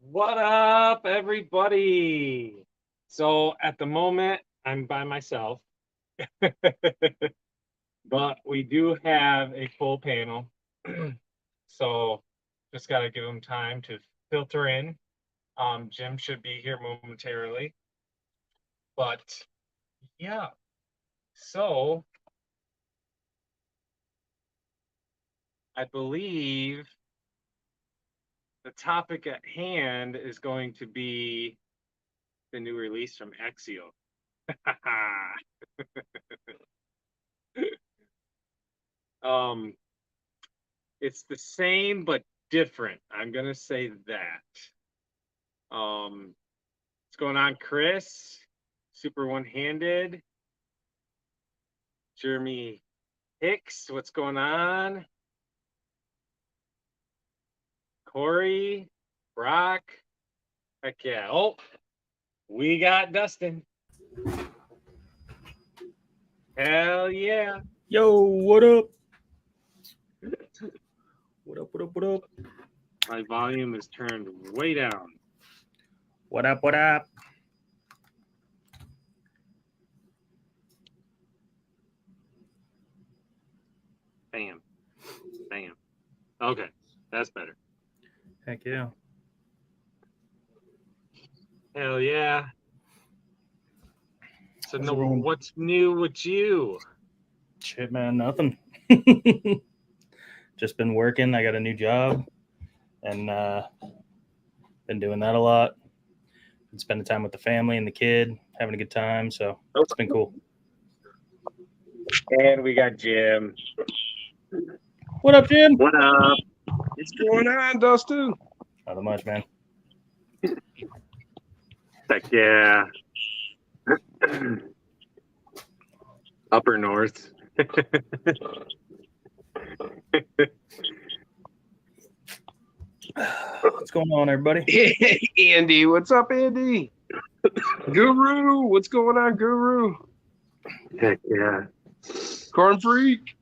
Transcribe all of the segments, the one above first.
What up, everybody? So at the moment, I'm by myself, but we do have a full panel. So just got to give them time to filter in. Jim should be here momentarily. But yeah, so I believe the topic at hand is going to be the new release from Exio. um, it's the same but different. I'm gonna say that. What's going on, Chris? Super one-handed. Jeremy Hicks, what's going on? Corey, Brock. Heck yeah. Oh, we got Dustin. Hell yeah. Yo, what up? What up, what up, what up? My volume is turned way down. What up, what up? Bam. Bam. Okay, that's better. Heck yeah. Hell yeah. So, How's no, everyone? what's new with you? Shit, man, nothing. Just been working. I got a new job and been doing that a lot. Been spending time with the family and the kid, having a good time. So it's been cool. And we got Jim. What up, Jim? What up? What's going on, Dustin? Not much, man. Heck yeah. Upper North. What's going on, everybody? Hey, Andy. What's up, Andy? Guru. What's going on, Guru? Heck yeah. Corn Freak.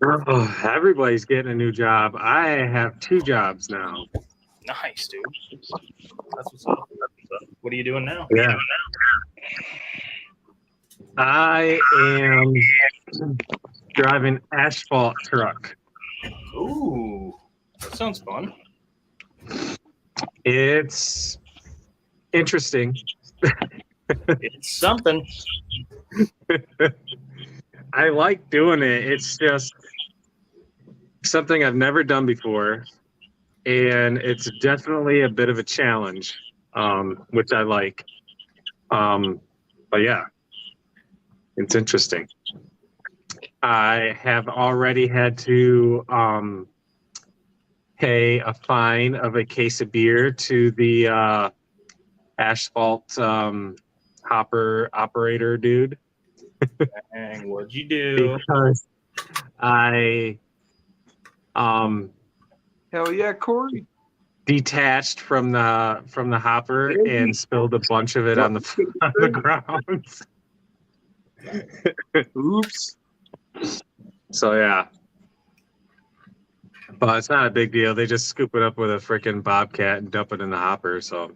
Oh, everybody's getting a new job. I have 2 jobs now. Nice, dude. That's what's up. What are you doing now? Yeah. I am driving asphalt truck. Ooh, that sounds fun. It's interesting. It's something. I like doing it. It's just something I've never done before. And it's definitely a bit of a challenge, which I like. But yeah, it's interesting. I have already had to pay a fine of a case of beer to the asphalt hopper operator dude. Dang, what'd you do? Because I Hell yeah, Corey. detached from the hopper and spilled a bunch of it on the ground. Oops. So yeah, but it's not a big deal. They just scoop it up with a freaking bobcat and dump it in the hopper. So,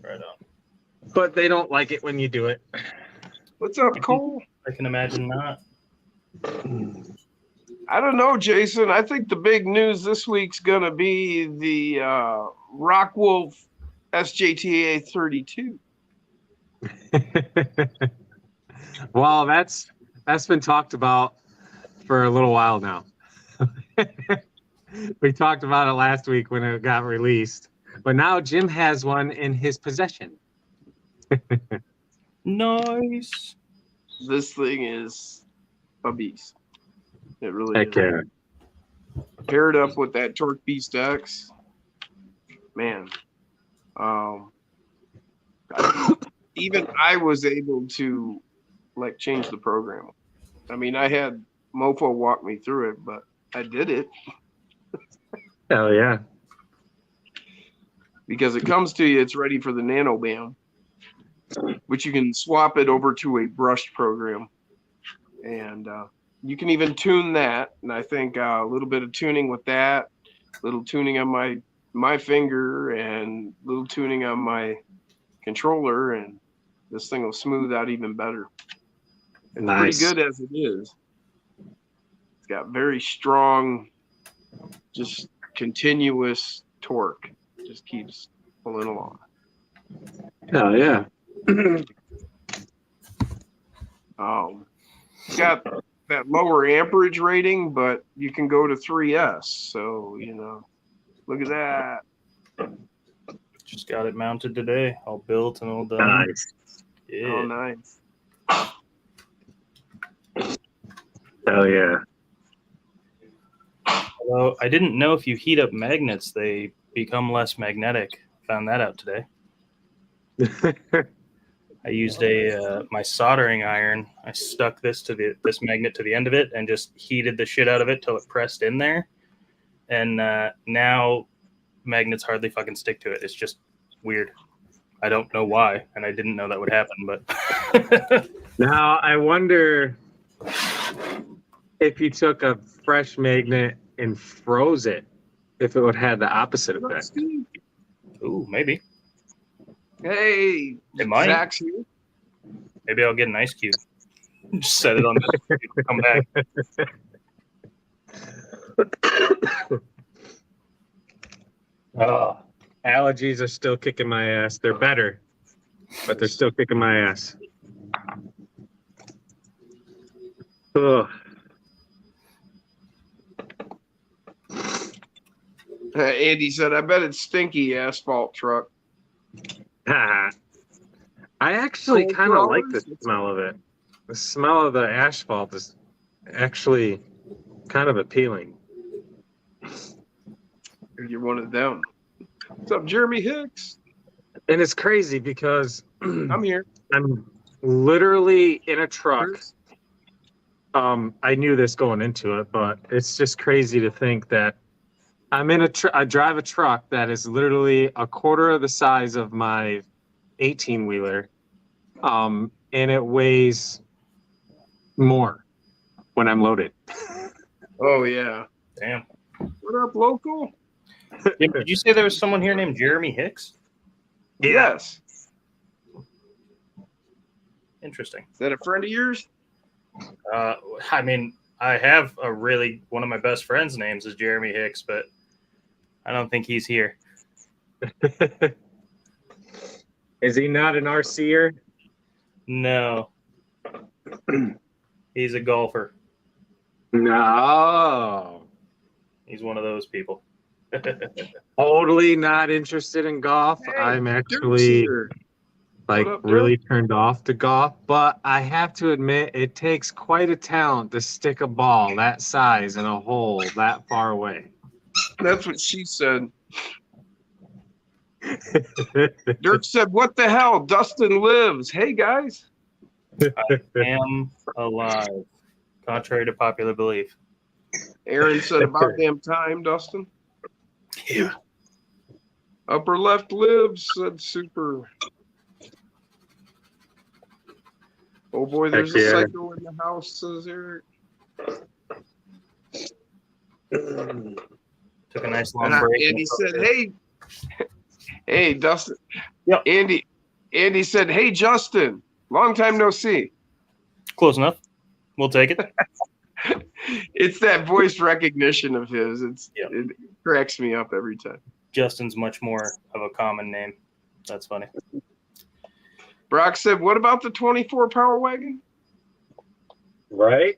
Right on. but they don't like it when you do it. What's up, Cole? I can imagine not. I don't know, Jason. I think the big news this week's going to be the Rockwolf SJTA 32. Well, that's been talked about for a little while now. We talked about it last week when it got released, but now Jim has one in his possession. Nice. This thing is a beast. It really Heck is. yeah. Paired up with that Torque Beast X, man. Even I was able to like change the program. I mean, I had Mofo walk me through it, but I did it Hell yeah. because it comes to you. It's ready for the Nano Bam, which you can swap it over to a brushed program, and you can even tune that. And I think a little bit of tuning with that, little tuning on my my finger and little tuning on my controller, and this thing will smooth out even better. It's pretty good as it is. It's got very strong, just continuous torque. Just keeps pulling along. Oh yeah. It's got that lower amperage rating, but you can go to 3S. So, look at that. Just got it mounted today, all built and all done. Nice. Yeah. Oh, nice. Oh yeah. Although I didn't know if you heat up magnets, they become less magnetic. Found that out today. I used my soldering iron. I stuck this magnet to the end of it and just heated the shit out of it till it pressed in there. And now magnets hardly fucking stick to it. It's just weird. I don't know why, and I didn't know that would happen. But now I wonder if you took a fresh magnet and froze it, if it would have the opposite effect. Ooh, maybe. Hey, it might. Zach's here. Maybe I'll get an ice cube. Just set it on the come back. Oh, allergies are still kicking my ass. They're better, but they're still kicking my ass. Ugh. Andy said, I bet it's stinky asphalt truck. I actually kind of like the smell of it. The smell of the asphalt is actually kind of appealing. You're one of them. What's up, Jeremy Hicks? And it's crazy because I'm here. I'm literally in a truck. I knew this going into it, but it's just crazy to think that I'm in I drive a truck that is literally a quarter of the size of my 18-wheeler, and it weighs more when I'm loaded. Oh yeah. Damn. What up, local? Did you say there was someone here named Jeremy Hicks? Yes. Interesting. Is that a friend of yours? I mean, I have one of my best friends' names is Jeremy Hicks, but I don't think he's here. Is he not an RCer? No. He's a golfer. No. He's one of those people. Totally not interested in golf. Hey, I'm actually really turned off to golf, but I have to admit it takes quite a talent to stick a ball that size in a hole that far away. That's what she said. Dirk said, what the hell? Dustin lives. Hey, guys. I am alive, contrary to popular belief. Aaron said, about damn time, Dustin. Yeah. Upper left lives, said Super. Oh boy, there's a psycho in the house, says Eric. Took a nice long break. Andy said, hey, Dustin. Yep. Andy said, hey, Justin. Long time no see. Close enough. We'll take it. It's that voice recognition of his. It cracks me up every time. Justin's much more of a common name. That's funny. Brock said, what about the 24 Power Wagon? Right?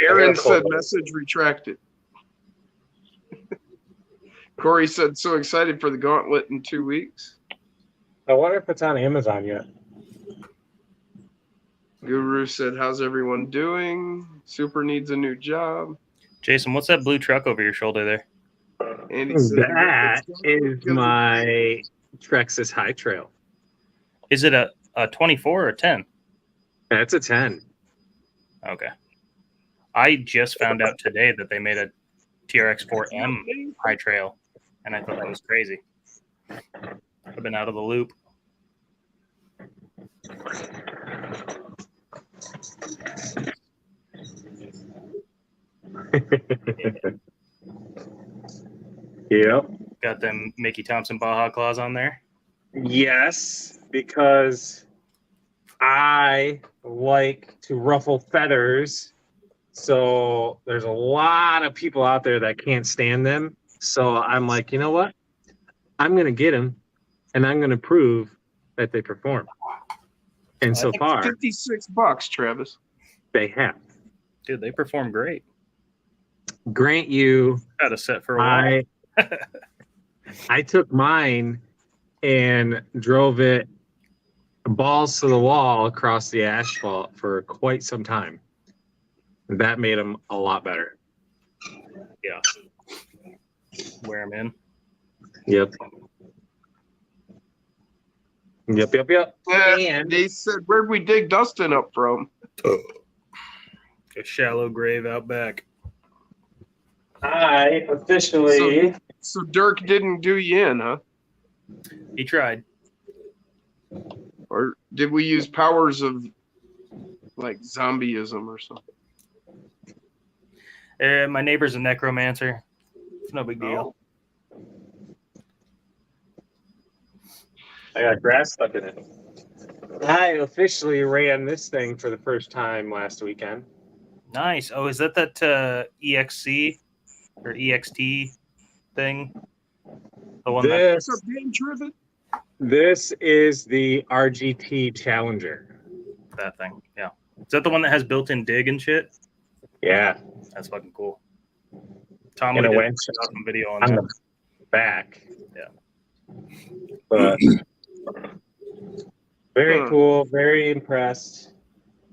Aaron said, message retracted. Corey said, so excited for the gauntlet in 2 weeks. I wonder if it's on Amazon yet. Guru said, how's everyone doing? Super needs a new job. Jason, what's that blue truck over your shoulder there? And he said, that is my Trexas High Trail. Is it a 24 or a 10? That's a 10. Okay. I just found out today that they made a TRX4M High Trail, and I thought that was crazy. I've been out of the loop. Yep. Got them Mickey Thompson Baja claws on there. Yes, because I like to ruffle feathers. So there's a lot of people out there that can't stand them. So I'm like, you know what? I'm going to get them, and I'm going to prove that they perform. And so far, $56, Travis. they have. Dude, they perform great. Grant you, Got a set for a while. I took mine and drove it balls to the wall across the asphalt for quite some time. That made them a lot better. Yeah. Wear them in. Yep. Yep. And they said, where'd we dig Dustin up from? A shallow grave out back. I officially... So Dirk didn't do you in, huh? He tried. Or did we use powers of like zombieism or something? My neighbor's a necromancer. It's no big deal. I got grass stuck in it. I officially ran this thing for the first time last weekend. Nice. Oh, is that EXC or EXT thing? The one This is the RGT Challenger. That thing. Yeah. Is that the one that has built-in dig and shit? Yeah. That's fucking cool. Tom And did a winch some video on on that. the back. Yeah. But very cool. Very impressed.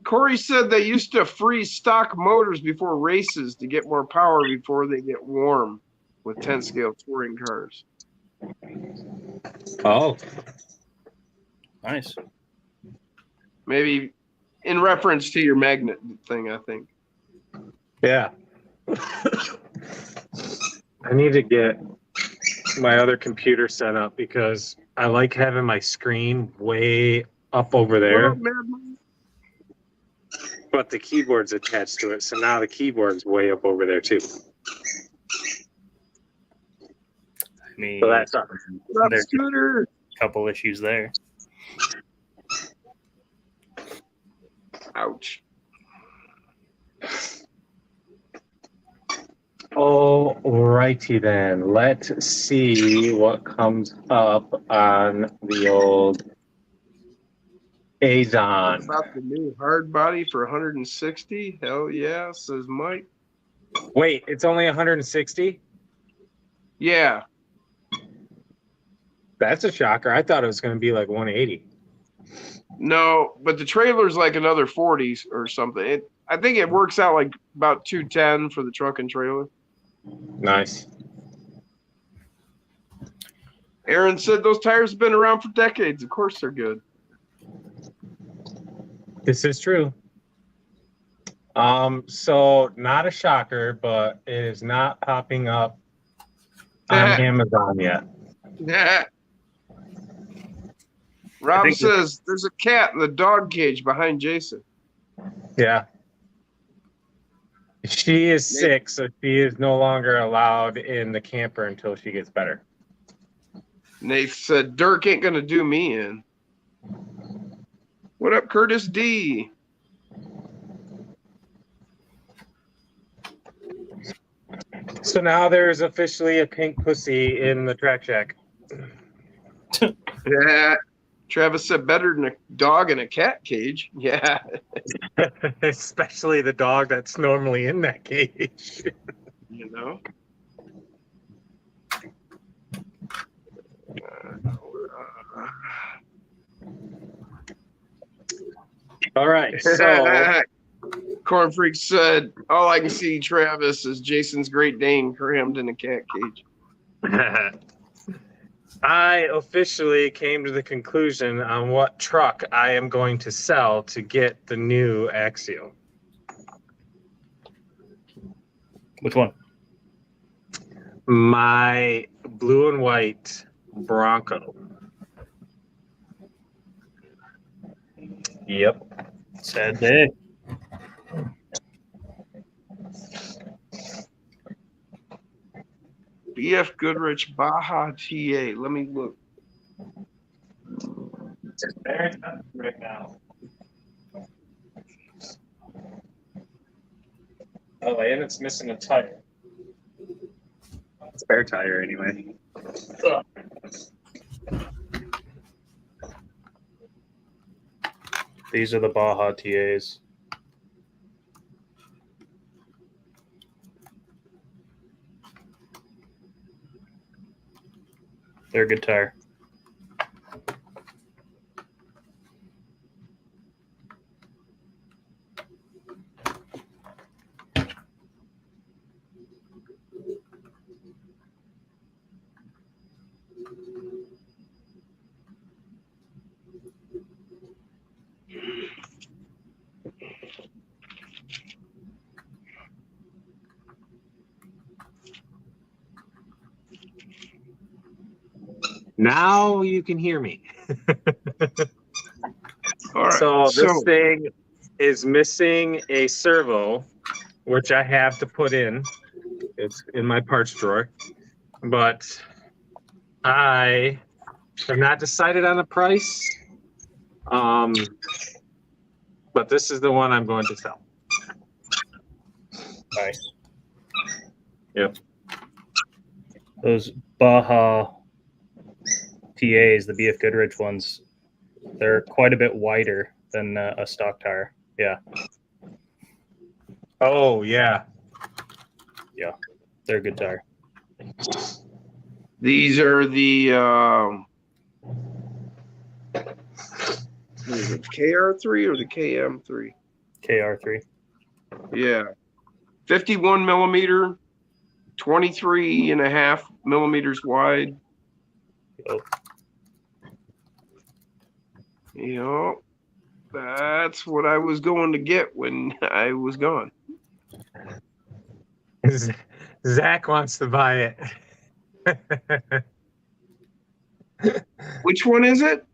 Corey said they used to freeze stock motors before races to get more power before they get warm with 10-scale touring cars. Oh. Nice. Maybe in reference to your magnet thing, I think. Yeah. I need to get my other computer set up because I like having my screen way up over there. What up, Madman? But the keyboard's attached to it, so now the keyboard's way up over there too. I mean, So that's up. There's a couple issues there. Ouch. Alrighty then. Let's see what comes up on the old Azon. About the new hard body for 160? Hell yeah, says Mike. Wait, it's only 160? Yeah. That's a shocker. I thought it was going to be like 180. No, but the trailer's like another 40 or something. I think it works out like about 210 for the truck and trailer. Nice. Aaron said those tires have been around for decades. Of course they're good. This is true. So not a shocker, but it is not popping up on Amazon yet. Yeah. Rob says there's a cat in the dog cage behind Jason. Yeah. She is sick, so she is no longer allowed in the camper until she gets better. Nate said Dirk ain't gonna do me in. What up, Curtis D? So now there's officially a pink pussy in the track shack. Yeah. Travis said better than a dog in a cat cage. Yeah. Especially the dog that's normally in that cage. You know? All right. So Corn Freak said, all I can see, Travis, is Jason's Great Dane crammed in a cat cage. I officially came to the conclusion on what truck I am going to sell to get the new Axial. Which one? My blue and white Bronco. Yep. Sad day. BF Goodrich Baja TA. Let me look. Right now. Oh, and it's missing a tire. Spare tire, anyway. These are the Baja TAs. They're a good tire. Now you can hear me. All right. So this thing is missing a servo, which I have to put in. It's in my parts drawer. But I have not decided on a price. But this is the one I'm going to sell. Nice. Yep. Those Baja TAs, the BF Goodrich ones, they're quite a bit wider than a stock tire. Yeah. Oh, yeah. Yeah. They're a good tire. These are the what is it, KR3 or the KM3? KR3. Yeah. 51 millimeter, 23.5 millimeters wide. Oh. You know, that's what I was going to get when I was gone. Zach wants to buy it. Which one is it?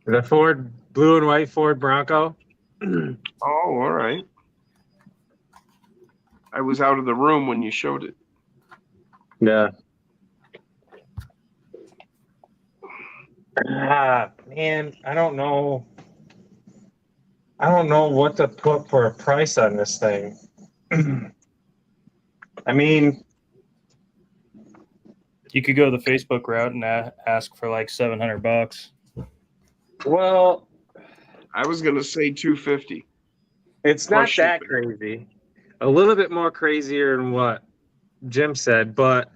The Ford, blue and white Ford Bronco. Oh, all right. I was out of the room when you showed it. Yeah. Man, I don't know. I don't know what to put for a price on this thing. I mean, You could go the Facebook route and ask for like $700. well, I was going to say 250. it's not Plus that shipping. crazy. A little bit more crazier than what Jim said, but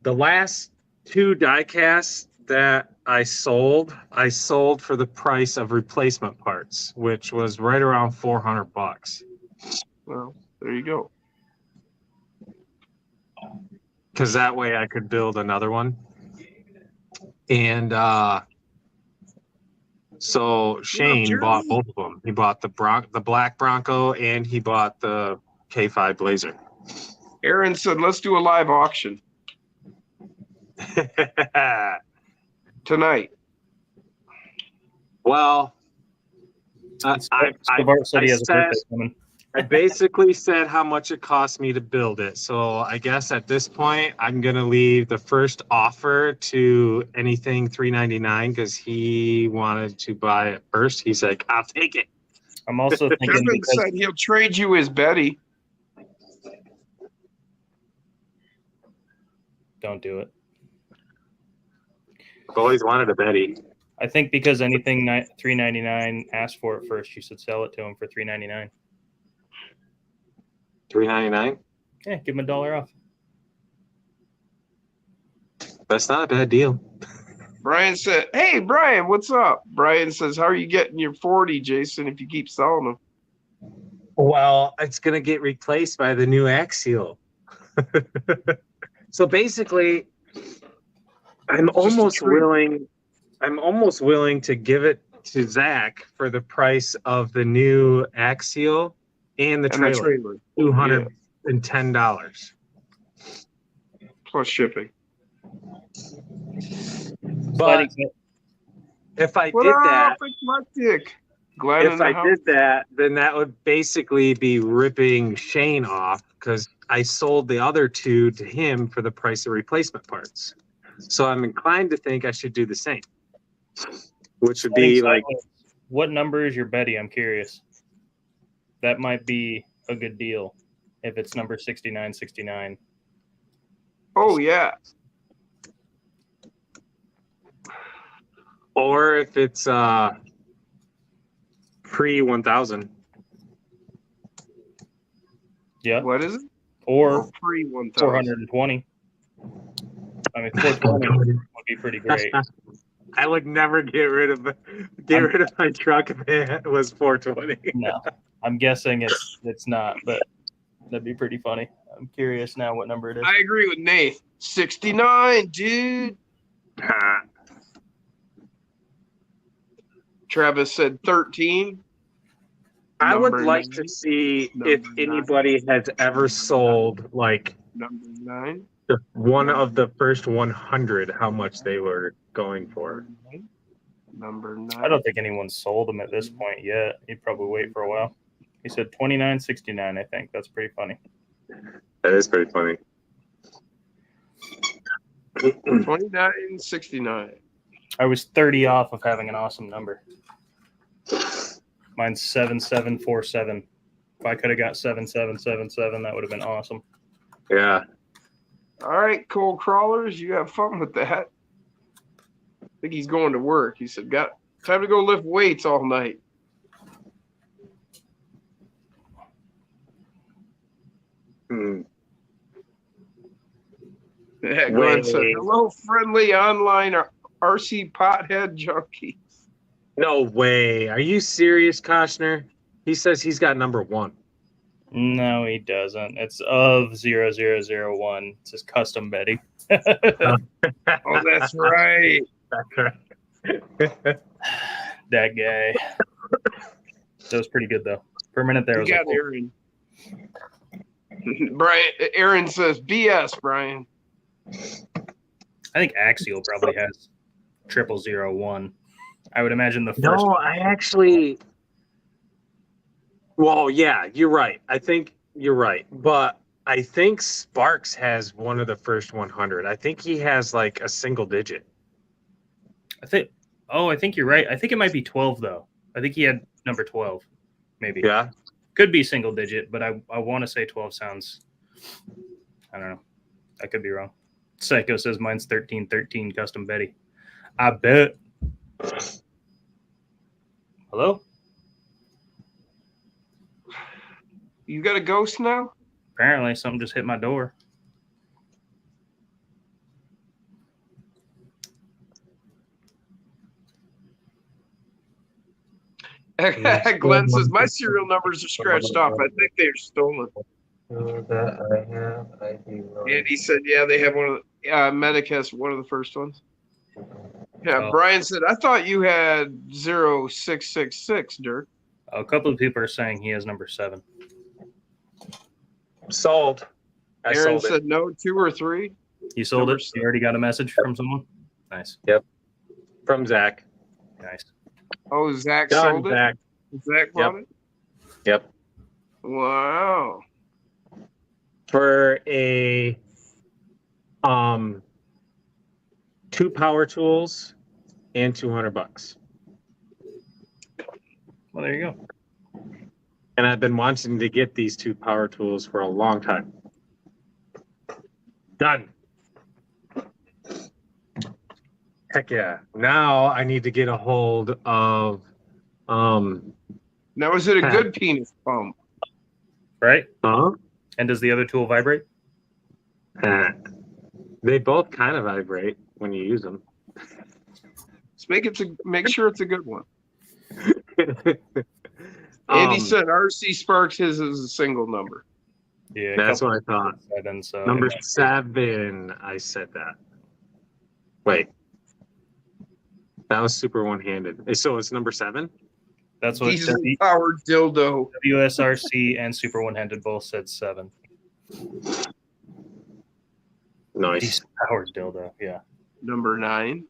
the last two die casts that I sold for the price of replacement parts, which was right around $400. Well, there you go. Because that way I could build another one. And so Shane bought both of them. He bought the black Bronco and he bought the K5 Blazer. Aaron said, let's do a live auction tonight. Well, I basically said how much it cost me to build it. So I guess at this point, I'm going to leave the first offer to anything $399 because he wanted to buy it first. He's like, I'll take it. I'm also thinking Kevin said he'll trade you his Betty. Don't do it. I've always wanted a Betty. I think because anything $399, ask for it first. You should sell it to him for $399. $399? Yeah, give him $1 off. That's not a bad deal. Brian said, hey, Brian, what's up? Brian says, how are you getting your 40, Jason, if you keep selling them? Well, it's going to get replaced by the new axial. So basically, I'm almost willing to give it to Zach for the price of the new axial and the trailer. $210 plus shipping. But if I did that, Glenn in If the I house? did that, then that would basically be ripping Shane off because I sold the other two to him for the price of replacement parts. So I'm inclined to think I should do the same, which would be like, what number is your Betty? I'm curious. That might be a good deal if it's number 6969. Oh, yeah. or if it's pre 1000. Yeah. What is it? Or pre 1000. 420. I mean, 420 would be pretty great. I would never get rid of my truck if it was 420. No, I'm guessing it's not, but that'd be pretty funny. I'm curious now what number it is. I agree with Nate. 69, dude. Travis said 13. I would Number like 9. to see Number if 9. anybody has ever sold like Number 9. one of the first 100, how much they were going for. Number 9. I don't think anyone's sold them at this point yet. You'd probably wait for a while. He said 29.69. I think that's pretty funny. That is pretty funny. 29.69. I was 30 off of having an awesome number. Mine's 7747. If I could have got 7777, that would have been awesome. Yeah. All right, cold crawlers, you have fun with that. I think he's going to work. He said, "Got time to go lift weights all night." Yeah, Glenn said, "Hello, friendly online RC pothead junkies." No way. Are you serious, Koshner? He says he's got number 1. No, he doesn't. It's of 0001. It says custom Betty. Oh, that's right. That's right. That guy. That was pretty good though. For a minute there, You got Aaron. Brian. Aaron says, "BS, Brian." I think Axial probably has 0001. I would imagine the first. No, I actually. Well, yeah, you're right. I think you're right, but I think Sparks has one of the first 100. I think he has like a single digit. I think you're right. I think it might be 12 though. I think he had number 12, maybe. Yeah, could be single digit, but I want to say 12 sounds. I don't know. I could be wrong. Psycho says mine's 1313 custom Betty. I bet. Hello? You got a ghost now? Apparently, something just hit my door. Glenn says, "My serial numbers are scratched off. I think they're stolen." And he said, "Yeah, they have one of the Medic has one of the first ones." Yeah, Oh. Brian said, "I thought you had 0666, Dirk." A couple of people are saying he has number 7. sold. I Aaron sold it. said, "No, 2 or 3." You sold Number it? You already got a message from someone? Nice. From Zach. Nice. Oh, Zach Done, sold it. Zach. Zach bought it. Yep. Wow. For a 2 power tools and $200. Well, there you go. And I've been wanting to get these 2 power tools for a long time. Done. Heck yeah. Now I need to get a hold of Now, is it a good penis pump? Right? huh? And does the other tool vibrate? They both kind of vibrate when you use them. Just make sure it's a good one. Andy said RC Sparks his is a single number. Yeah. That's what I thought. 7, so Number 7, I said that. Wait. That was super one-handed. So it's number 7? that's what Diesel powered dildo. WSRC and Super One-Handed both said 7. Nice. Diesel powered dildo, yeah. Number 9.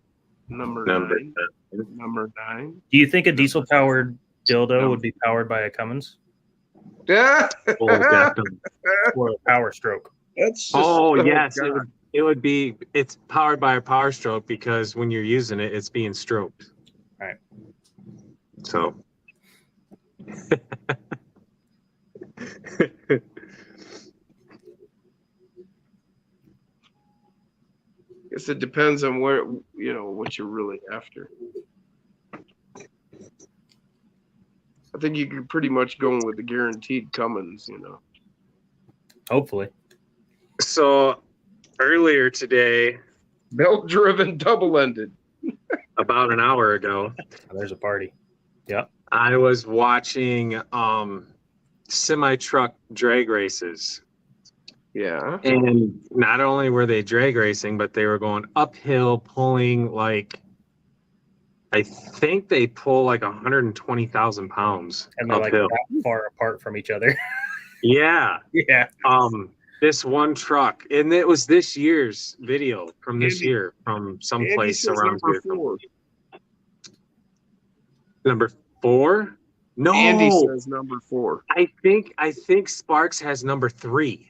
Number 9. Number 9. Do you think a diesel powered dildo would be powered by a Cummins Yeah. Oh, definitely. or a Power Stroke. That's just, Yes, God. it would be. It's powered by a Power Stroke because when you're using it, it's being stroked. Right. So. Guess it depends on where what you're really after. I think you could pretty much go with the guaranteed Cummins, Hopefully. So earlier today, belt-driven, double-ended. about an hour ago, There's a party. Yeah. I was watching semi-truck drag races. Yeah. And not only were they drag racing, but they were going uphill, pulling like, I think they pull like 120,000 pounds And they're like uphill. that far apart from each other. Yeah. Yeah. This one truck, and it was this year's video from this year from someplace around here. Number 4? No. Andy says number 4. I think Sparks has number 3.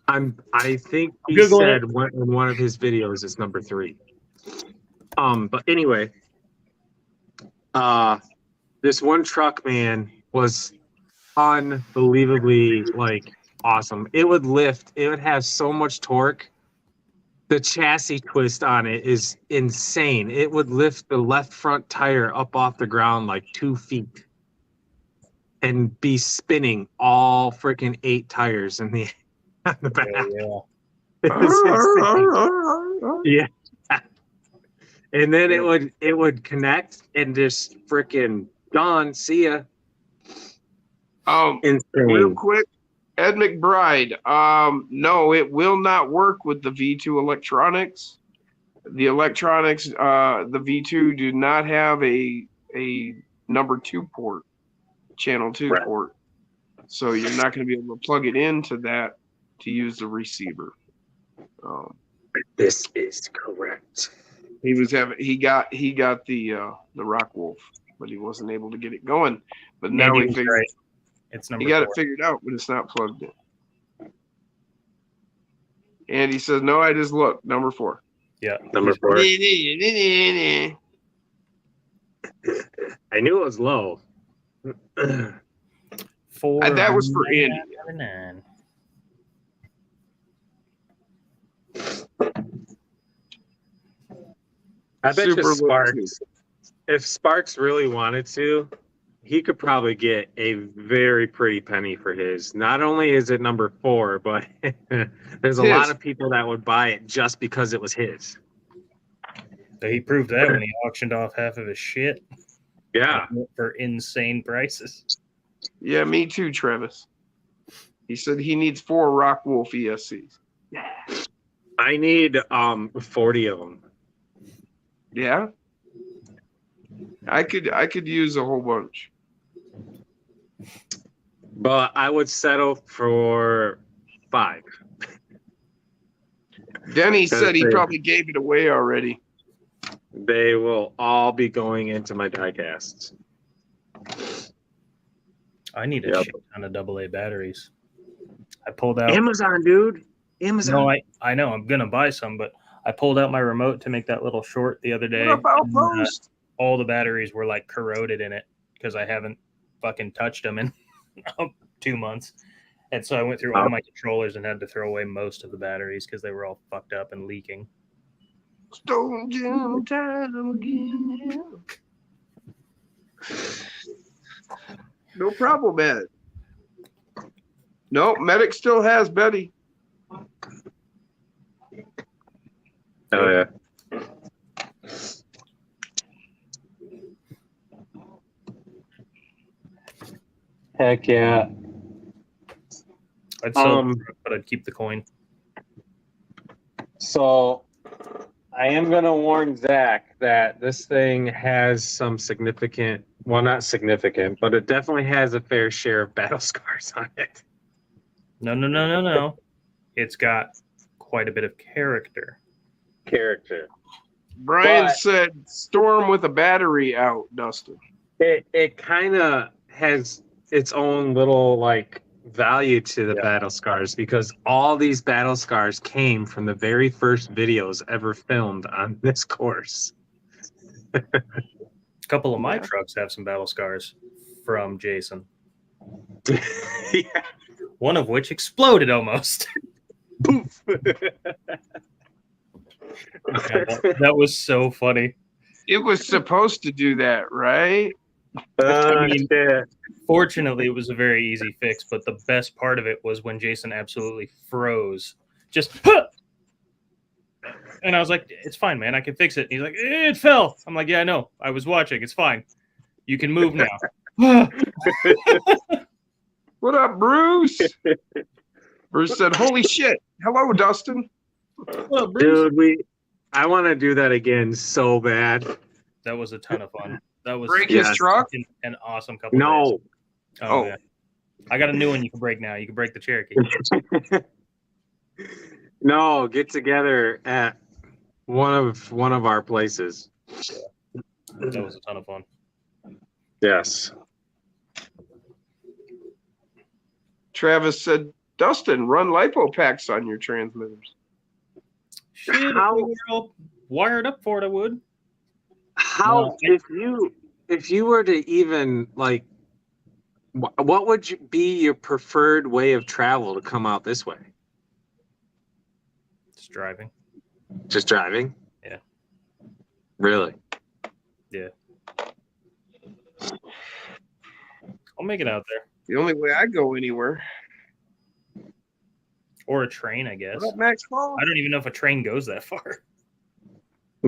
I think he said in one of his videos it's number 3. But anyway, this one truck, man, was unbelievably like awesome. It would lift. It would have so much torque. The chassis twist on it is insane. It would lift the left front tire up off the ground like 2 feet and be spinning all freaking 8 tires in the on the back. Yeah. It was insane. Yeah. And then it would connect and just freaking gone. See ya. Insane. Real quick, Ed McBride. No, it will not work with the V2 electronics. The electronics, the V2 do not have a number 2 port, channel 2 port. So you're not going to be able to plug it into that to use the receiver. This is correct. He got the Rock Wolf, but he wasn't able to get it going. But now he figured it's number he got 4. it figured out, but it's not plugged in. And he says, "No, I just looked. Number 4." Yeah, number 4. I knew it was low. 4. That was for Andy. I bet you Sparks, if Sparks really wanted to, he could probably get a very pretty penny for his. Not only is it number 4, but there's a lot of people that would buy it just because it was his. So he proved that when he auctioned off half of his shit. Yeah. For insane prices. Yeah, me too, Travis. He said he needs 4 Rock Wolf ESCs. I need 40 of them. Yeah. I could use a whole bunch. But I would settle for 5. Denny said he probably gave it away already. They will all be going into my diecasts. I need a shit ton of AA batteries. I pulled out Amazon, dude. Amazon. No, I know I'm gonna buy some, but I pulled out my remote to make that little short the other day. What about Post? All the batteries were like corroded in it because I haven't fucking touched them in 2 months. And so I went through all my controllers and had to throw away most of the batteries because they were all fucked up and leaking. Stone Jim time again. No problem, Ed. No, Medic still has Betty. Oh, yeah. Heck yeah. I'd sell it, but I'd keep the coin. So I am going to warn Zach that this thing has some significant, well, not significant, but it definitely has a fair share of battle scars on it. No. It's got quite a bit of character. Brian But- said storm with a battery out, Dustin. It kind of has its own little like value to the Yeah. battle scars because all these battle scars came from the very first videos ever filmed on this course. A couple of my Yeah. trucks have some battle scars from Jason. Yeah. One of which exploded almost. Poof. That was so funny. It was supposed to do that, right? I mean, shit. Fortunately, it was a very easy fix, but the best part of it was when Jason absolutely froze. Just, huh! And I was like, it's fine, man. I can fix it. And he's like, it fell. I'm like, yeah, I know. I was watching. It's fine. You can move now. What up, Bruce? Bruce said, holy shit. Hello, Dustin. Well, Bruce, Dude, I want to do that again so bad. that was a ton of fun. That was Break his Yes. truck? an awesome couple days. No. Oh. Yeah. I got a new one you can break now. You can break the Cherokee. No, get together at one of our places. That was a ton of fun. Yes. Travis said, Dustin, run lipo packs on your transmitters. Shit, if How- we were all wired up for it, I would. How No, if you were to even like what would be your preferred way of travel to come out this way? Just driving. Just driving? Yeah. Really? Yeah. I'll make it out there. The only way I go anywhere. Or a train, I guess. What up, Max Paul? I don't even know if a train goes that far.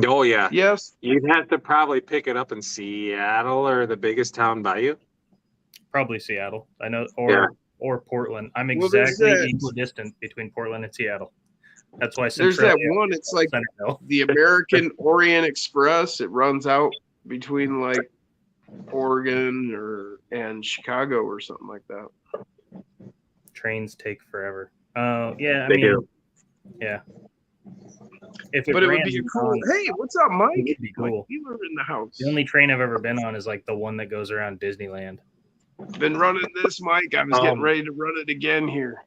Oh yeah. Yes. You'd have to probably pick it up in Seattle or the biggest town by you. Probably Seattle. I know, Yeah. or Portland. I'm Well, there's exactly that- equidistant between Portland and Seattle. That's why There's that Centralia one. It's like Centerville. the American Orient Express. It runs out between like Oregon and Chicago or something like that. Trains take forever. Oh, yeah. I They mean, do. yeah. If But it would ran be cool. on- Hey, what's up, Mike? It would be cool. Mike, you were in the house. The only train I've ever been on is like the one that goes around Disneyland. Been running this, Mike. I was getting Um, ready to run it again here.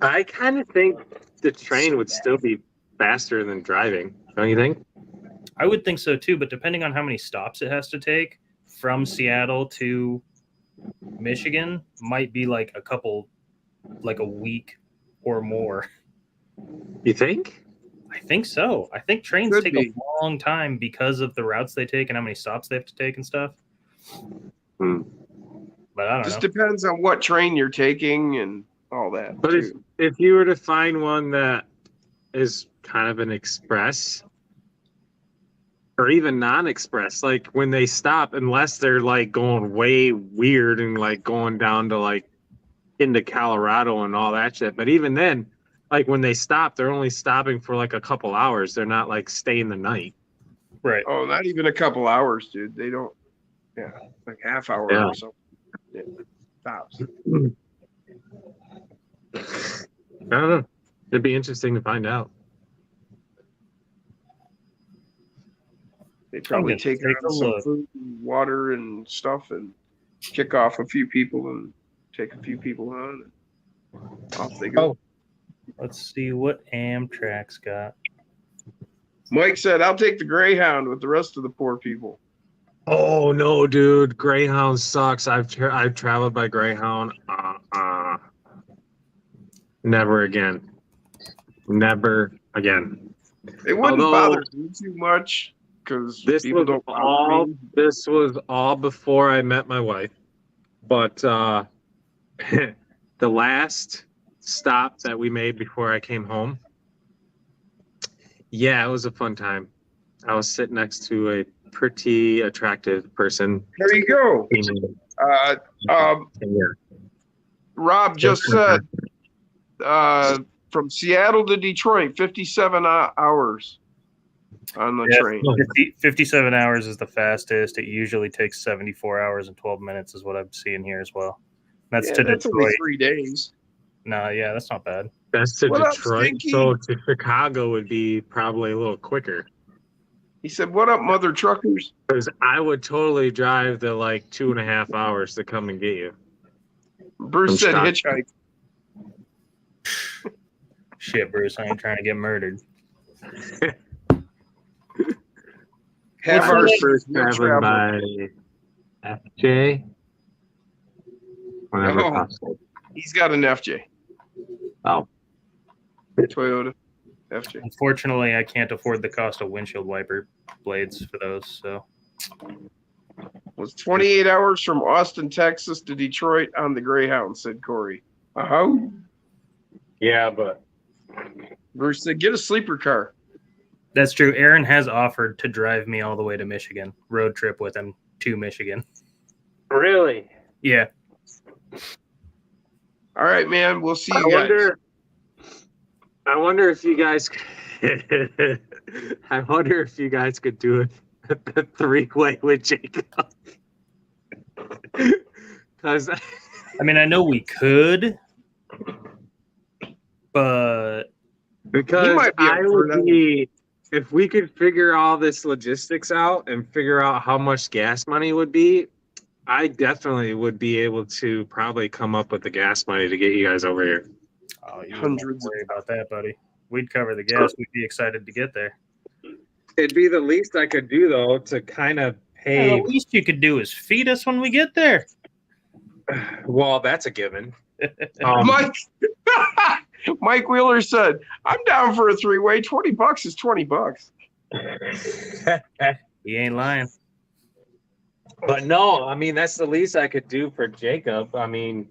I kind of think the train would still be faster than driving. Don't you think? I would think so too, but depending on how many stops it has to take from Seattle to Michigan, might be like a week or more. You think? I think so. I think trains Could take be. a long time because of the routes they take and how many stops they have to take and stuff. Hmm. But I don't Just know. depends on what train you're taking and all that. But too. if you were to find one that is kind of an express or even non-express, like when they stop, unless they're like going way weird and like going down to like into Colorado and all that shit. But even then, like when they stop, they're only stopping for like a couple hours. They're not like staying the night. Right. Oh, not even a couple hours, dude. They don't. Yeah, like half hour Yeah. or so. Yeah, stops. I don't know. It'd be interesting to find out. They probably gonna take take on a some look. food, and water, and stuff, and kick off a few people and take a few people on. And off they go. Oh. Let's see what Amtrak's got. Mike said, "I'll take the Greyhound with the rest of the poor people." Oh no, dude! Greyhound sucks. I've traveled by Greyhound. Never again. Never again. It wouldn't Although- bother me too much because This people was don't all. bother me. This was all before I met my wife, but the last stop that we made before I came home. Yeah, it was a fun time. I was sitting next to a pretty attractive person. There you go. Rob just said from Seattle to Detroit, 57 hours on the Yeah. train. 57 hours is the fastest. It usually takes 74 hours and 12 minutes is what I'm seeing here as well. That's Yeah, to that's only Detroit. 3 days. No, yeah, that's not bad. That's to What up, Detroit. Stinky? So to Chicago would be probably a little quicker. He said, "What up, mother truckers?" Because I would totally drive the like 2.5 hours to come and get you. Bruce said, From "Hitchhike." Shit, Bruce, I ain't trying to get murdered. Have What's our the First no traveling travel. by FJ. Whenever Oh. possible. He's got an FJ. Oh. Toyota FJ. Unfortunately, I can't afford the cost of windshield wiper blades for those. So Was 28 hours from Austin, Texas to Detroit on the Greyhound," said Corey. Oh. Yeah, but Bruce said, "Get a sleeper car." that's true. Aaron has offered to drive me all the way to Michigan, road trip with him to Michigan. really? Yeah. All right, man. We'll see you guys. I wonder if you guys I wonder if you guys could do it a 3-way with Jacob. Because I mean, I know we could, but because might be up I for would that. be, if we could figure all this logistics out and figure out how much gas money would be, I definitely would be able to probably come up with the gas money to get you guys over here. oh, you wouldn't have to Hundreds of worry about that, buddy. We'd cover the gas. We'd be excited to get there. It'd be the least I could do though to kind of Yeah, pay. the least you could do is feed us when we get there. Well, that's a given. Mike Wheeler said, "I'm down for a 3-way. $20 is $20." He ain't lying. But no, I mean, that's the least I could do for Jacob. I mean,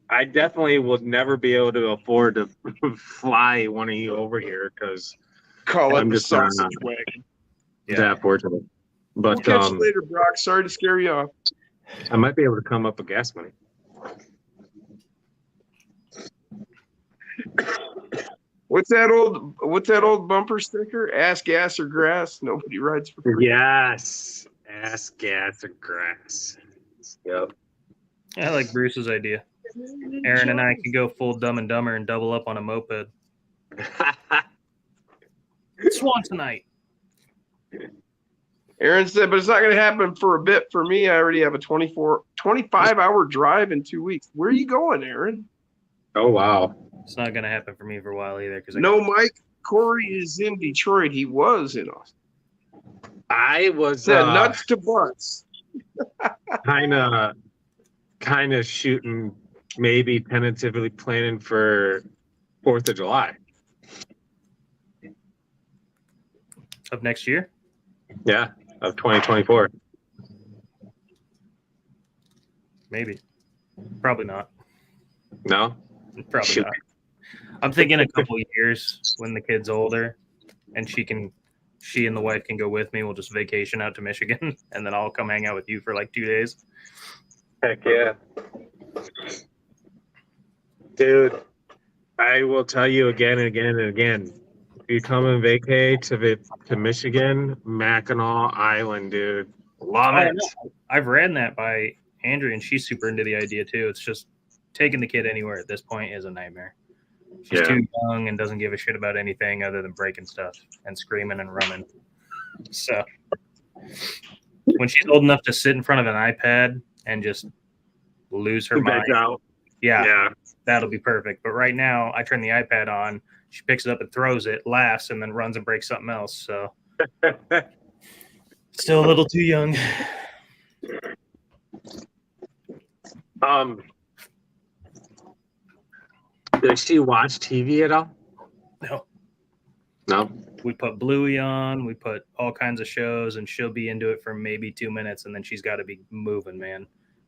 I definitely would never be able to afford to fly one of you over here because Call it I'm the just not sausage wagon. that fortunate. We'll But catch you later, Brock. Sorry to scare you off. I might be able to come up with gas money. What's that old bumper sticker? Ass, gas, or grass? Nobody rides for free. Yes. Ass, gas, or grass. Yep. I like Bruce's idea. Aaron and I can go full Dumb and Dumber and double up on a moped. Swansonite. Aaron said, "But it's not going to happen for a bit for me. I already have a 25-hour drive in 2 weeks." Where are you going, Aaron? Oh, wow. It's not going to happen for me for a while either. No, Mike. Corey is in Detroit. He was in Austin. I was Said nuts to butts. kind of shooting, maybe tentatively planning for 4th of July. Of next year? Yeah, of 2024. Maybe. Probably not. No? Probably Shoot. not. I'm thinking a couple of years when the kid's older and she and the wife can go with me. We'll just vacation out to Michigan and then I'll come hang out with you for like 2 days. Heck yeah. Dude, I will tell you again and again and again. If you come and vacate to Michigan, Mackinac Island, dude. Love it. I've ran that by Andrea and she's super into the idea too. It's just taking the kid anywhere at this point is a nightmare. She's too young and doesn't give a shit about anything other than breaking stuff and screaming and running. So when she's old enough to sit in front of an iPad and just lose her mind, yeah, that'll be perfect. But right now, I turn the iPad on, she picks it up and throws it, laughs, and then runs and breaks something else. So still a little too young. Does she watch TV at all? No. We put Bluey on, we put all kinds of shows, and she'll be into it for maybe 2 minutes, and then she's got to be moving, man.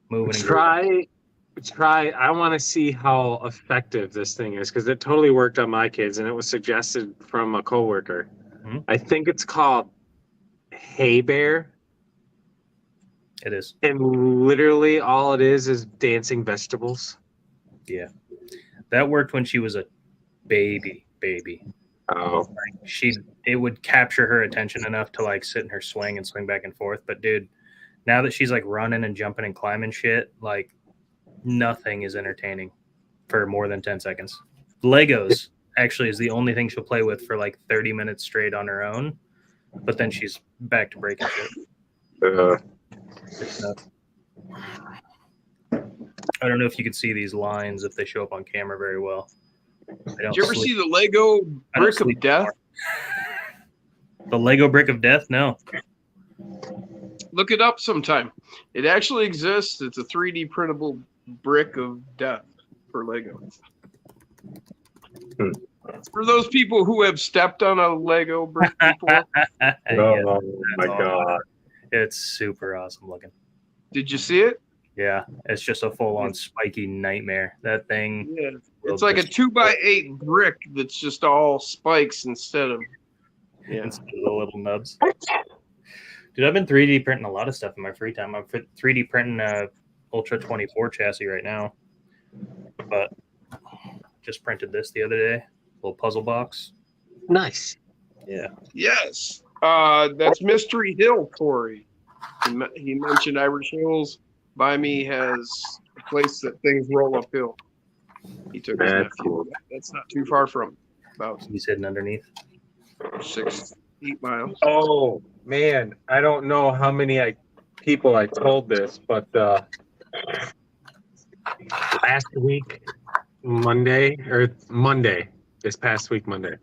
Moving. I want to see how effective this thing is because it totally worked on my kids, and it was suggested from a coworker. Mm-hmm. I think it's called Hey Bear. It is. And literally all it is dancing vegetables. Yeah. That worked when she was a baby. Oh. It would capture her attention enough to like sit in her swing and swing back and forth. But dude, now that she's like running and jumping and climbing shit, like nothing is entertaining for more than 10 seconds. Legos actually is the only thing she'll play with for like 30 minutes straight on her own. But then she's back to breaking shit. It's nuts. I don't know if you could see these lines if they show up on camera very well. Did you ever see the Lego Brick of Death? The Lego Brick of Death? No. Look it up sometime. It actually exists. It's a 3D printable brick of death for Lego. For those people who have stepped on a Lego brick before. Oh my God. It's super awesome looking. Did you see it? Yeah, it's just a full-on spiky nightmare. That thing. Yeah, it's like a 2x8 brick that's just all spikes instead of instead of the little nubs. Dude, I've been 3D printing a lot of stuff in my free time. I'm 3D printing a Ultra 24 chassis right now, but just printed this the other day. Little puzzle box. Nice. Yeah. Yes. That's Mystery Hill, Corey. He mentioned Irish Hills. By me has a place that things roll uphill. He took his nephew. Cool. That's not too far from about He's hidden underneath. 6-8 miles. Oh man, I don't know how many people I told this, but last week Monday, this past week Monday,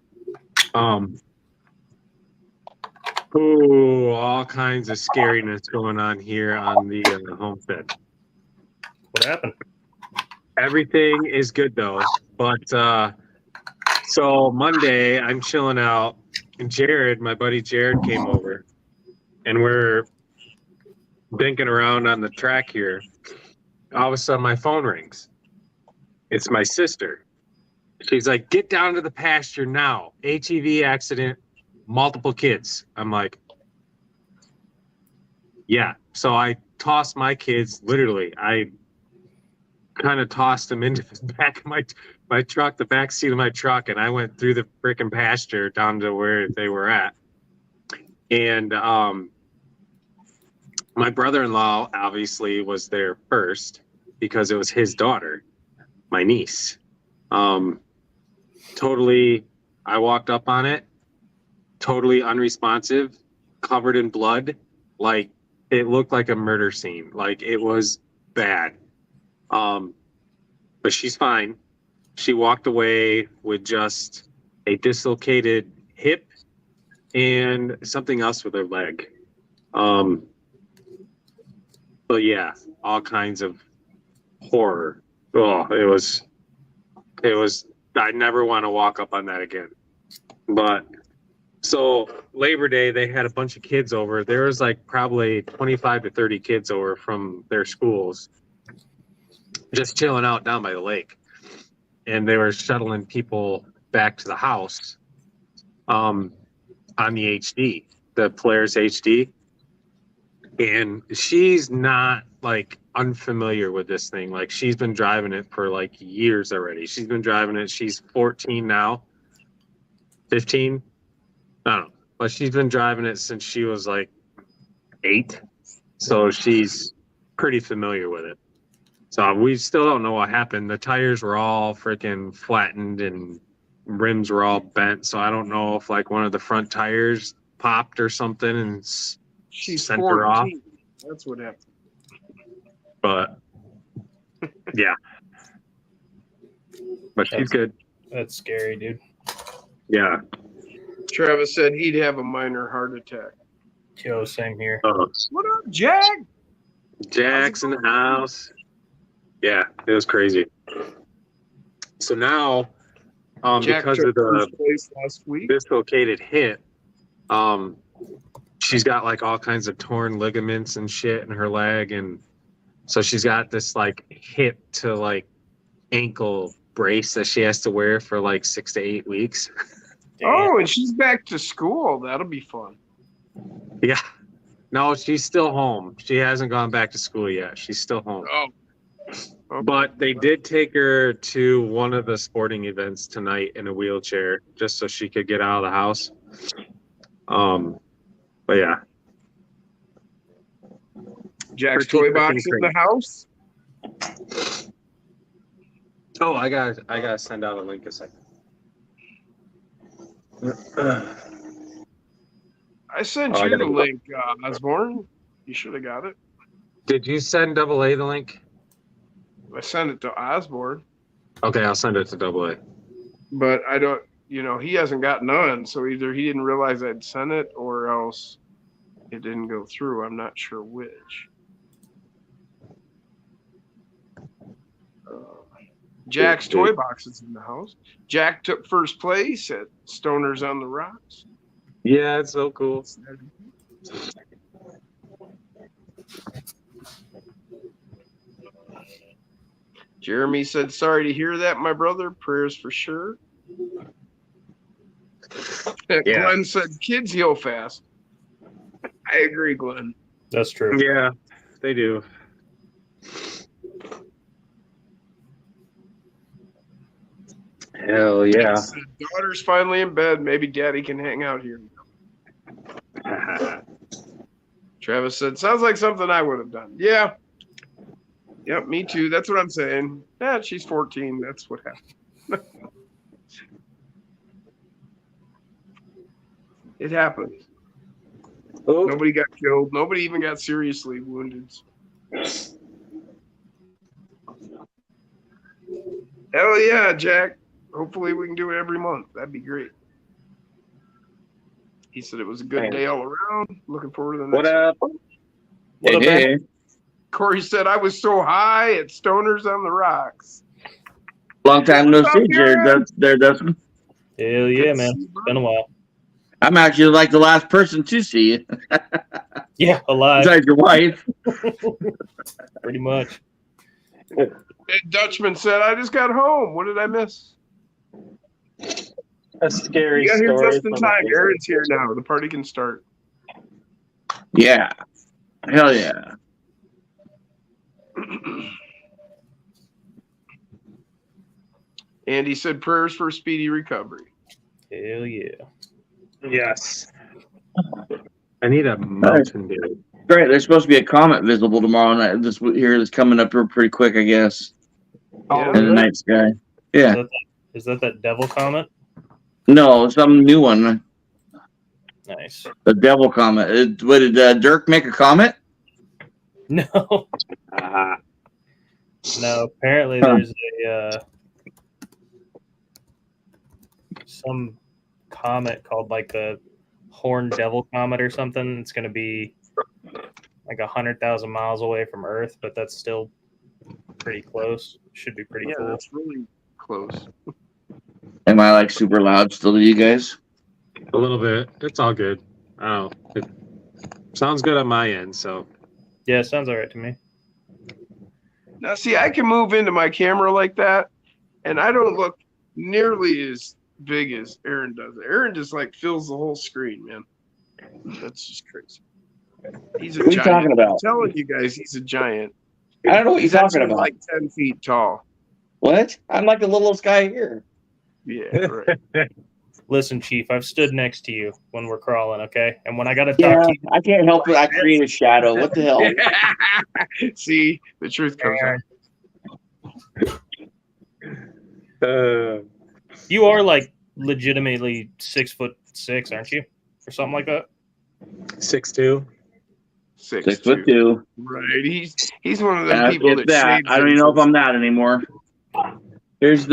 all kinds of scariness going on here on the homestead. What happened? Everything is good though, but so Monday I'm chilling out, and Jared, my buddy Jared, came over, and we're dinking around on the track here. All of a sudden my phone rings. It's my sister. She's like, "Get down to the pasture now. HEV accident, multiple kids." I'm like, yeah. So I tossed my kids, literally. I kind of tossed them into the back of my truck, the back seat of my truck, and I went through the freaking pasture down to where they were at. And my brother-in-law obviously was there first because it was his daughter, my niece. Totally, I walked up on it, totally unresponsive, covered in blood. Like, it looked like a murder scene. Like, it was bad. But she's fine. She walked away with just a dislocated hip and something else with her leg. But yeah, all kinds of horror. Oh, it was, I never want to walk up on that again. But so Labor Day, they had a bunch of kids over. There was like probably 25 to 30 kids over from their schools, just chilling out down by the lake. And they were shuttling people back to the house on the HD, the Polaris HD. And she's not like unfamiliar with this thing. Like, she's been driving it for like years already. She's been driving it. She's 14 now, 15. I don't know. But she's been driving it since she was like 8. So she's pretty familiar with it. So we still don't know what happened. The tires were all freaking flattened and rims were all bent. So I don't know if like one of the front tires popped or something and She's sent 14. her off. That's what happened. But yeah. But she's good. That's scary, dude. Yeah. Travis said he'd have a minor heart attack. Yo, same here. What up, Jack? Jack's in the house. Yeah, it was crazy. So now, Jack because took of the first place last week. dislocated hip, she's got like all kinds of torn ligaments and shit in her leg, and so she's got this like hip to like ankle brace that she has to wear for like 6 to 8 weeks. Oh, and she's back to school. That'll be fun. Yeah. No, she's still home. She hasn't gone back to school yet. She's still home. Oh. Okay. But they did take her to one of the sporting events tonight in a wheelchair just so she could get out of the house. But yeah. Jack's toy box in the house. Oh, I gotta send out a link a second. I sent you the link, Osborne. You should have got it. Did you send AA the link? I sent it to Osborne, Okay, I'll send it to AA. but I don't. He hasn't got none. So either he didn't realize I'd sent it, or else it didn't go through. I'm not sure which. Jack's Toy Box is in the house. Jack took first place at Stoners on the Rocks. Yeah, it's so cool. Jeremy said, sorry to hear that, my brother. Prayers for sure. Yeah. Glenn said, kids heal fast. I agree, Glenn. That's true. Yeah, they do. Hell yeah. Said, daughter's finally in bed. Maybe daddy can hang out here. Travis said, sounds like something I would have done. Yeah. Yep, me too. That's what I'm saying. Yeah, she's 14. That's what happened. It happened. Oh. Nobody got killed. Nobody even got seriously wounded. Hell yeah, Jack. Hopefully we can do it every month. That'd be great. He said it was a good day all around. Looking forward to the next What up? What up, Hey. Corey said, I was so high at Stoners on the Rocks. Long time no What's up, see, Jared. There, Dustin. Hell yeah, man. It's been a while. I'm actually like the last person to see you, Yeah, alive. besides your wife. Pretty much. And Dutchman said, I just got home. What did I miss? A scary You got here story. just in time. Aaron's here now. The party can start. Yeah. Hell yeah. Andy said prayers for a speedy recovery. Hell yeah. Yes. I need a Mountain Dew. Great. There's supposed to be a comet visible tomorrow night. This here is coming up here pretty quick, I guess. Yeah. In the night sky. Yeah. Is that devil comet? No, some new one. Nice. The devil comet. What did Dirk make a comet? No. Ah. No, apparently there's some comet called like the Horn Devil Comet or something. It's going to be like 100,000 miles away from Earth, but that's still pretty close. Should be pretty Yeah, cool. that's really close. Am I like super loud still to you guys? A little bit. It's all good. Oh, it sounds good on my end. So Yeah, it sounds all right to me. Now, see, I can move into my camera like that, and I don't look nearly as big as Aaron does. Aaron just like fills the whole screen, man. That's just crazy. He's a What are you giant. talking about? I'm telling you guys, he's a giant. I don't know what you're He's talking actually about. like 10 feet tall. What? I'm like the littlest guy here. Yeah, right. Listen, Chief, I've stood next to you when we're crawling, okay? And when I got to Yeah, talk to you, I can't help it. I create a shadow. What the hell? See, the truth comes out. you are like legitimately 6'6", aren't you? Or something like that? 6'2". 6'2". Right. He's one of those Yeah, people get that that. shaves I don't even know if themselves. I'm that anymore. Here's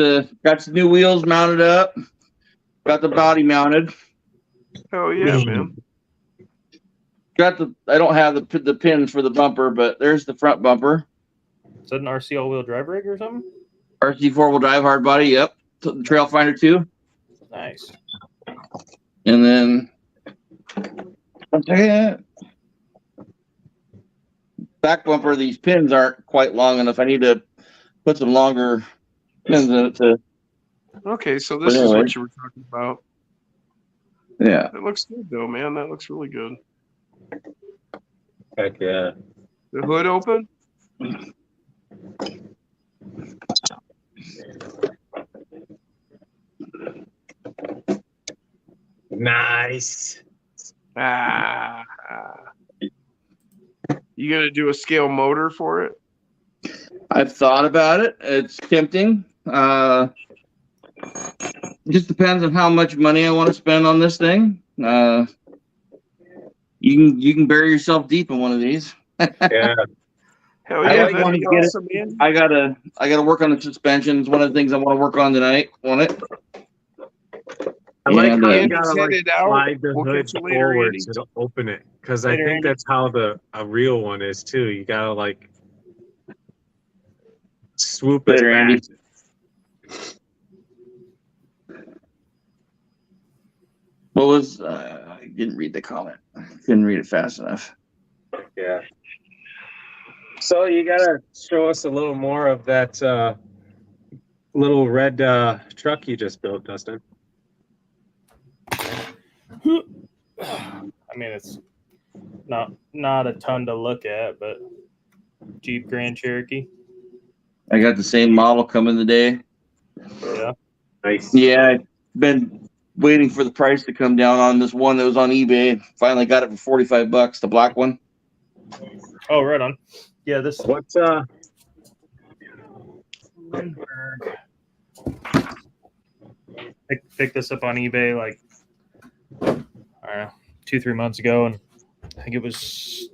got some new wheels mounted up. Got the body mounted. Oh yeah, man. I don't have the pins for the bumper, but there's the front bumper. Is that an RC all-wheel drive rig or something? RC 4-wheel drive hard body. Yep. The Trail Finder 2. Nice. And then back bumper, these pins aren't quite long enough. I need to put some longer pins in it to. Okay, so this But is anyway. what you were talking about. Yeah. That looks good though, man. That looks really good. Heck yeah. The hood open? Nice. Ah. You gonna do a scale motor for it? I've thought about it. It's tempting. The just depends on how much money I want to spend on this thing. You can bury yourself deep in one of these. Yeah. Hell I yeah, like that'd wanting be to get it. awesome, man. I gotta work on the suspensions. One of the things I want to work on tonight on it. I like And, how you Andy's gotta like headed out. slide the We'll hood catch you later, forward Andy. to open it, because I Later, think Andy. that's how a real one is too. You gotta like swoop it Later, back. Andy. What was? I didn't read the comment. Couldn't read it fast enough. Yeah. So you gotta show us a little more of that little red truck you just built, Dustin. I mean, it's not a ton to look at, but Jeep Grand Cherokee. I got the same model coming today. Yeah. Nice. Yeah, I've been waiting for the price to come down on this one that was on eBay. Finally got it for $45, the black one. Oh, right on. Yeah, this What's Lindbergh. Picked this up on eBay like I don't know, 2-3 months ago, and I think it was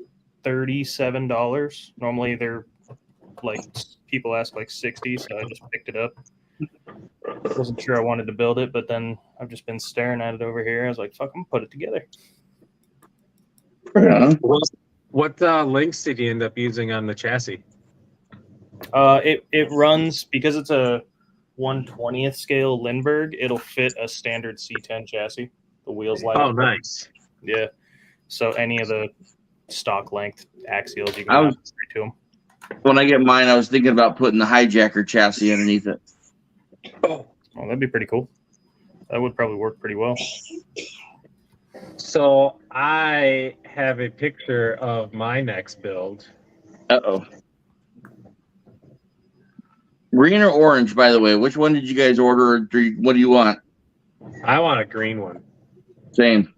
$37. Normally they're like people ask like 60, so I just picked it up. Wasn't sure I wanted to build it, but then I've just been staring at it over here. I was like, fuck, I'm gonna put it together. Yeah. what links did you end up using on the chassis? It runs, because it's a 1/20th scale Lindbergh, it'll fit a standard C10 chassis. The wheels line Oh, up. nice. Yeah. So any of the stock length axials, you can I mount was- straight to them. When I get mine, I was thinking about putting the hijacker chassis underneath it. Oh. Oh, that'd be pretty cool. That would probably work pretty well. So I have a picture of my next build. Uh-oh. Green or orange, by the way? Which one did you guys order? Or what do you want? I want a green one. Same.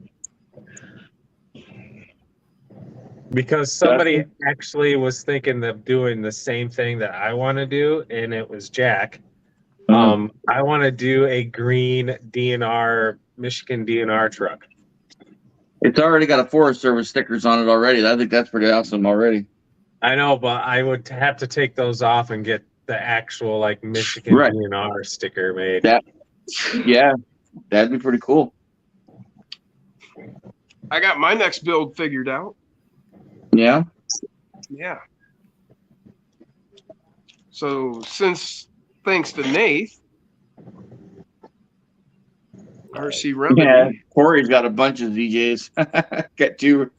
Because somebody actually was thinking of doing the same thing that I want to do, and it was Jack. I want to do a green DNR, Michigan DNR truck. It's already got a Forest Service stickers on it already. I think that's pretty awesome already. I know, but I would have to take those off and get the actual like Michigan Right. DNR sticker made. Yeah, that'd be pretty cool. I got my next build figured out. Yeah. Yeah. So thanks to Nath, RC Remedy. Yeah. Corey's got a bunch of ZJs. Got two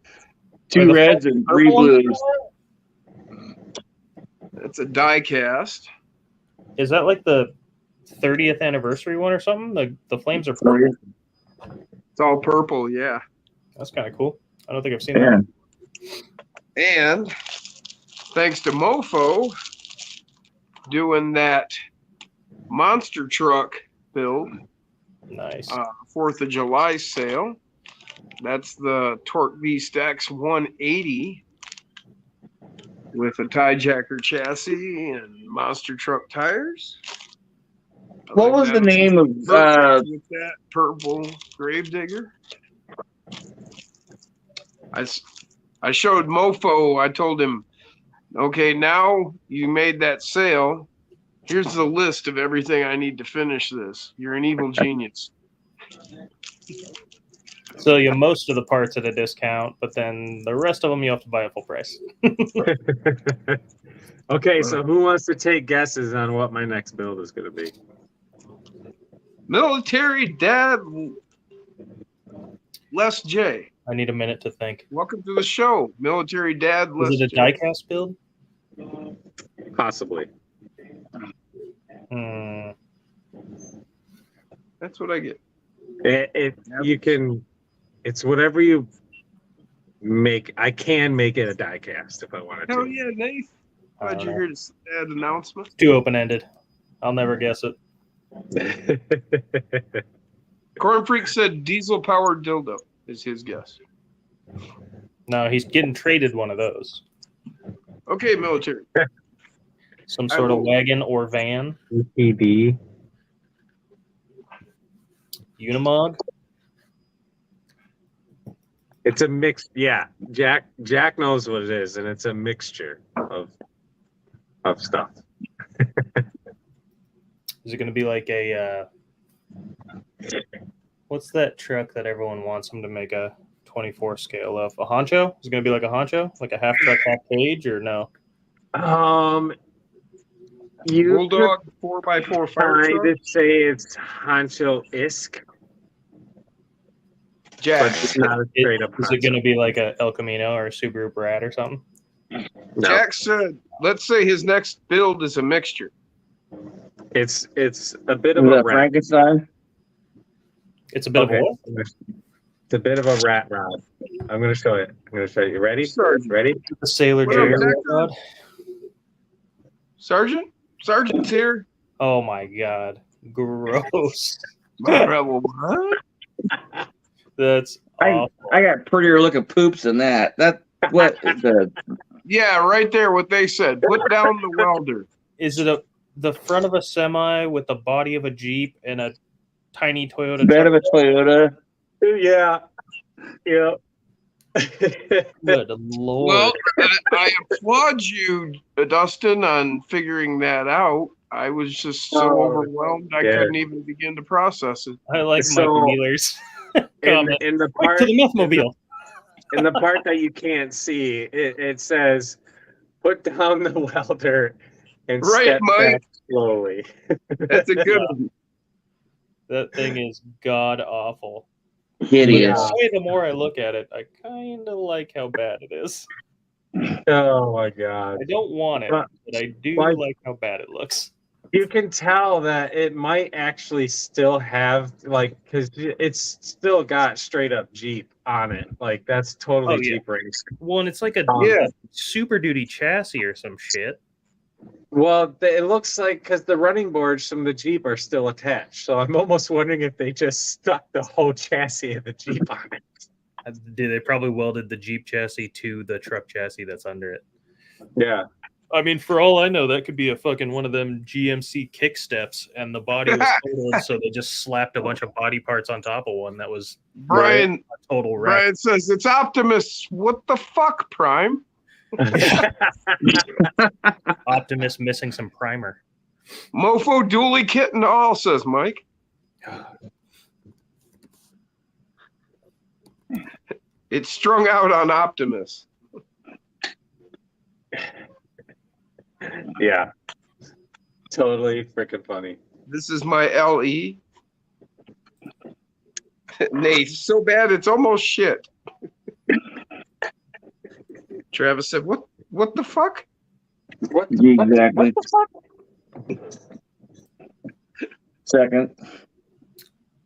the reds and three purple ones? blues. That's a die cast. Is that like the 30th anniversary one or something? The flames are purple. It's all purple, yeah. That's kind of cool. I don't think I've seen Yeah. that. And thanks to Mofo doing that monster truck build, Nice. 4th of July sale. That's the Torque Beast X 180 with a tie jacker chassis and monster truck tires. What was the name of with that purple Gravedigger? I showed Mofo. I told him, okay, now you made that sale. Here's the list of everything I need to finish this. You're an evil genius. So you most of the parts at a discount, but then the rest of them you have to buy at full price. Okay, so who wants to take guesses on what my next build is going to be? Military Dad Les J. I need a minute to think. Welcome to the show, Military Dad Les Is it a J. diecast build? Possibly. That's what I get. It's whatever you make. I can make it a die cast if I wanted Hell to. yeah, Nate. Glad you're here to add announcement. Too open-ended. I'll never guess it. Corn Freak said diesel-powered dildo is his guess. No, he's getting traded one of those. Okay, military. Some sort of wagon or van. EPD. Unimog. It's a mix. Yeah, Jack knows what it is, and it's a mixture of stuff. Is it going to be like a what's that truck that everyone wants them to make a 24 scale of? A honcho? Is it going to be like a honcho, like a half truck, half cage, or no? You Bulldog 4x4 fire I truck. would say it's honcho-esque, Jack. but it's not a straight up. Is it going to be like a El Camino or a Subaru Brat or something? No. Jack said, let's say his next build is a mixture. It's a bit of Is a that rat. Frankenstein? It's a bit of a what? It's a bit of a rat rod. I'm going to show it. You ready? Sergeant. Ready? The Sailor What up, Jerry Zach? rod. Sergeant's here. Oh my god, gross. My rebel. What? That's awful. I got prettier looking poops than that. That what is the Yeah, right there. What they said. Put down the welder. Is it the front of a semi with the body of a Jeep and a tiny Toyota bed truck? of a Toyota? Yeah. Yeah. Good lord. Well, I applaud you, Dustin, on figuring that out. I was just so Oh, overwhelmed I yeah. couldn't even begin to process it. I like So, Mike Wheeler's comment. in the Quick part to the Mythmobile. in the part that you can't see, it says, "Put down the welder and Right, step Mike. back slowly." That's a good one. That thing is god awful. Hideous. The more I look at it, I kind of like how bad it is. Oh my god! I don't want it, But- but I do like- like how bad it looks. You can tell that it might actually still have because it's still got straight up Jeep on it. Like that's totally Oh, yeah. Jeep race. Well, and it's like a Yeah. Super Duty chassis or some shit. Well, it looks like because the running boards from the Jeep are still attached. So I'm almost wondering if they just stuck the whole chassis of the Jeep on it. They probably welded the Jeep chassis to the truck chassis that's under it. Yeah. I mean, for all I know, that could be a fucking one of them GMC kick steps, and the body was totaled, so they just slapped a bunch of body parts on top of one that was Brian, a total wreck. Brian says it's Optimus. What the fuck, Prime? Optimus missing some primer. Mofo dually kit and all, says Mike. It's strung out on Optimus. Yeah. Totally freaking funny. This is my LE. Nate, so bad it's almost shit. Travis said, What the fuck? Exactly. Second.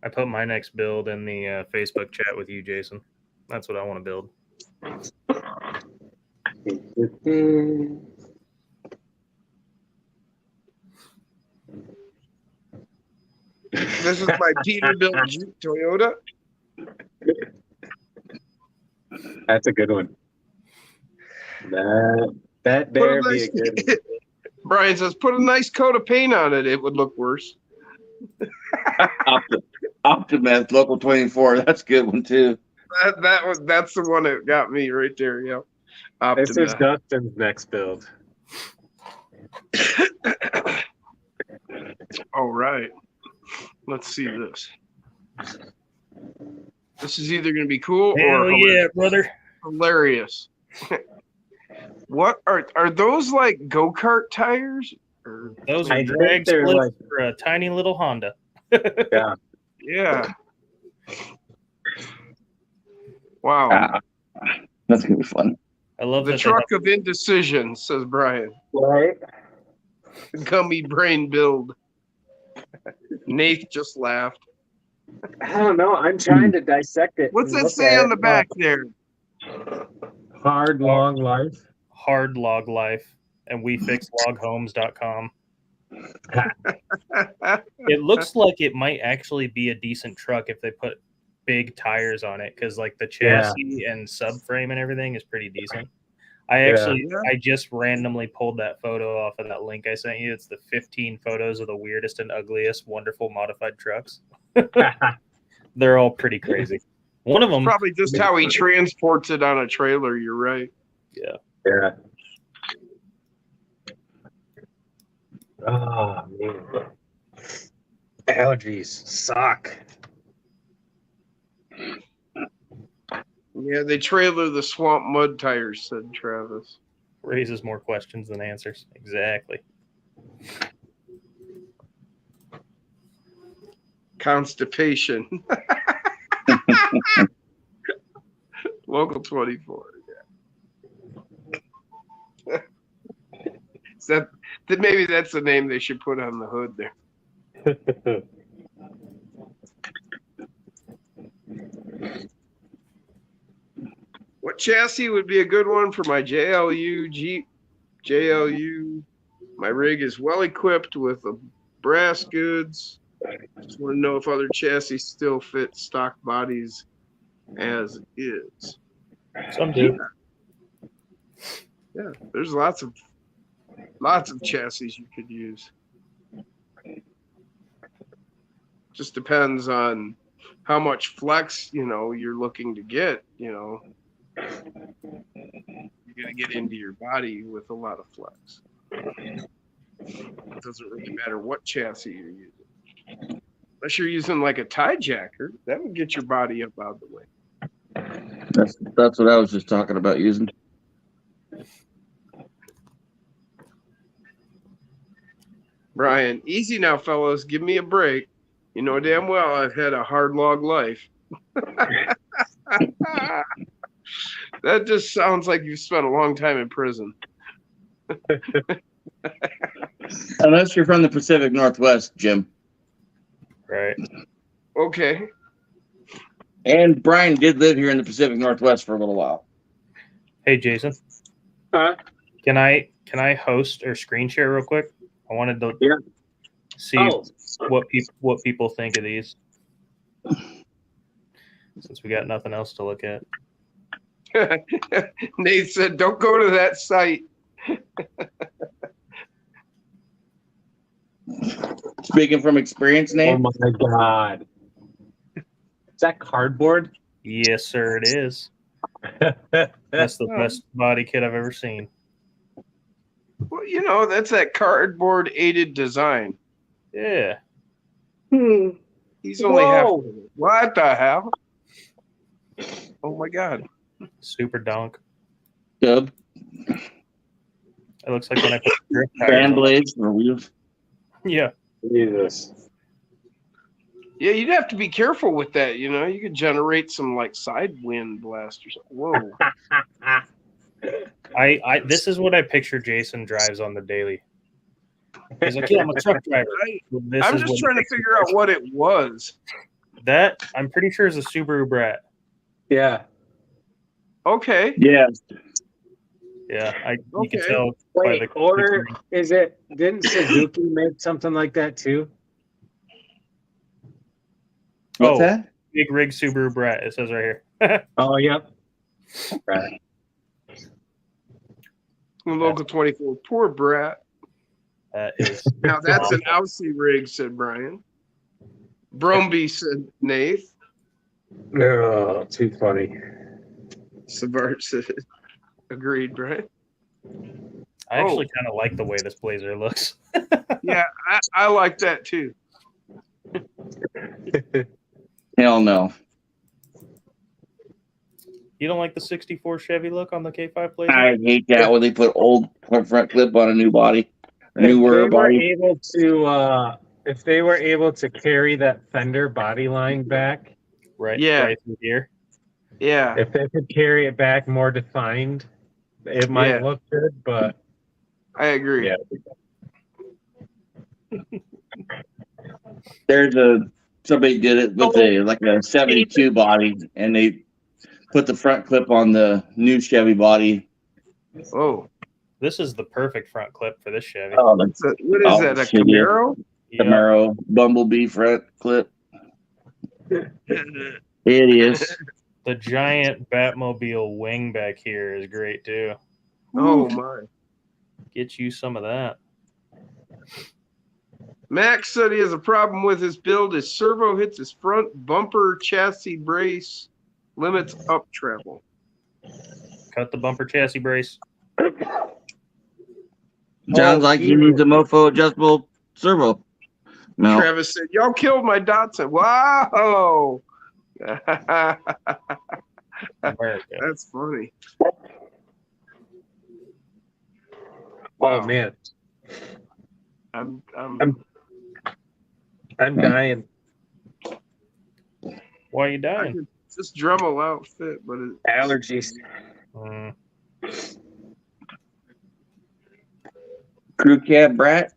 I put my next build in the Facebook chat with you, Jason. That's what I want to build. This is my Peterbilt Jeep Toyota. That's a good one. That better be a good one. Brian says, put a nice coat of paint on it. It would look worse. Optimus Local 24. That's a good one too. That's the one that got me right there. Yeah. This is Optimus. Dustin's next build. All right. Let's see this. This is either going to be cool Hell or yeah, brother. hilarious. What are those like go-kart tires? Or, Those I are think drag they're splits for a tiny little Honda. yeah. Wow. That's gonna be fun. I love The that. truck of indecision, says Brian. Right? Gummy brain build. Nate just laughed. I don't know. I'm trying to dissect it. What's and that look say at on the it. back there? Hard, long life. Hard log life, and wefixloghomes.com. It looks like it might actually be a decent truck if they put big tires on it, because like the chassis and subframe and everything is pretty decent. I just randomly pulled that photo off of that link I sent you. It's the 15 photos of the weirdest and ugliest wonderful modified trucks. They're all pretty crazy. One of them Probably just how he transports it on a trailer. You're right. Yeah. Yeah. Oh man. Allergies suck. Yeah, they trailer the swamp mud tires, said Travis. raises more questions than answers. Exactly. Constipation. Local 24. Yeah. That maybe that's the name they should put on the hood there. What chassis would be a good one for my JLU Jeep? JLU. My rig is well equipped with a brass goods. Just want to know if other chassis still fit stock bodies as is. Some do. Yeah, there's lots of chassis you could use. Just depends on how much flex, you're looking to get, you're going to get into your body with a lot of flex. It doesn't really matter what chassis you're using. Unless you're using like a tie jacker, that would get your body up out of the way. That's what I was just talking about using. Brian, easy now, fellas. Give me a break. You know damn well I've had a hard log life. That just sounds like you've spent a long time in prison. Unless you're from the Pacific Northwest, Jim. Right. Okay. And Brian did live here in the Pacific Northwest for a little while. Hey, Jason. Huh? Can I host or screen share real quick? I wanted to see what people think of these, since we got nothing else to look at. Nate said, "Don't go to that site." Speaking from experience, Nate. Oh my god. Is that cardboard? Yes, sir, it is. That's the best body kit I've ever seen. Well, that's that cardboard aided design. Yeah. He's only half. What the hell? Oh my god. Super donk. Dub. It looks like when I put the grip tires Fan on. blades or wheels. Yeah. Jesus. Yeah, you'd have to be careful with that. You could generate some like side wind blast or something. Whoa. This is what I picture Jason drives on the daily. He's like, yeah, I'm a truck driver. I'm just trying to figure out what it was. That I'm pretty sure is a Subaru Brat. Yeah. Okay. Yeah. Yeah, you can tell. Wait, or is it? Didn't Suzuki make something like that too? What's that? Big rig Subaru Brat. It says right here. Oh, yep. Right. Local 24. Poor Brat. That is. Now that's an Aussie rig, said Brian. Brumby, said Nath. Oh, too funny. Savart said, agreed, Brian. I actually kind of like the way this Blazer looks. Yeah, I like that too. Hell no. You don't like the 64 Chevy look on the K5 Blazer? I hate that when they put old front clip on a new body. Newer body. If they were able to carry that fender body line back, Right. Yeah. Right through here. Yeah. if they could carry it back more defined, it might look good, but I agree. yeah. Somebody did it with a 72 body, and they put the front clip on the new Chevy body. Oh. This is the perfect front clip for this Chevy. Oh, What is that? A Camaro? Camaro Bumblebee front clip. It is. The giant Batmobile wing back here is great too. Oh my. Get you some of that. Max said he has a problem with his build. His servo hits his front bumper chassis brace, limits up travel. Cut the bumper chassis brace. Sounds like he needs a mofo adjustable servo. No. Travis said, "Y'all killed my Datsun." Wow. That's funny. Oh man, I'm dying. Why are you I dying? could just Dremel outfit, but Allergies. Crew cab brat.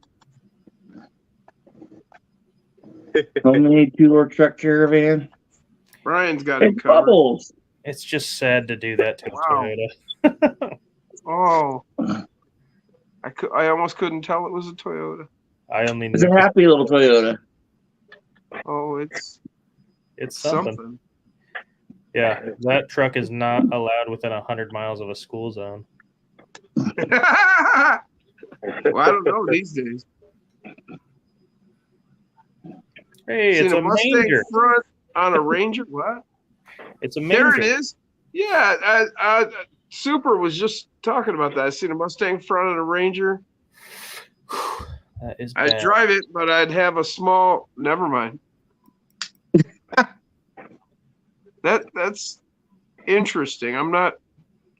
Homemade 2-door truck caravan. Brian's got him It's covered. bubbles. It's just sad to do that to Wow. a Toyota. Oh, I almost couldn't tell it was a Toyota. I only It's a knew happy little Toyota. Oh, it's something. Yeah, that truck is not allowed within 100 miles of a school zone. Well, I don't know these days. Hey, it's Seen a Mustang manger. front on a Ranger. What? It's a There manger. it is. Yeah, Super was just talking about that. I seen a Mustang front on a Ranger. That is I'd bad. drive it, but I'd have a small. Never mind. That's interesting. I'm not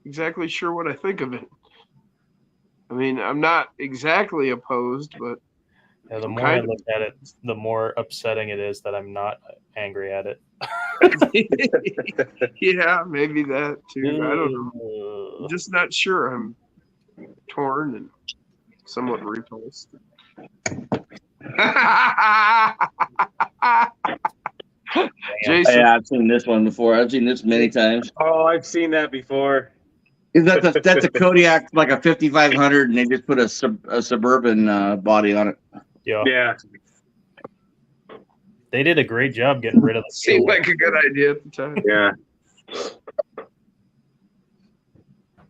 exactly sure what I think of it. I mean, I'm not exactly opposed, but Yeah, the I'm more I kind of- look at it, the more upsetting it is that I'm not angry at it. yeah, maybe that too. I don't know. I'm just not sure. I'm torn and somewhat repulsed. Jason, Yeah, I've seen this one before. I've seen this many times. Oh, I've seen that before. That's a Kodiak, like a 5500, and they just put a Suburban body on it. Yeah, Yeah. they did a great job getting rid of the seemed fuel. like a good idea at the time. Yeah.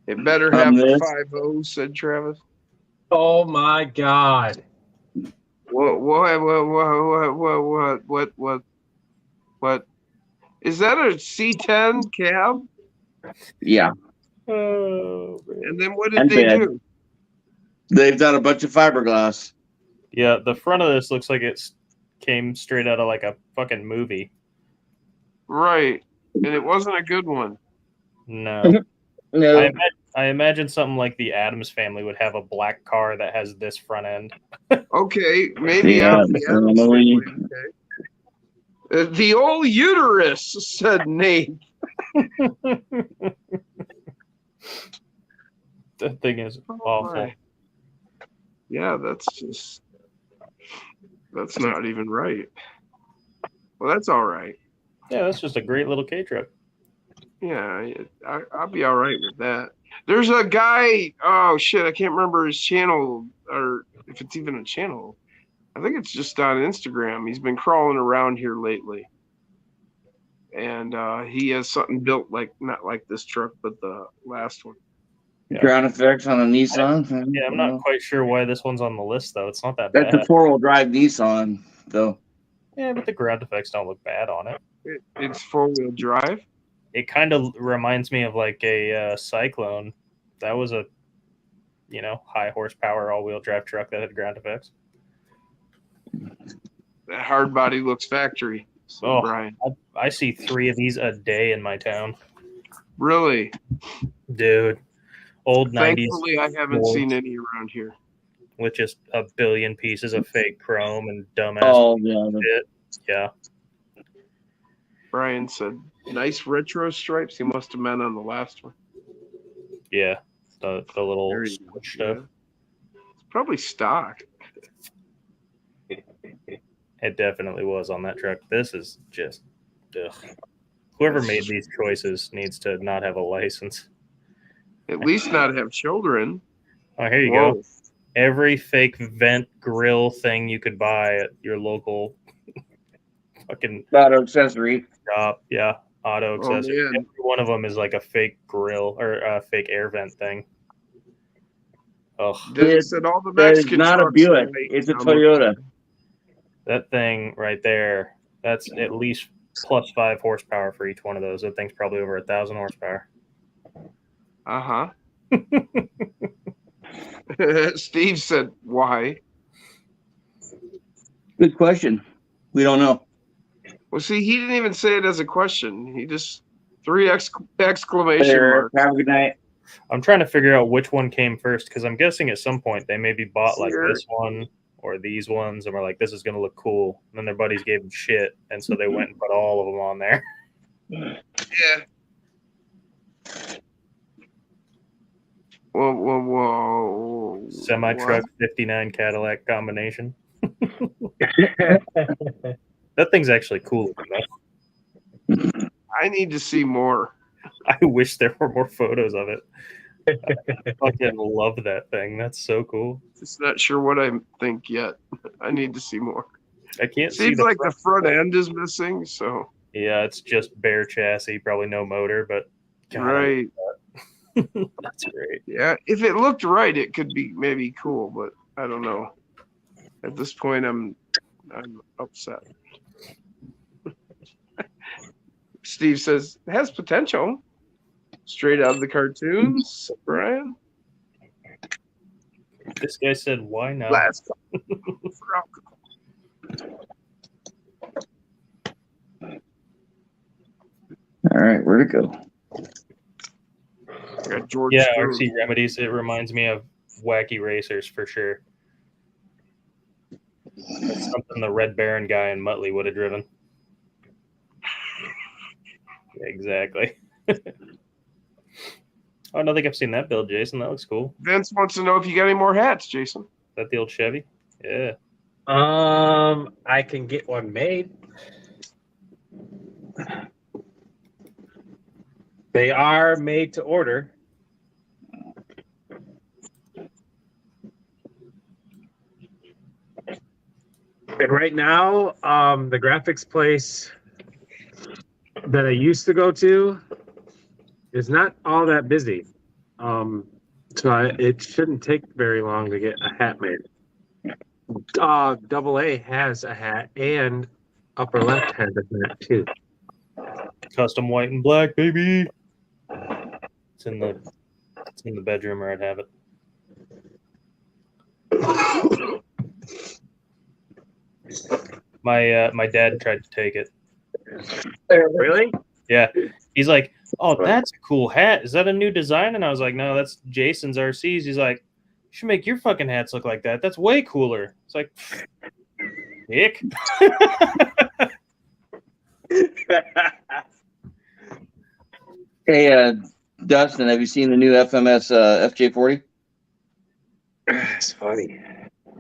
It better have the this. 5.0, said Travis. Oh my God. What? Is that a C10 cab? Yeah. Oh, man. And then what did And they bed. do? They've done a bunch of fiberglass. Yeah, the front of this looks like it came straight out of like a fucking movie. Right. And it wasn't a good one. No. No. I imagine something like the Addams Family would have a black car that has this front end. Okay, maybe Yeah, I'm the Addams family. family, okay. The old uterus, said Nate. That thing is Oh, awful. my. Yeah, that's not even right. Well, that's all right. Yeah, that's just a great little K truck. Yeah, I'll be all right with that. There's a guy, oh shit, I can't remember his channel, or if it's even a channel. I think it's just on Instagram. He's been crawling around here lately. And he has something built like, not like this truck, but the last one. Yeah. Ground effects on a Nissan. Yeah, I'm not quite sure why this one's on the list though. It's not that That's bad. a 4-wheel drive Nissan, though. Yeah, but the ground effects don't look bad on it. It's 4-wheel drive. It kind of reminds me of like a Cyclone. That was a, high horsepower all-wheel drive truck that had ground effects. That hard body looks factory. So Oh. Brian. I see 3 of these a day in my town, Really? dude. Old 90s Thankfully, I haven't Ford seen any around here. with just a billion pieces of fake chrome and dumbass Oh, yeah. shit. Yeah. Brian said, nice retro stripes. He must have meant on the last one. Yeah. The little There you go. switch stuff. Yeah. It's probably stock. It definitely was on that truck. This is just, ugh. Whoever made these choices needs to not have a license. At least not have children. Oh, here you Whoa. go. Every fake vent grill thing you could buy at your local fucking Auto accessory. shop. Yeah. Auto Oh, accessory. man. Every one of them is like a fake grill or a fake air vent thing. Oh, They said all the That is Mexican not a trucks Buick. are made It's a now. Toyota. That thing right there, that's at least plus 5 horsepower for each one of those. That thing's probably over 1,000 horsepower. Uh-huh. Steve said, why? Good question. We don't know. Well, see, he didn't even say it as a question. He just 3 exclamation marks. Have a good night. I'm trying to figure out which one came first because I'm guessing at some point they maybe bought like Sure. this one or these ones and were like, this is going to look cool. And then their buddies gave them shit. And so they went and put all of them on there. Yeah. Whoa. Semi-truck 59 Cadillac combination. That thing's actually cool. I need to see more. I wish there were more photos of it. I fucking love that thing. That's so cool. Just not sure what I think yet. I need to see more. I can't see. Seems like the front end is missing, so. Yeah, it's just bare chassis, probably no motor, but God, Right. that's great. Yeah, if it looked right, it could be maybe cool, but I don't know. At this point, I'm upset. Steve says it has potential. Straight out of the cartoons, Brian. This guy said, "Why not?" Last. All right, where'd it go? Got George. Yeah, Stewart. RC Remedies. It reminds me of Wacky Racers for sure. That's something the Red Baron guy in Muttley would have driven. Yeah, exactly. Oh, I don't think I've seen that build, Jason. That looks cool. Vince wants to know if you got any more hats, Jason. Is that the old Chevy? Yeah. I can get one made. They are made to order. And right now, the graphics place that I used to go to is not all that busy. It shouldn't take very long to get a hat made. Double A has a hat, and Upper Left has a hat too. Custom white and black, baby. It's in the bedroom where I'd have it. My dad tried to take it. Really? Yeah. He's like, "Oh, that's a cool hat. Is that a new design?" And I was like, "No, that's Jason's RC's." He's like, "You should make your fucking hats look like that. That's way cooler." It's like, Nick. Hey, Dustin, have you seen the new FMS FJ40? It's funny.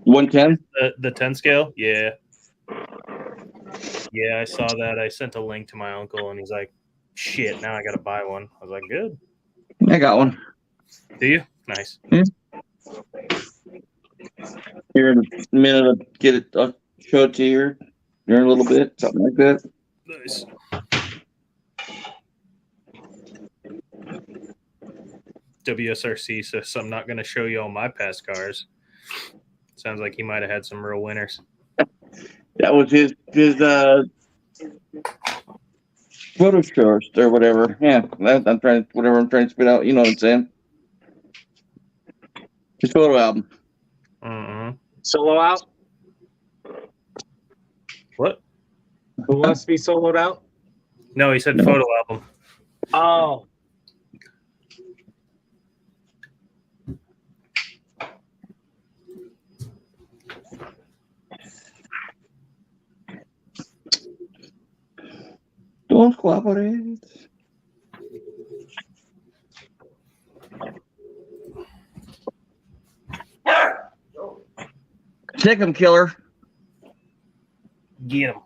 110? The 10 scale? Yeah. Yeah, I saw that. I sent a link to my uncle, and he's like, "Shit, now I got to buy one." I was like, "Good." I got one. Do you? Nice. Here in a minute, I'll get it. I'll show it to you here in a little bit, something like that. Nice. WSRC says, "I'm not going to show you all my past cars." Sounds like he might have had some real winners. That was his photo shows or whatever. Yeah, I'm trying to spit out. You know what I'm saying? His photo album. Solo out? What? Who wants to be soloed out? No, he said photo album. Oh. Don't cooperate. Take him, killer. Get him.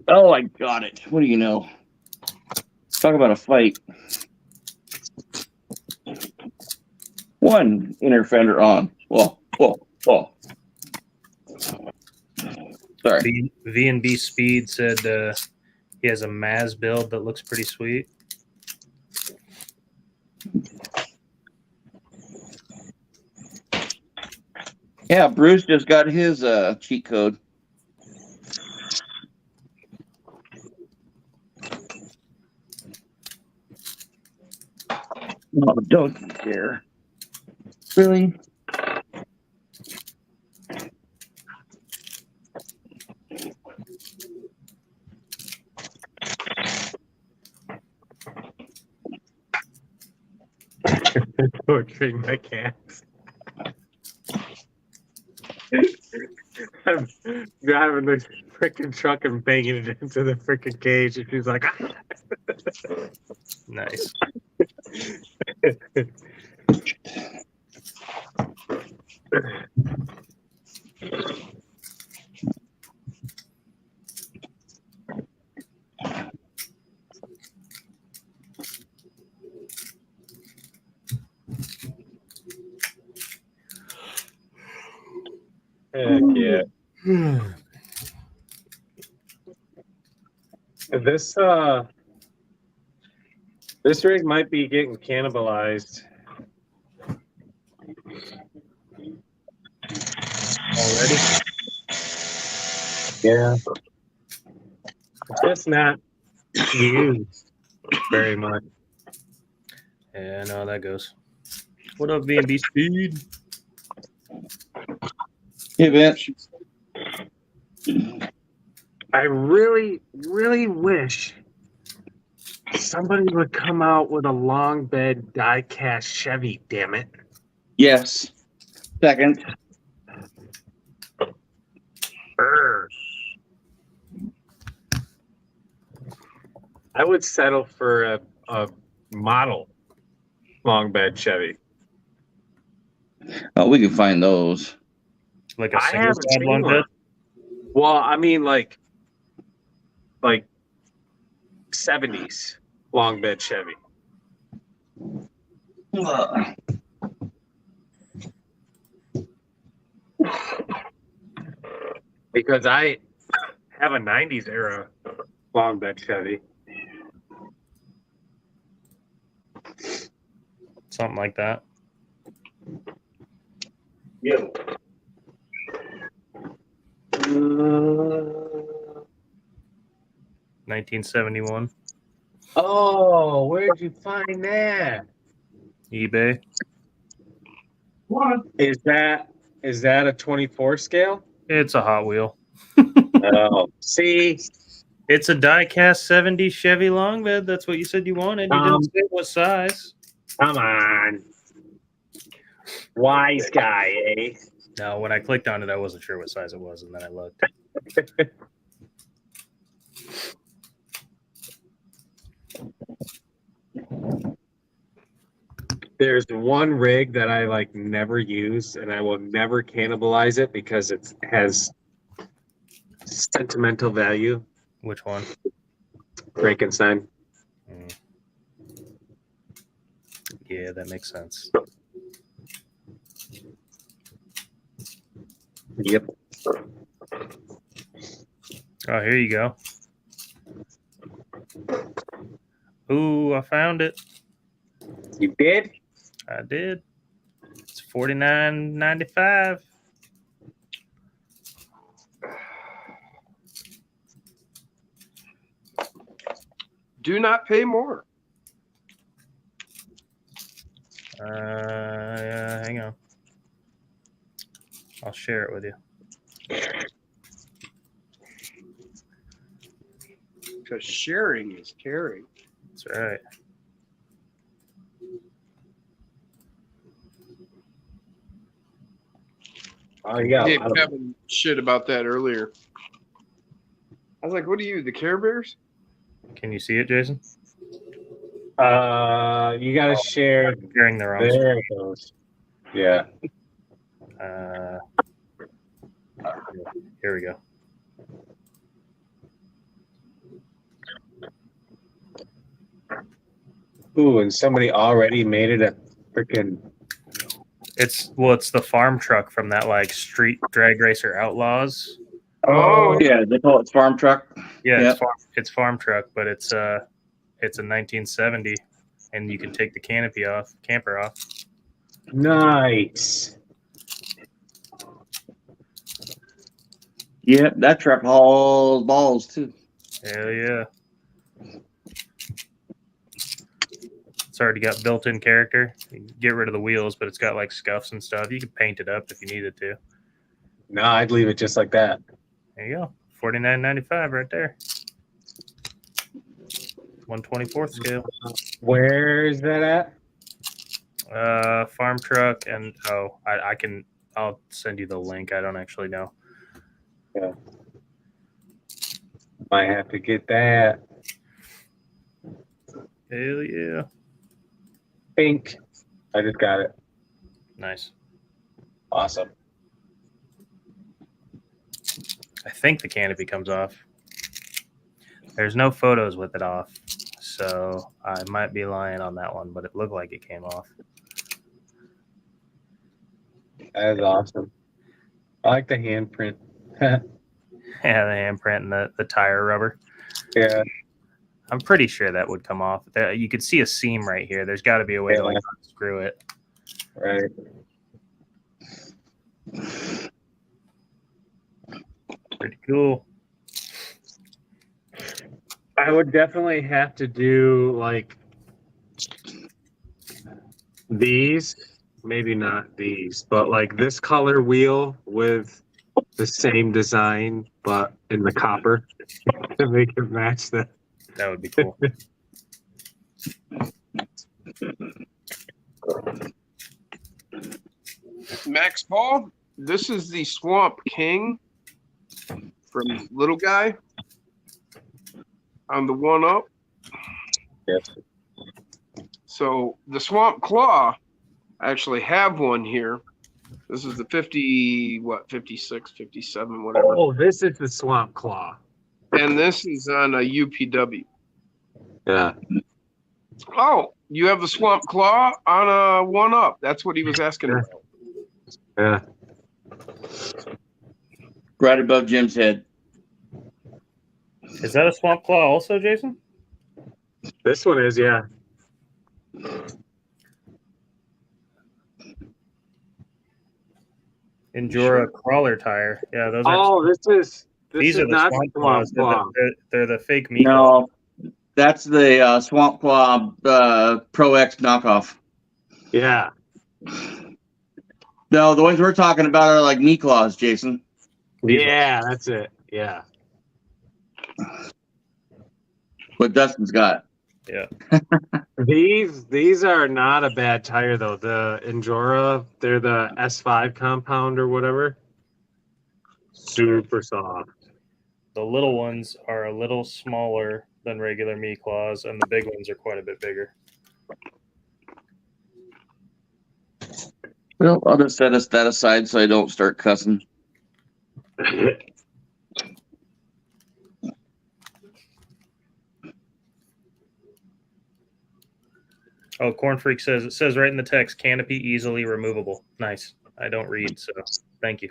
Oh, I got it. What do you know? Talk about a fight. One inner fender on. Whoa. Sorry. V&B Speed said he has a Maz build that looks pretty sweet. Yeah, Bruce just got his cheat code. Oh, don't you dare. Really? Torturing my cats. I'm driving the freaking truck and banging it into the freaking cage, and she's like, "Ah." Nice. Heck yeah. This rig might be getting cannibalized already. Yeah. It's just not used very much. Yeah, I know how that goes. What up, V&B Speed? Hey, Vince. I really, really wish somebody would come out with a long bed die cast Chevy, damn it. Yes. Second. Brr. I would settle for a model long bed Chevy. Oh, we can find those. Like a I single haven't cab seen long one. bed? Well, I mean like 70s long bed Chevy. Because I have a 90s era long bed Chevy. Something like that. Yeah. 1971. Oh, where'd you find that? eBay. What is that? Is that a 24 scale? It's a Hot Wheel. Oh, see, It's a die-cast 70 Chevy long bed. That's what you said you wanted. You didn't say what size. come on, wise guy, eh? No, when I clicked on it, I wasn't sure what size it was, and then I looked. There's one rig that I like never use, and I will never cannibalize it because it has sentimental value. Which one? Frankenstein. Yeah, that makes sense. Yep. Oh, here you go. Ooh, I found it. You did? I did. It's $49.95. Do not pay more. Hang on. I'll share it with you. Because sharing is caring. That's right. Oh, you got I a gave lot of Kevin shit about that earlier. I was like, what are you, the Care Bears? Can you see it, Jason? you got to share. I'm sharing the wrong There it goes. Yeah. Here we go. Ooh, and somebody already made it a freaking. It's the farm truck from that like Street Drag Racer Outlaws. Oh, Yeah, they call it farm truck. Yeah, Yep. it's farm truck, but it's a 1970, and you can take the camper off. Nice. Yeah, that truck hauls balls too. Hell yeah. It's already got built-in character. You can get rid of the wheels, but it's got like scuffs and stuff. You can paint it up if you needed to. No, I'd leave it just like that. There you go. $49.95 right there. 1/24 scale. Where is that at? Farm truck and I'll send you the link. I don't actually know. Yeah. Might have to get that. Hell yeah. Pink. I just got it. Nice. Awesome. I think the canopy comes off. There's no photos with it off, so I might be lying on that one, but it looked like it came off. That is awesome. I like the handprint. Yeah, the handprint and the tire rubber. Yeah. I'm pretty sure that would come off. You could see a seam right here. There's got to be a way to like unscrew it. Right. Pretty cool. I would definitely have to do like these, maybe not these, but like this color wheel with the same design, but in the copper to make it match the. That would be cool. Max Paul, this is the Swamp King from Little Guy on the 1-Up. Yes. So the Swamp Claw, I actually have one here. This is the 56, 57, whatever. Oh, this is the Swamp Claw. And this is on a UPW. Yeah. Oh, you have the Swamp Claw on a 1-Up. That's what he was asking about. Yeah. Right above Jim's head. Is that a swamp claw also, Jason? This one is, yeah. Endura crawler tire. Yeah, those are. Oh, These are the not swamp Swamp claws. Claw. They're the fake meat. No, that's the Swamp Claw Pro X knockoff. Yeah. No, the ones we're talking about are like knee claws, Jason. Yeah, that's it. Yeah. What Dustin's got. Yeah. These are not a bad tire though. The Endura, they're the S5 compound or whatever. Super soft. The little ones are a little smaller than regular meat claws, and the big ones are quite a bit bigger. Well, I'll just set that aside so I don't start cussing. Oh, Corn Freak says, it says right in the text, canopy easily removable. Nice. I don't read, so thank you.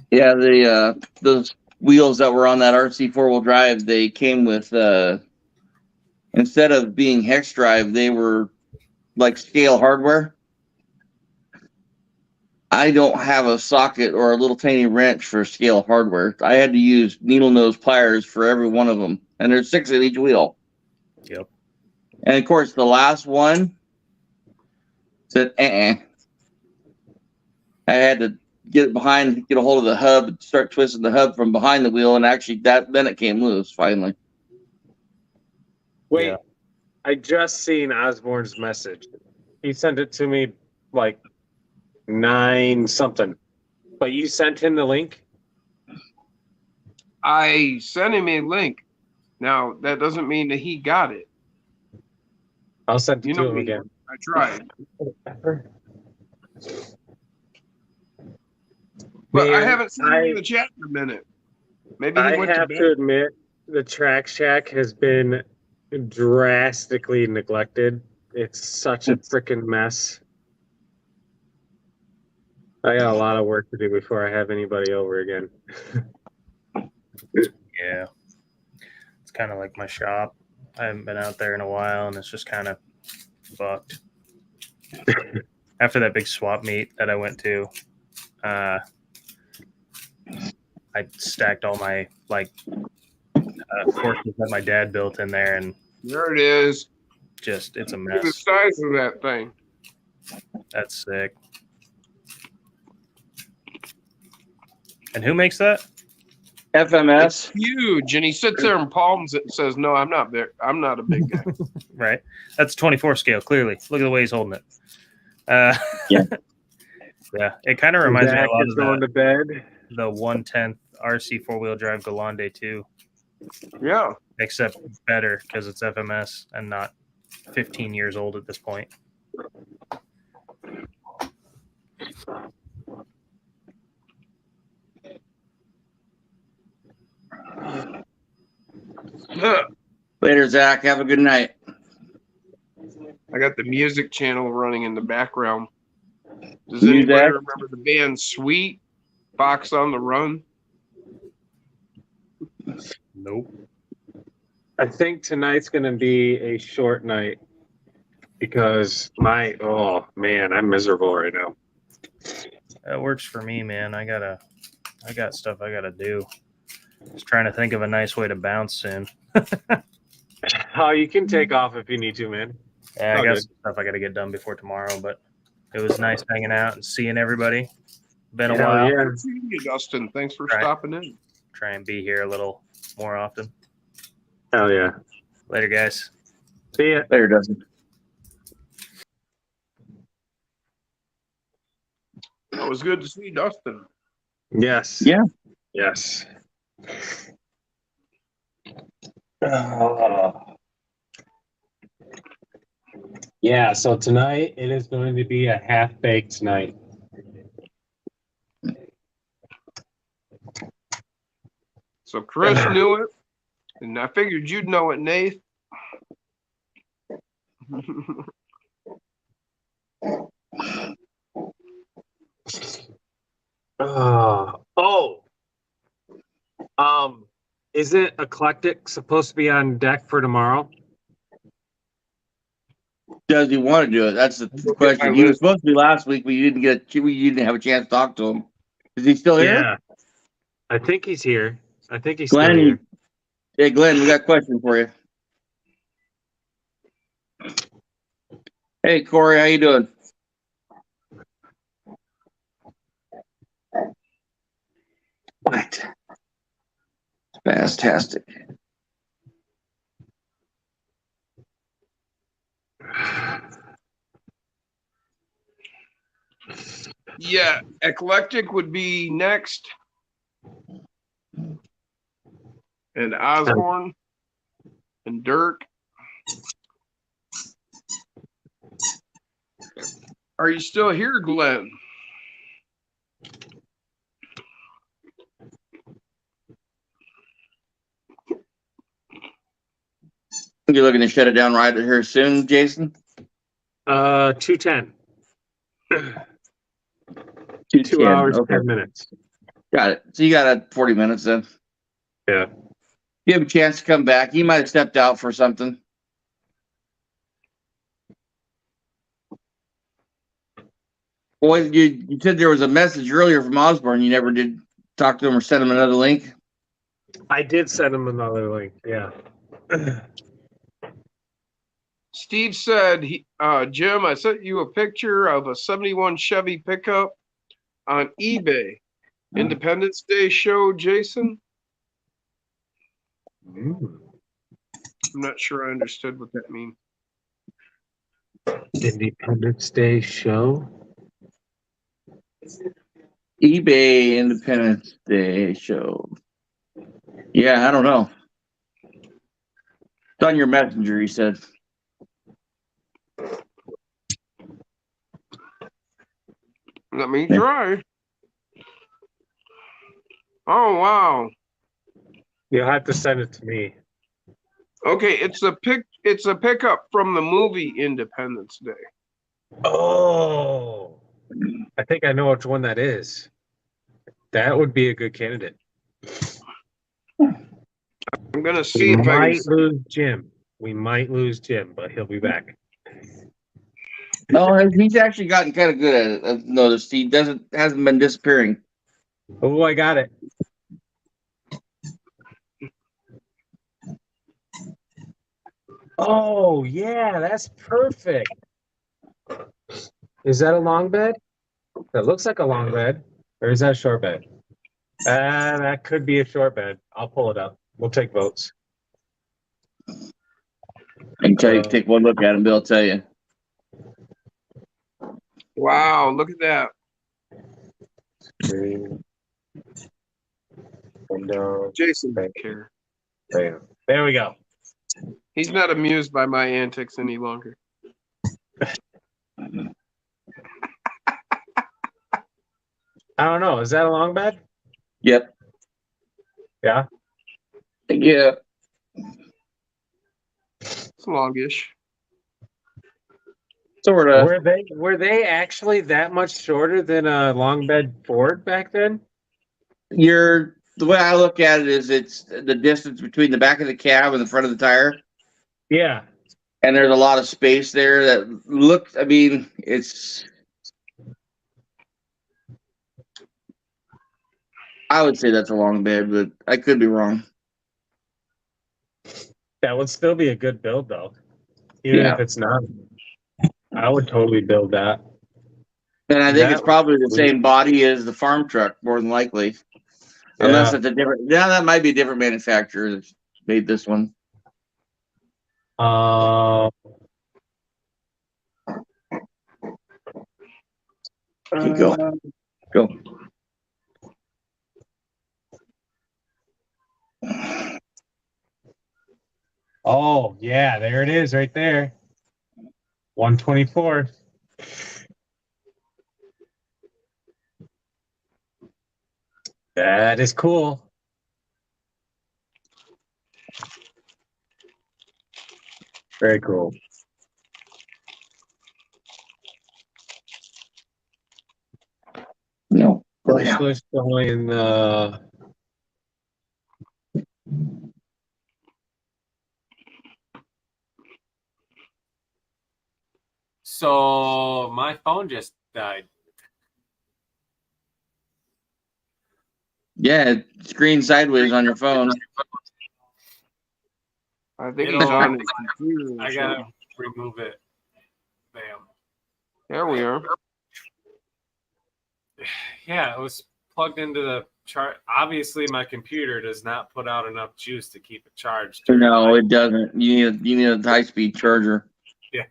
Yeah, the wheels that were on that RC 4-wheel drive, they came with instead of being hex drive, they were like scale hardware. I don't have a socket or a little tiny wrench for scale hardware. I had to use needle nose pliers for every one of them, and there's 6 at each wheel. Yep. And of course, the last one said, I had to get a hold of the hub, and start twisting the hub from behind the wheel, and actually then it came loose finally. Wait, Yeah. I just seen Osborne's message. He sent it to me like 9 something. But you sent him the link? I sent him a link. Now, that doesn't mean that he got it. I'll send it You to know him me. again. I tried. But I Man, haven't seen him in the chat in a minute. Maybe he I went to have bed. to admit, the Track Shack has been drastically neglected. It's such a freaking mess. I got a lot of work to do before I have anybody over again. Yeah. It's kind of like my shop. I haven't been out there in a while, and it's just kind of fucked. After that big swap meet that I went to, I stacked all my horses that my dad built in there, and There it is. just it's a Look at the mess. size of that thing. That's sick. And who makes that? FMS. Huge, and he sits there and palms it and says, "No, I'm not big. I'm not a big guy." Right. That's 24 scale, clearly. Look at the way he's holding it. Yeah. Yeah. It kind of reminds me a Zach lot is of going to bed. the 110th RC 4-wheel drive Galande 2, Yeah. except better because it's FMS and not 15 years old at this point. Later, Zach. Have a good night. I got the music channel running in the background. Does You anybody Zach? remember the band Sweet? Fox on the Run? Nope. I think tonight's going to be a short night because oh man, I'm miserable right now. That works for me, man. I got stuff I gotta do. Just trying to think of a nice way to bounce soon. Oh, you can take off if you need to, man. Yeah, I Oh, got good. some stuff I gotta get done before tomorrow, but it was nice hanging out and seeing everybody. Been a Hell while. yeah. Good seeing you, Dustin. Thanks for Right. stopping in. Try and be here a little more often. Hell yeah. Later, guys. See ya. Later, Dustin. It was good to see Dustin. Yes. Yeah. Yes. Yeah, so tonight it is going to be a half-baked night. So Chris knew it, and I figured you'd know it, Nath. Isn't Eclectic supposed to be on deck for tomorrow? Does he want to do it? That's the question. He was supposed to be last week, but we didn't have a chance to talk to him. Is he still here? Yeah. I think he's here. I think he's still Glenn, here. hey Glenn, we got a question for you. Hey Corey, how you doing? What? Fantastic. Yeah, Eclectic would be next. And Osborne and Dirk. Are you still here, Glenn? You're looking to shut it down right here soon, Jason? 2:10. 2 hours, Okay. 10 minutes. Got it. So you got 40 minutes then. Yeah. You have a chance to come back. He might have stepped out for something. Well, you said there was a message earlier from Osborne. You never did talk to him or send him another link? I did send him another link. Yeah. Steve said, Jim, I sent you a picture of a 71 Chevy pickup on eBay. Independence Day show, Jason? I'm not sure I understood what that means. Independence Day show? eBay Independence Day show. Yeah, I don't know. It's on your messenger, he said. Let me try. Oh, wow. You'll have to send it to me. Okay, it's a pickup from the movie Independence Day. Oh. I think I know which one that is. That would be a good candidate. I'm gonna We see if I might can. lose Jim. we might lose Jim, but he'll be back. No, he's actually gotten kind of good at it. I've noticed he hasn't been disappearing. Oh, I got it. Oh, yeah, that's perfect. Is that a long bed? That looks like a long bed. Or is that a short bed? That could be a short bed. I'll pull it up. We'll take votes. I can tell you, take one look at him, Bill. Tell you. Wow, look at that. Screen. Window. Jason doesn't care. Bam. There we go. He's not amused by my antics any longer. I don't know. Is that a long bed? Yep. Yeah. Yeah. It's longish. Sort of. Were they actually that much shorter than a long bed Ford back then? The way I look at it is it's the distance between the back of the cab and the front of the tire. Yeah. And there's a lot of space there that looks, I mean, I would say that's a long bed, but I could be wrong. That would still be a good build, though. Even if it's not. I would totally build that. And I think it's probably the same body as the farm truck, more than likely. Yeah. Unless it's a different, now that might be a different manufacturer that made this one. Okay, go. Oh, yeah, there it is right there. 124. That is cool. Very cool. No. Oh, yeah. Showing So my phone just died. Yeah, screen sideways on your phone. I think he's on his computer. I gotta remove it. Bam. There we are. Yeah, it was plugged into the chart. Obviously, my computer does not put out enough juice to keep it charged. No, it doesn't. You need a high-speed charger. Yeah.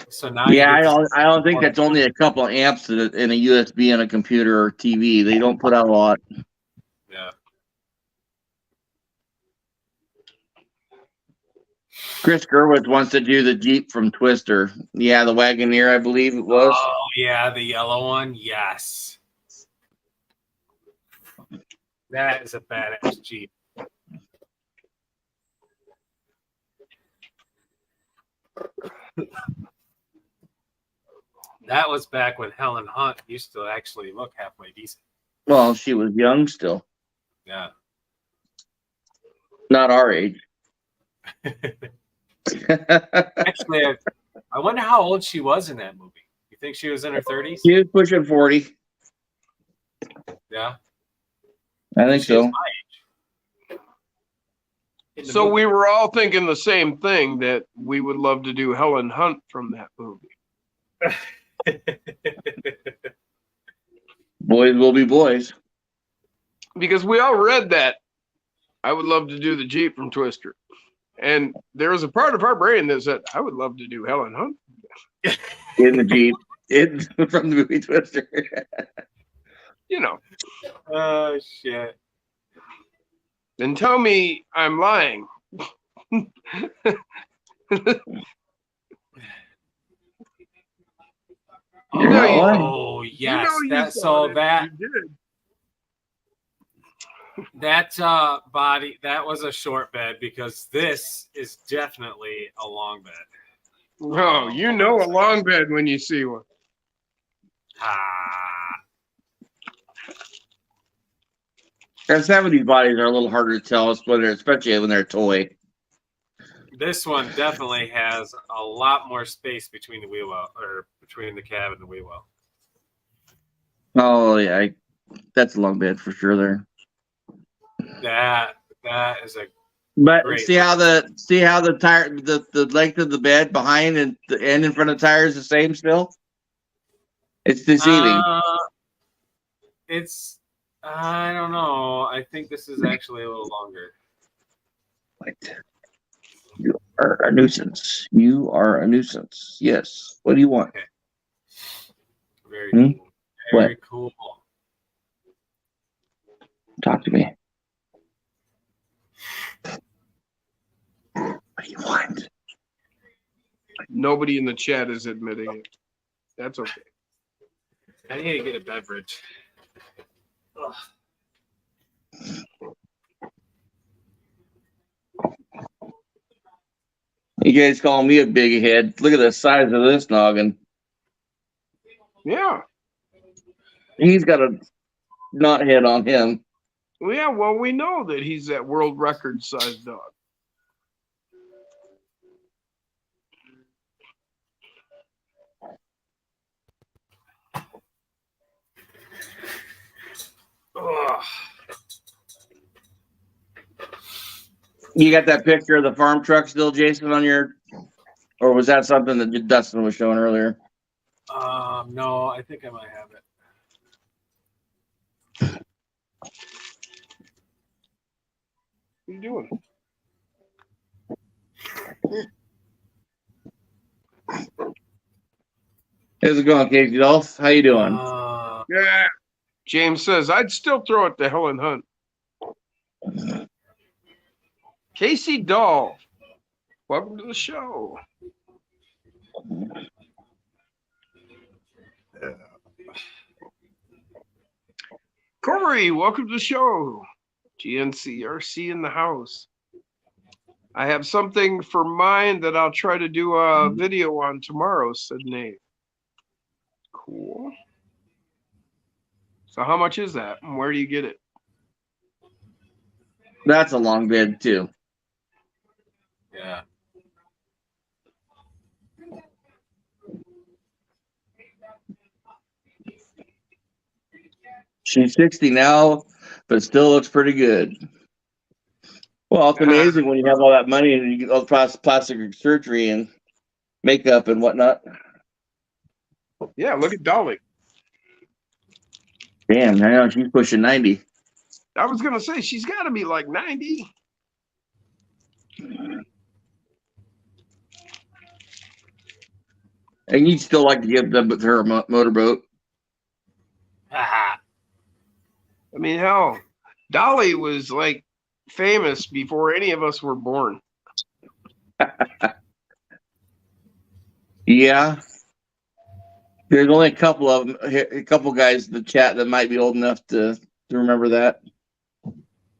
So now I don't think that's only a couple of amps in a USB on a computer or TV. They don't put out a lot. Yeah. Chris Gerwitz wants to do the Jeep from Twister. Yeah, the Wagoneer, I believe it was. Oh yeah, the yellow one. Yes. That is a badass Jeep. That was back when Helen Hunt used to actually look halfway decent. Well, she was young still. Yeah. Not our age. Actually, I wonder how old she was in that movie. You think she was in her 30s? She was pushing 40. Yeah. I think so. My age. So we were all thinking the same thing, that we would love to do Helen Hunt from that movie. Boys will be boys. Because we all read that. I would love to do the Jeep from Twister. And there was a part of our brain that said, I would love to do Helen Hunt. In the Jeep. From the movie Twister. You know. Oh, shit. Then tell me I'm lying. Oh, yes. That body, that was a short bed, because this is definitely a long bed. No, you know a long bed when you see one. And some of these bodies are a little harder to tell, especially when they're a toy. This one definitely has a lot more space between the wheel well, or between the cab and the wheel well. Oh yeah, that's a long bed for sure there. That is a But great see how the tire the length of the bed behind and the end in front of the tire is the same still? It's deceiving. It's I don't know. I think this is actually a little longer. You are a nuisance. You are a nuisance. Yes. What do you want? Okay. Very Hmm? cool. Very cool. Talk to me. What do you want? Nobody in the chat is admitting it. That's okay. I need to get a beverage. Ugh. You guys calling me a big head. Look at the size of this noggin. Yeah. He's got a knot head on him. Well, yeah, well, we know that he's that world record sized dog. Ugh. You got that picture of the farm truck still, Jason, on your, or was that something that Dustin was showing earlier? No, I think I might have it. What are you doing? How's it going, Casey Dolph? How you doing? Yeah. James says, I'd still throw it to Helen Hunt. Casey Dolph, welcome to the show. Corey, welcome to the show. GNCRC in the house. I have something for mine that I'll try to do a video on tomorrow, said Nate. Cool. So how much is that? And where do you get it? That's a long bed, too. Yeah. She's 60 now, but still looks pretty good. Well, it's amazing when you have all that money and you get all the plastic surgery and makeup and whatnot. Yeah, look at Dolly. Damn, I know she's pushing 90. I was going to say, she's got to be like 90. And you'd still like to give them with her a motorboat. Aha. I mean, hell, Dolly was like famous before any of us were born. Yeah. There's only a couple of them, a couple guys in the chat that might be old enough to remember that.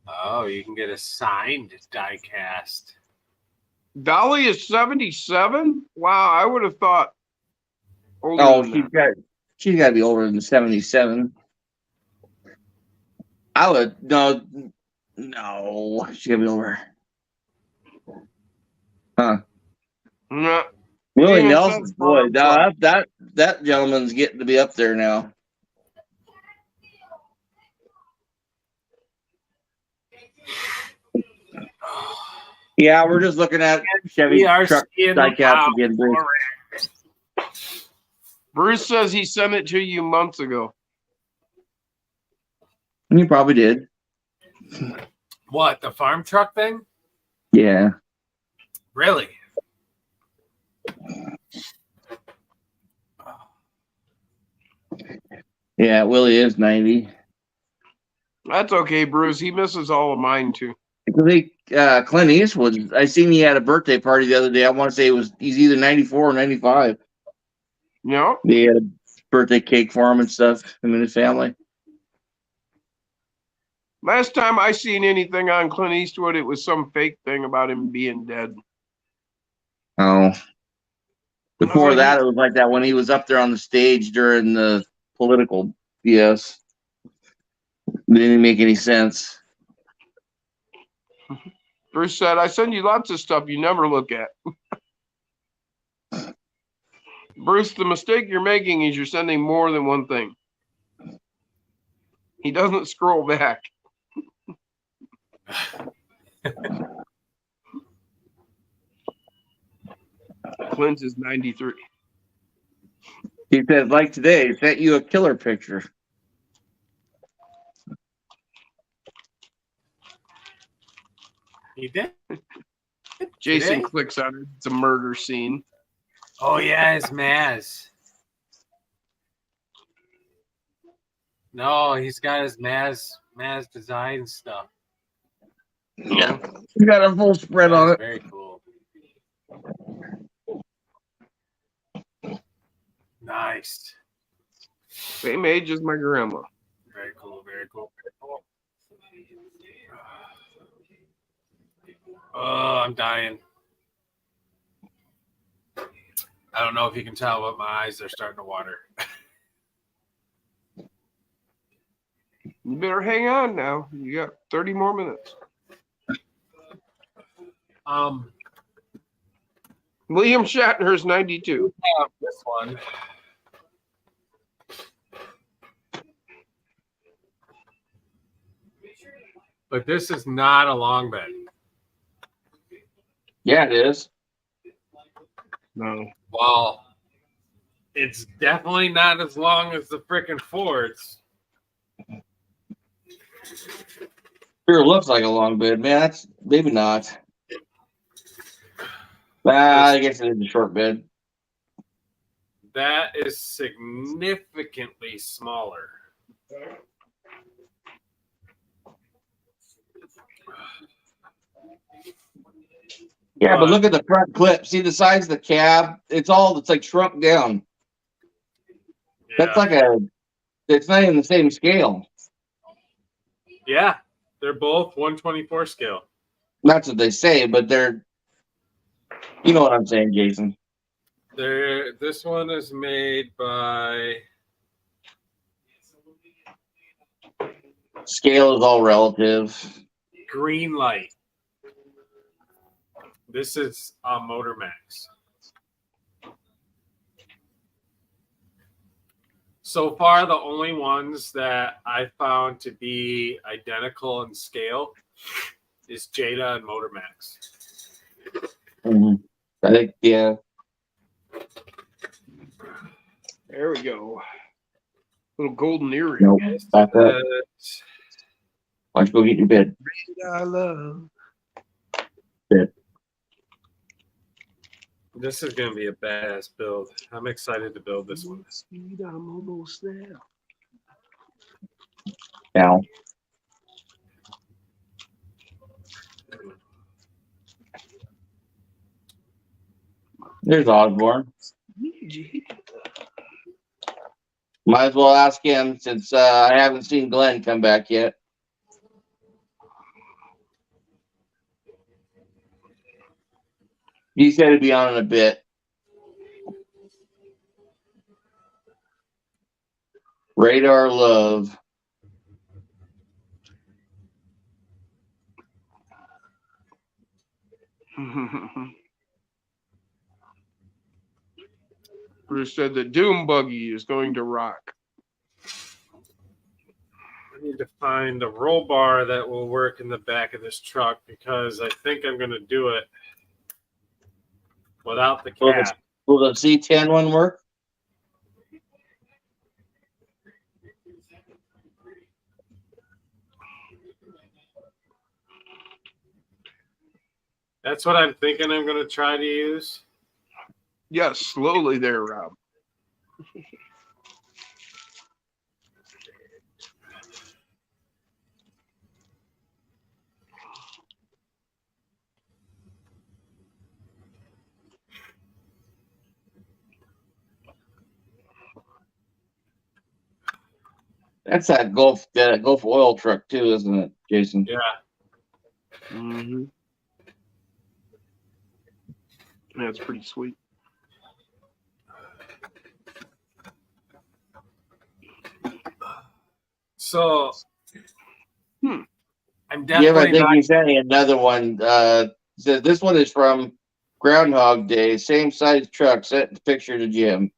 Oh, you can get a signed die cast. Dolly is 77? Wow, I would have thought older than that. She's got to be older than 77. I would no, she's gonna be over. Huh? Nah. Willie Yeah, Nelson's that's boy. fun. That gentleman's getting to be up there now. Yeah, we're just looking at Chevy truck diecasts again, Bruce. Bruce says he sent it to you months ago. You probably did. What, the farm truck thing? Yeah. Really? Yeah, Willie is 90. That's okay, Bruce. He misses all of mine too. I think Clint Eastwood. I seen he had a birthday party the other day. I want to say he's either 94 or 95. Yeah. They had a birthday cake for him and stuff. Him and his family. Last time I seen anything on Clint Eastwood, it was some fake thing about him being dead. Oh. Before like, that, it was like that when he was up there on the stage during the political BS. didn't make any sense. Bruce said, I send you lots of stuff you never look at. Bruce, the mistake you're making is you're sending more than one thing. He doesn't scroll back. Clint is 93. He said, like today, sent you a killer picture. He did. Jason Today? clicks on it. It's a murder scene. Oh yeah, it's Maz. No, he's got his Maz design stuff. Yeah. You got a full spread on it. Very cool. Nice. Same age as my grandma. Very cool. Very cool. Very cool. Oh, I'm dying. I don't know if you can tell, but my eyes are starting to water. You better hang on now. You got 30 more minutes. William Shatner's 92. This one. But this is not a long bed. Yeah, it is. No. Well, it's definitely not as long as the frickin' Fords. Sure looks like a long bed, man. That's maybe not. I guess it is a short bed. That is significantly smaller. Yeah, but look at the front clip. See the size of the cab? It's like shrunk down. Yeah. That's like it's not even the same scale. Yeah, they're both 124 scale. That's what they say, but you know what I'm saying, Jason. This one is made by Scale is all relative. Green Light. This is a Motor Max. So far, the only ones that I found to be identical in scale is Jada and Motor Max. Mm-hmm. I think, yeah. There we go. Little golden earring. Nope. Back up. Why don't you go get your bed? I love. Bed. This is going to be a badass build. I'm excited to build this one. Speed, I'm almost there. Now. There's Osborne. Might as well ask him since I haven't seen Glenn come back yet. He said he'd be on in a bit. Radar Love. Bruce said the Doom Buggy is going to rock. I need to find a roll bar that will work in the back of this truck because I think I'm going to do it without the cab. Will the C10 one work? That's what I'm thinking I'm going to try to use. Yes, slowly there, Rob. That's that Gulf oil truck too, isn't it, Jason? Yeah. Mm-hmm. That's pretty sweet. So I'm Yeah, but I definitely think not. you sent me another one. Said this one is from Groundhog Day. Same size truck. Sent the picture to Jim.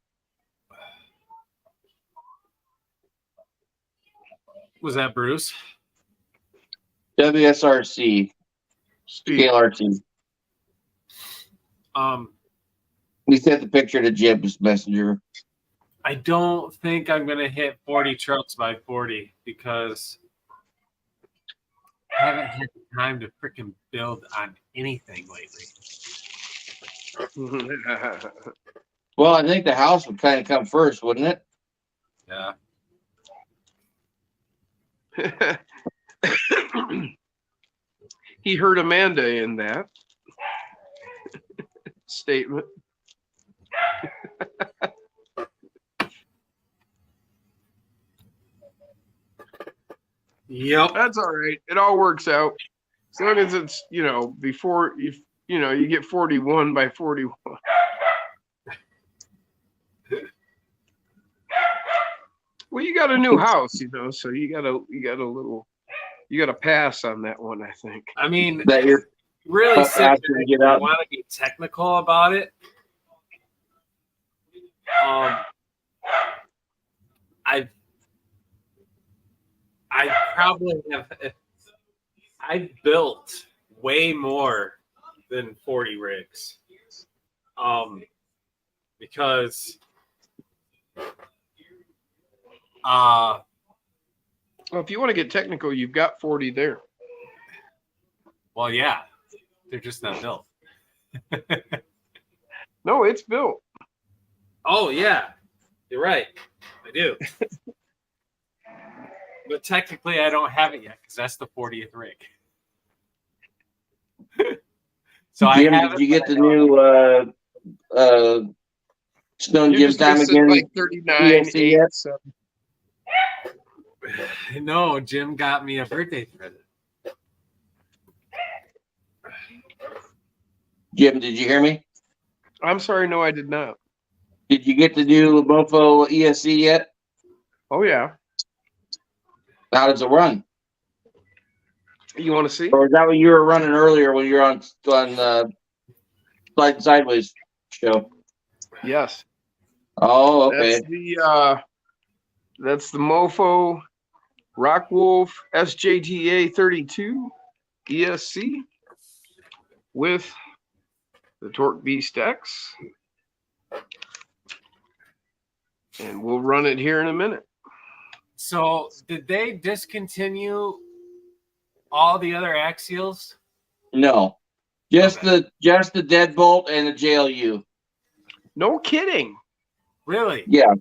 Was that Bruce? WSRC. Steve. Scale RT. We sent the picture to Jim's messenger. I don't think I'm gonna hit 40 trucks by 40 because I haven't had the time to freaking build on anything lately. Well, I think the house would kind of come first, wouldn't it? Yeah. He heard Amanda in that statement. Yep. That's all right. It all works out. As long as it's, before you get 41 by 41. Well, you got a new house, so you got a pass on that one, I think. I mean, That you're really, up after you get up. want to be technical about it. I probably have. I built way more than 40 rigs, because Well, if you want to get technical, you've got 40 there. well, yeah, they're just not built. No, it's built. Oh yeah, you're right. I do. But technically, I don't have it yet because that's the 40th rig. So Jim, I have. did you get the new Stone You're Jim just time missing again? like 39, ESC 8, yet? 7. No, Jim got me a birthday present. Jim, did you hear me? I'm sorry, no, I did not. Did you get the new Mofo ESC yet? Oh, yeah. How does it run? You want to see? Or is that what you were running earlier when you were on Slide Sideways show? Yes. Oh, okay. That's the Mofo Rockwolf SJTA 32 ESC with the Torque Beast X. And we'll run it here in a minute. So, did they discontinue all the other axials? No, just the deadbolt and the JLU. No kidding. Really? Yeah.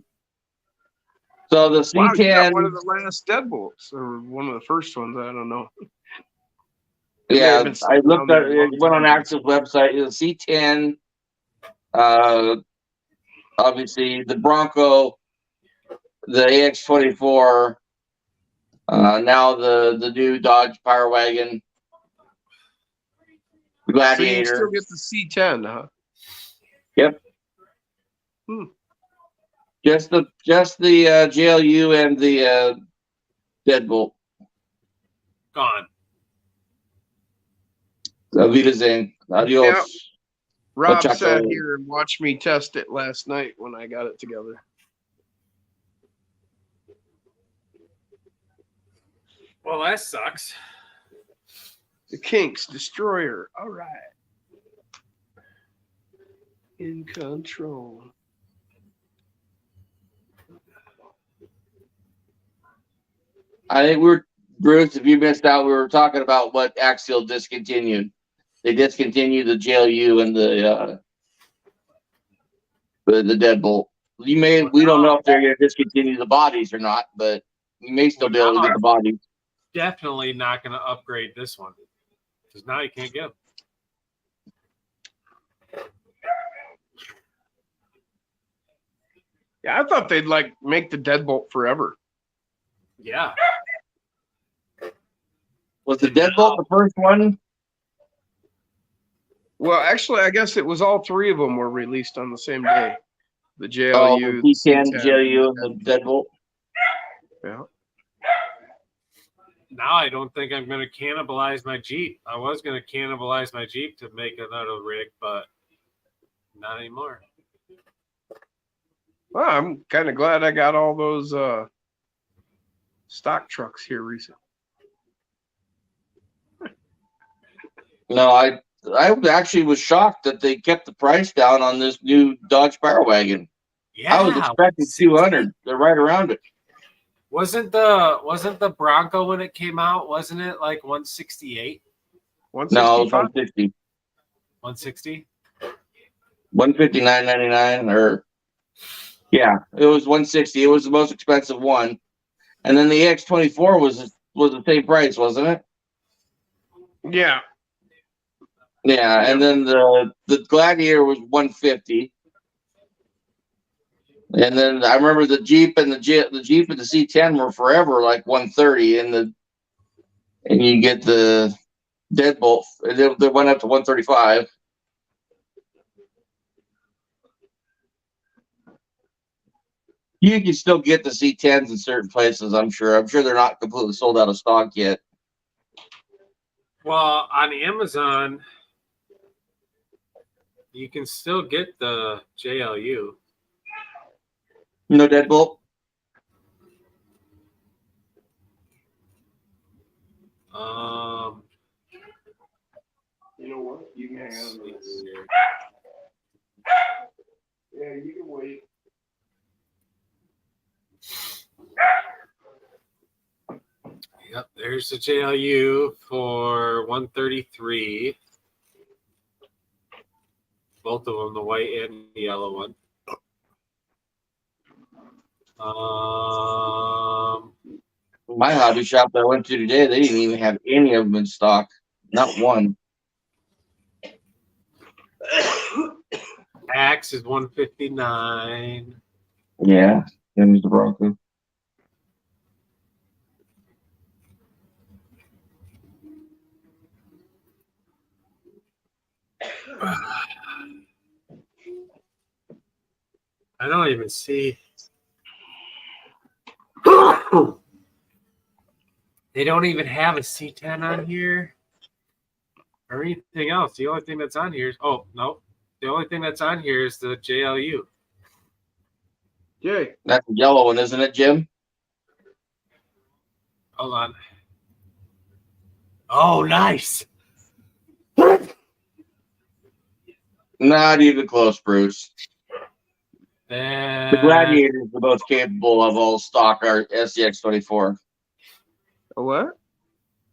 So the Wow, you got C10. one of the last deadbolts, or one of the first ones. I don't know. Yeah, I looked at it. Went on Axel's website. The C10. Obviously the Bronco, the AX24. Now the new Dodge Power Wagon. The Gladiator. So you still get the C10, huh? Yep. Just the JLU and the deadbolt. Gone. Wiedersehen. Adios. Yeah. Rob Muchacho. sat here and watched me test it last night when I got it together. Well, that sucks. The Kinks Destroyer. All right. In control. I think Bruce, if you missed out, we were talking about what Axial discontinued. They discontinued the JLU and the deadbolt. We don't know if they're going to discontinue the bodies or not, but you may still be able to get the bodies. Definitely not going to upgrade this one because now you can't get them. Yeah, I thought they'd make the deadbolt forever. Yeah. Was the deadbolt the first one? Well, actually, I guess it was all three of them were released on the same day. The JLU, the C10, JLU, and the deadbolt. Yeah. now I don't think I'm going to cannibalize my Jeep. I was going to cannibalize my Jeep to make another rig, but not anymore. Well, I'm kind of glad I got all those stock trucks here recently. No, I actually was shocked that they kept the price down on this new Dodge Power Wagon. Yeah, I was expecting 200. They're right around it. Wasn't the Bronco when it came out? Wasn't it like 168? No, it was 160. 160. 159.99 or yeah, it was 160. It was the most expensive one, and then the X24 was the same price, wasn't it? Yeah. Yeah, and then the Gladiator was 150. And then I remember the Jeep and the Jeep and the C10 were forever like 130, and you get the Deadbolt. They went up to 135. You can still get the C10s in certain places. I'm sure they're not completely sold out of stock yet. Well, on Amazon, you can still get the JLU. No Deadbolt. You know what? You can hang on. Yeah, you can wait. Yep, there's the JLU for 133. Both of them, the white and the yellow one. My hobby shop that I went to today, they didn't even have any of them in stock. Not one. Axe is 159. Yeah, that was the Bronco. I don't even see. They don't even have a C10 on here or anything else. The only thing that's on here is no. The only thing that's on here is the JLU. Yay. That's the yellow one, isn't it, Jim? Hold on. Oh, nice. Not even close, Bruce. The Gladiator is the most capable of all stock SCX24. A what?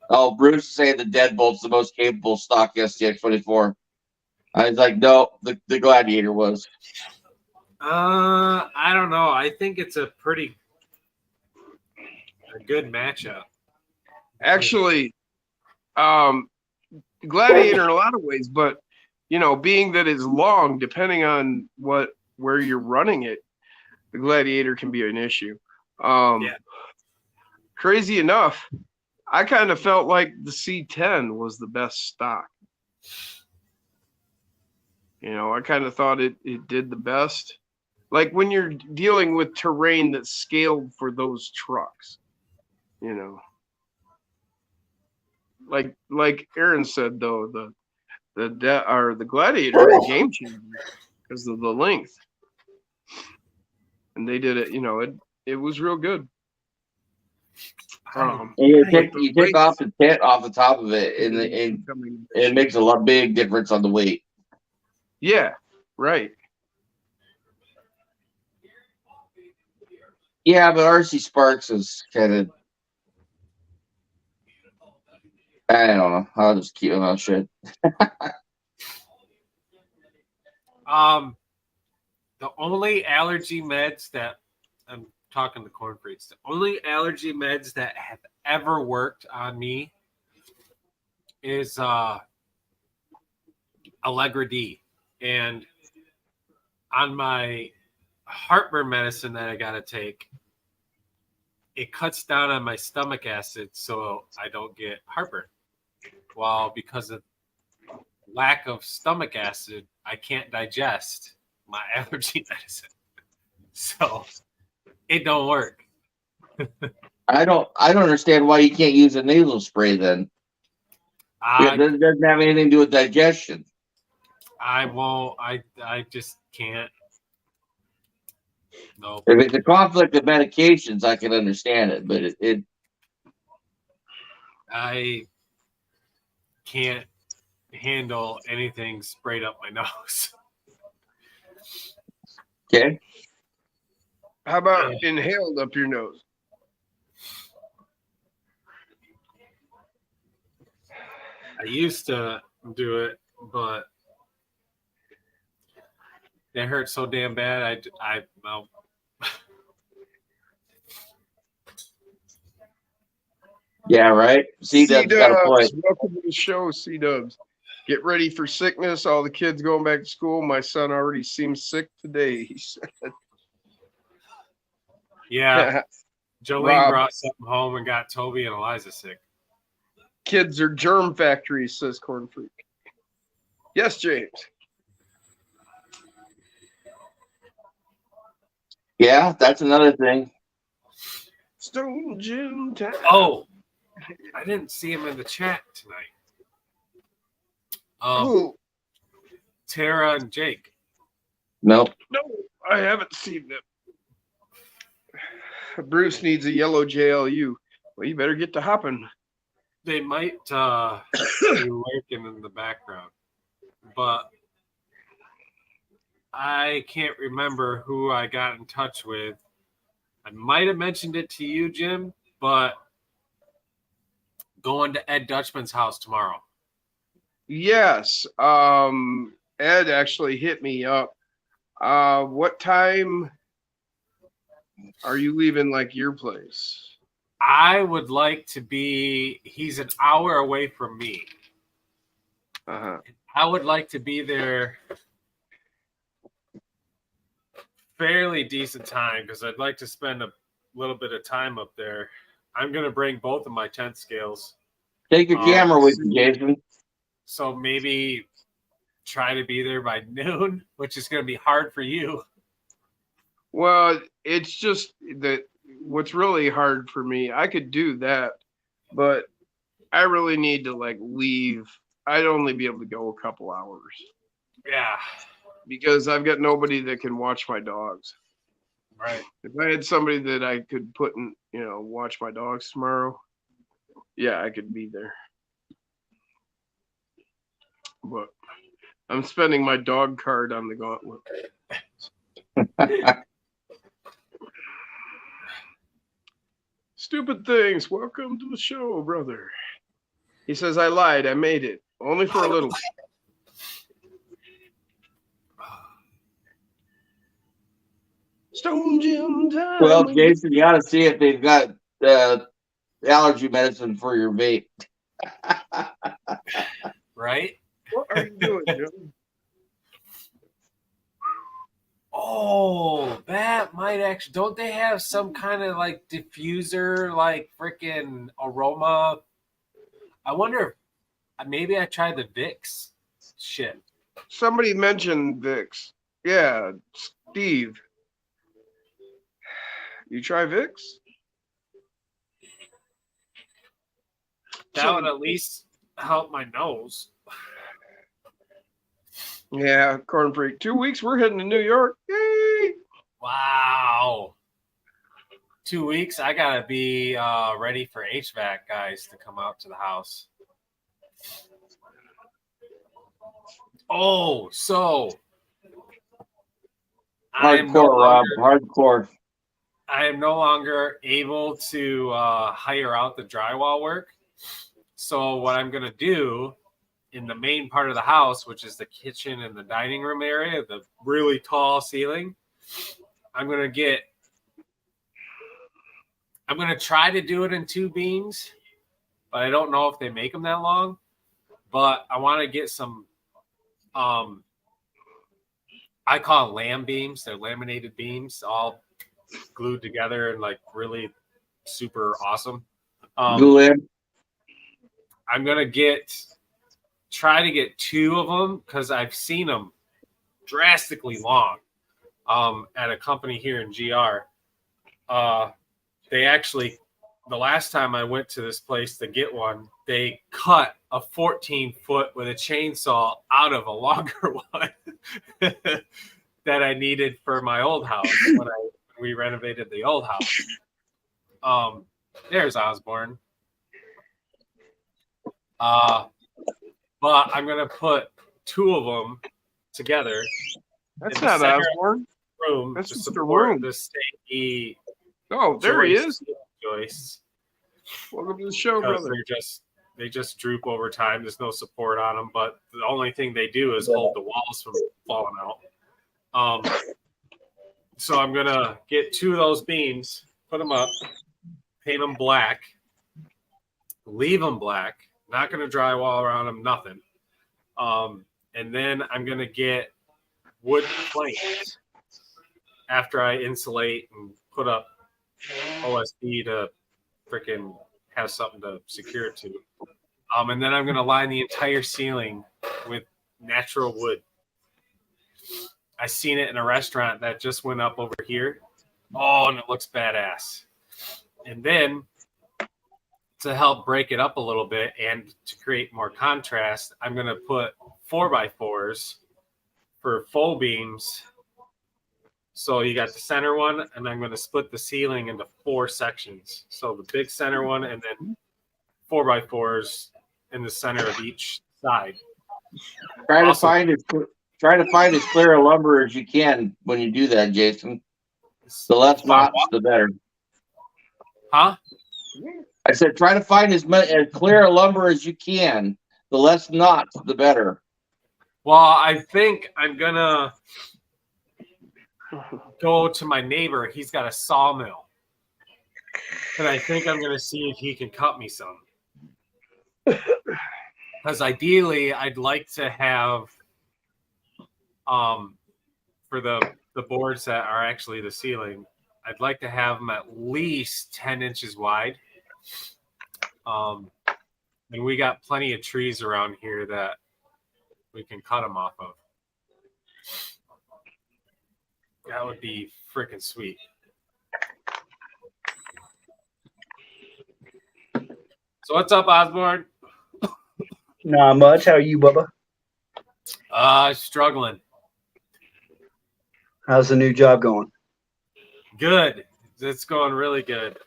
Oh, Bruce is saying the Deadbolt's the most capable stock SCX24. I was like, no, the Gladiator was. I don't know. I think it's a good matchup. Actually, Gladiator in a lot of ways, but being that it's long, depending on where you're running it, the Gladiator can be an issue. Crazy enough, I kind of felt like the C10 was the best stock. I kind of thought it did the best. Like when you're dealing with terrain that's scaled for those trucks, like Aaron said, though, the Gladiator is a game changer because of the length, and they did it. It was real good. You take off the tent off the top of it, and it makes a big difference on the weight. Yeah, right. Yeah, but RC Sparks is kind of. I don't know. I'll just keep my shit. The only allergy meds that I'm talking to corn freaks, the only allergy meds that have ever worked on me is Allegra D. And on my heartburn medicine that I gotta take, it cuts down on my stomach acid so I don't get heartburn. Well, because of lack of stomach acid, I can't digest my allergy medicine. So it don't work. I don't understand why you can't use a nasal spray then. It doesn't have anything to do with digestion. I won't. I just can't. No. If it's a conflict of medications, I can understand it, but I can't handle anything sprayed up my nose. Okay. How about inhaled up your nose? I used to do it, but it hurt so damn bad. Well, Yeah, right. C-Dub's got a point. Welcome to the show, C-Dubs. Get ready for sickness. All the kids going back to school. My son already seems sick today, he said. Yeah. Jolene brought something home and got Toby and Eliza sick. Kids are germ factories, says Corn Freak. Yes, James. Yeah, that's another thing. Stone Jim time. Oh, I didn't see him in the chat tonight. Who? Tara and Jake. Nope. No, I haven't seen them. Bruce needs a yellow JLU. Well, you better get to hopping. They might be lurking in the background, but I can't remember who I got in touch with. I might have mentioned it to you, Jim, but going to Ed Dutchman's house tomorrow. Yes. Ed actually hit me up. What time are you leaving, like, your place? I would like to be, he's an hour away from me. Uh-huh. I would like to be there fairly decent time because I'd like to spend a little bit of time up there. I'm going to bring both of my tent scales. Take your camera with you, Jason. So maybe try to be there by noon, which is going to be hard for you. Well, it's just that what's really hard for me, I could do that, but I really need to, like, leave. I'd only be able to go a couple hours. Yeah. Because I've got nobody that can watch my dogs. Right. If I had somebody that I could put in, watch my dogs tomorrow, yeah, I could be there. But I'm spending my dog card on the gauntlet. Stupid things. Welcome to the show, brother. He says, I lied. I made it. Only for a little. Stone Jim time. Well, Jason, you ought to see if they've got allergy medicine for your vape. Right? What are you doing, Joe? Oh, that might actually. Don't they have some kind of like diffuser, like freaking aroma? I wonder if maybe I tried the Vicks shit. Somebody mentioned Vicks. Yeah, Steve. You try Vicks? That would at least help my nose. Yeah, Corn Freak. 2 weeks, we're heading to New York. Yay! Wow. 2 weeks, I gotta be ready for HVAC guys to come out to the house. Oh, so hardcore, Rob. Hardcore. I am no longer able to hire out the drywall work. So what I'm gonna do in the main part of the house, which is the kitchen and the dining room area, the really tall ceiling, I'm going to try to do it in 2 beams, but I don't know if they make them that long. But I want to get some, I call them lamb beams. They're laminated beams, all glued together and like really super awesome. I'm going to try to get 2 of them because I've seen them drastically long at a company here in GR. They actually the last time I went to this place to get one, they cut a 14-foot with a chainsaw out of a longer one that I needed for my old house when we renovated the old house. There's Osborne. But I'm gonna put two of them together. That's not Osborne. Room That's to Mr. support Room. the stanky. Oh, there he is. Joists. Welcome to the show, brother. They just droop over time. There's no support on them, but the only thing they do is hold the walls from falling out. So I'm gonna get two of those beams, put them up, paint them black, leave them black. Not gonna drywall around them, nothing. And then I'm gonna get wood planks after I insulate and put up OSB to freaking have something to secure it to. And then I'm going to line the entire ceiling with natural wood. I seen it in a restaurant that just went up over here. Oh, and it looks badass. And then to help break it up a little bit and to create more contrast, I'm going to put 4x4s for faux beams. So you got the center one, and I'm going to split the ceiling into 4 sections. So the big center one, and then 4x4s in the center of each side. Try to find as clear a lumber as you can when you do that, Jason. The less knots, the better. Huh? I said try to find as clear a lumber as you can. The less knots, the better. Well, I think I'm gonna go to my neighbor. He's got a sawmill, and I think I'm gonna see if he can cut me some. Because ideally, I'd like to have, for the boards that are actually the ceiling, I'd like to have them at least 10 inches wide. And we got plenty of trees around here that we can cut them off of. That would be freaking sweet. So what's up, Osborne? Not much. How are you, Bubba? Struggling. How's the new job going? Good. It's going really good.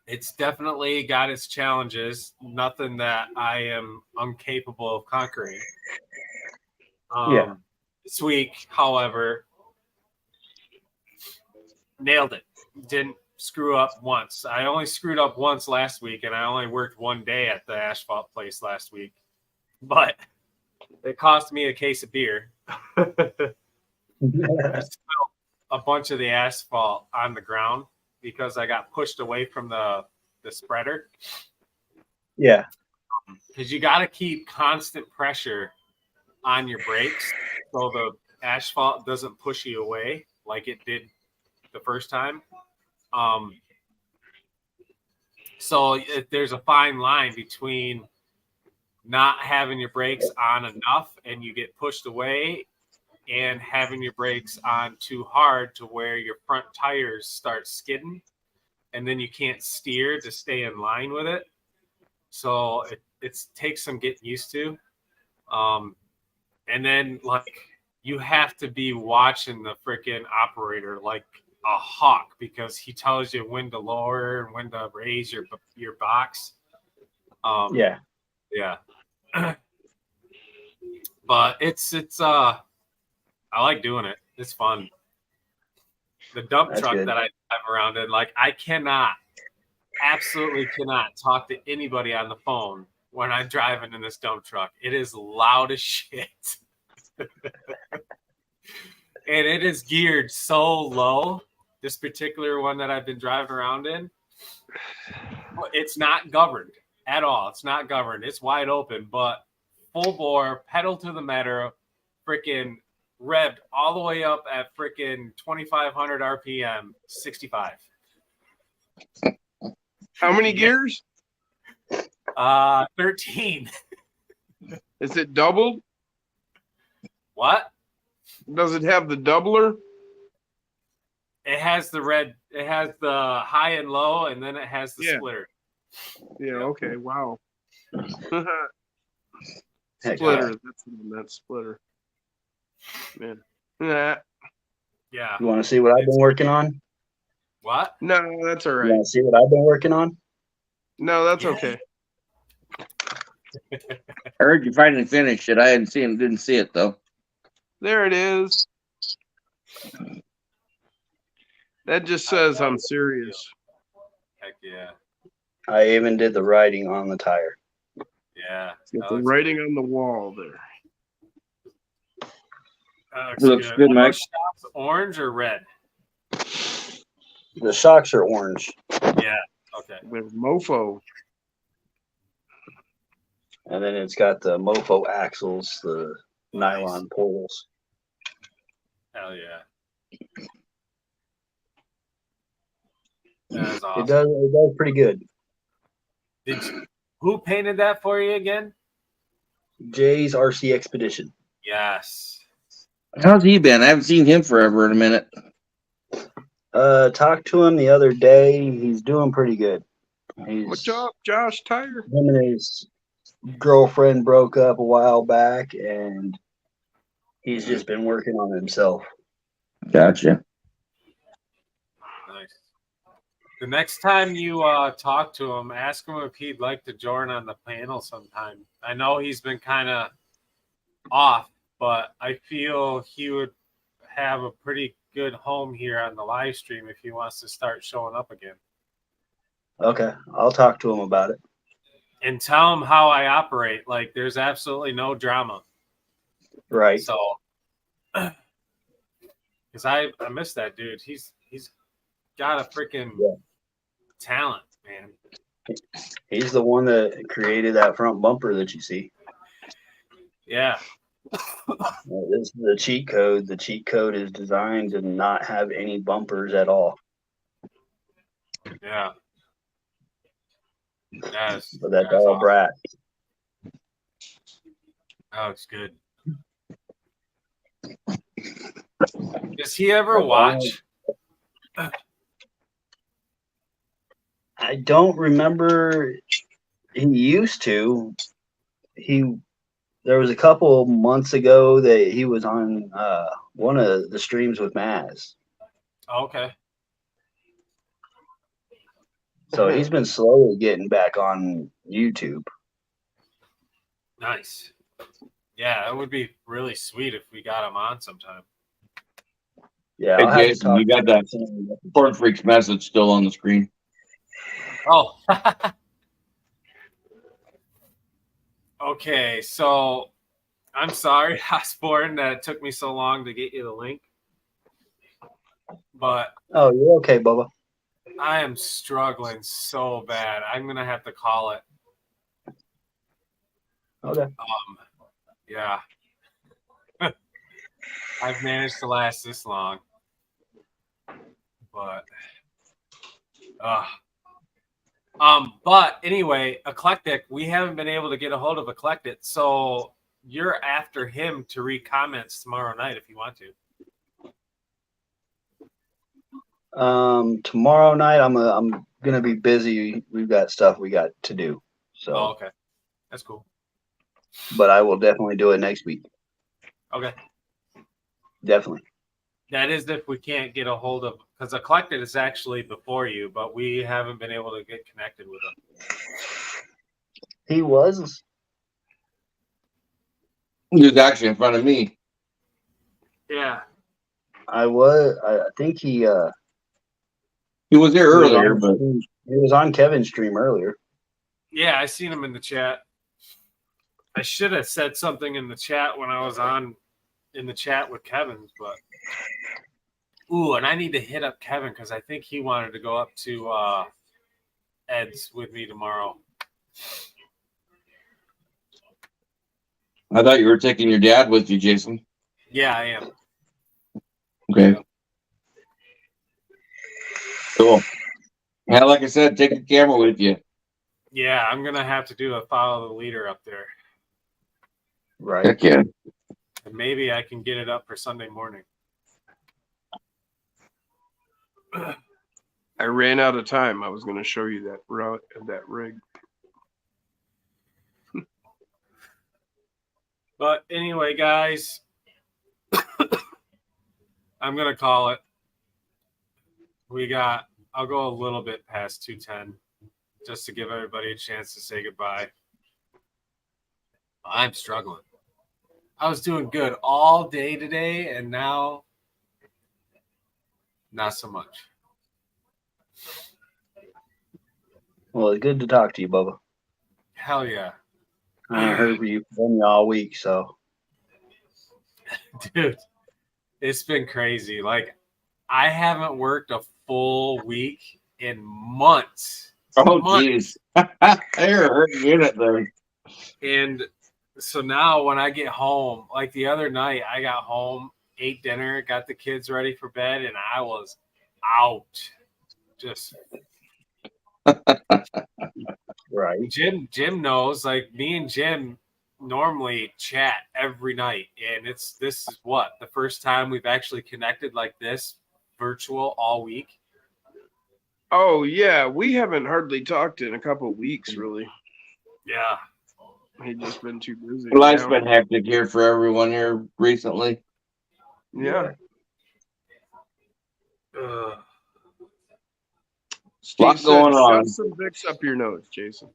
It's definitely got its challenges. Nothing that I am incapable of conquering. Yeah. This week, however, nailed it. Didn't screw up once. I only screwed up once last week, and I only worked one day at the asphalt place last week. But it cost me a case of beer. I spilled a bunch of the asphalt on the ground because I got pushed away from the spreader. Yeah. Because you got to keep constant pressure on your brakes so the asphalt doesn't push you away like it did the first time. So there's a fine line between not having your brakes on enough and you get pushed away and having your brakes on too hard to where your front tires start skidding and then you can't steer to stay in line with it. So it takes some getting used to. And then like you have to be watching the freaking operator like a hawk because he tells you when to lower and when to raise your box. Yeah. But it's I like doing it. It's fun. The dump That's truck good. that I drive around in, like I absolutely cannot talk to anybody on the phone when I'm driving in this dump truck. It is loud as shit. And it is geared so low. This particular one that I've been driving around in, it's not governed at all. It's not governed. It's wide open, but full bore, pedal to the metal, freaking revved all the way up at freaking 2,500 RPM, 65. How many gears? 13. Is it doubled? What? Does it have the doubler? It has the red. It has the high and low, and then it has the splitter. Yeah. Okay. Wow. Heck, Splitter. That's what I meant. Splitter. Man. Yeah. Yeah. You want to see what I've been working on? What? No, that's all You right. want to see what I've been working on? No, that's Yeah. okay. I heard you finally finished it. I didn't see it though. There it is. That just says I'm serious. Heck yeah. I even did the writing on the tire. Yeah. Got the writing on the wall there. That Looks good. good, Are Mike. those shocks orange or red? The shocks are orange, Yeah. Okay. With mofo. and then it's got the mofo axles, the nylon poles. Hell yeah. That is awesome. It does pretty good. Who painted that for you again? Jay's RC Expedition. Yes. How's he been? I haven't seen him forever in a minute. Talked to him the other day. He's doing pretty good. What's up, Josh Tire? Him and his girlfriend broke up a while back, and he's just been working on himself. Gotcha. Nice. The next time you talk to him, ask him if he'd like to join on the panel sometime. I know he's been kind of off, but I feel he would have a pretty good home here on the live stream if he wants to start showing up again. Okay, I'll talk to him about it. And tell him how I operate. Like, there's absolutely no drama. Right. So, because I miss that dude. He's got a freaking talent, man. He's the one that created that front bumper that you see. Yeah. This is the cheat code. The cheat code is designed to not have any bumpers at all. Yeah. Yes. But that's all awesome. brass. Oh, it's good. Does he ever watch? I don't remember. He used to. There was a couple months ago that he was on one of the streams with Maz. Okay. So he's been slowly getting back on YouTube. Nice. Yeah, it would be really sweet if we got him on sometime. Yeah, Hey, I'll have to Jason, talk you got to that him. Corn Freaks message still on the screen. Oh. Okay, so I'm sorry, Osborne, that it took me so long to get you the link. But Oh, you're okay, Bubba. I am struggling so bad. I'm gonna have to call it. Okay. Yeah. I've managed to last this long. But but anyway, Eclectic, we haven't been able to get a hold of Eclectic, so you're after him to read comments tomorrow night if you want to. Tomorrow night I'm gonna be busy. We've got stuff we got to do. So Okay. That's cool. But I will definitely do it next week. Okay. Definitely. That is if we can't get a hold of, because Eclectic is actually before you, but we haven't been able to get connected with him. He was. He was actually in front of me. Yeah. I think he was there earlier, but he was on Kevin's stream earlier. Yeah, I seen him in the chat. I should have said something in the chat when I was in the chat with Kevin, but and I need to hit up Kevin because I think he wanted to go up to Ed's with me tomorrow. I thought you were taking your dad with you, Jason. Yeah, I am. Okay. Cool. Yeah, like I said, take the camera with you. Yeah, I'm gonna have to do a follow the leader up there. Right. Heck yeah. And maybe I can get it up for Sunday morning. I ran out of time. I was going to show you that rig. But anyway, guys, I'm gonna call it. I'll go a little bit past 2:10, just to give everybody a chance to say goodbye. I'm struggling. I was doing good all day today, and now not so much. Well, it's good to talk to you, Bubba. Hell yeah. I ain't heard from you all week, so. Dude, it's been crazy. Like, I haven't worked a full week in months. Oh, jeez. They're hurting unit there. And so now when I get home, like the other night, I got home, ate dinner, got the kids ready for bed, and I was out. Just Right. Jim knows, like me and Jim normally chat every night, and this is what, the first time we've actually connected like this, virtual all week. Oh yeah, we haven't hardly talked in a couple of weeks, really. Yeah. He's just been too busy. Life's been hectic here for everyone here recently. Yeah. Lot going on. Shove some Vicks up your nose, Jason.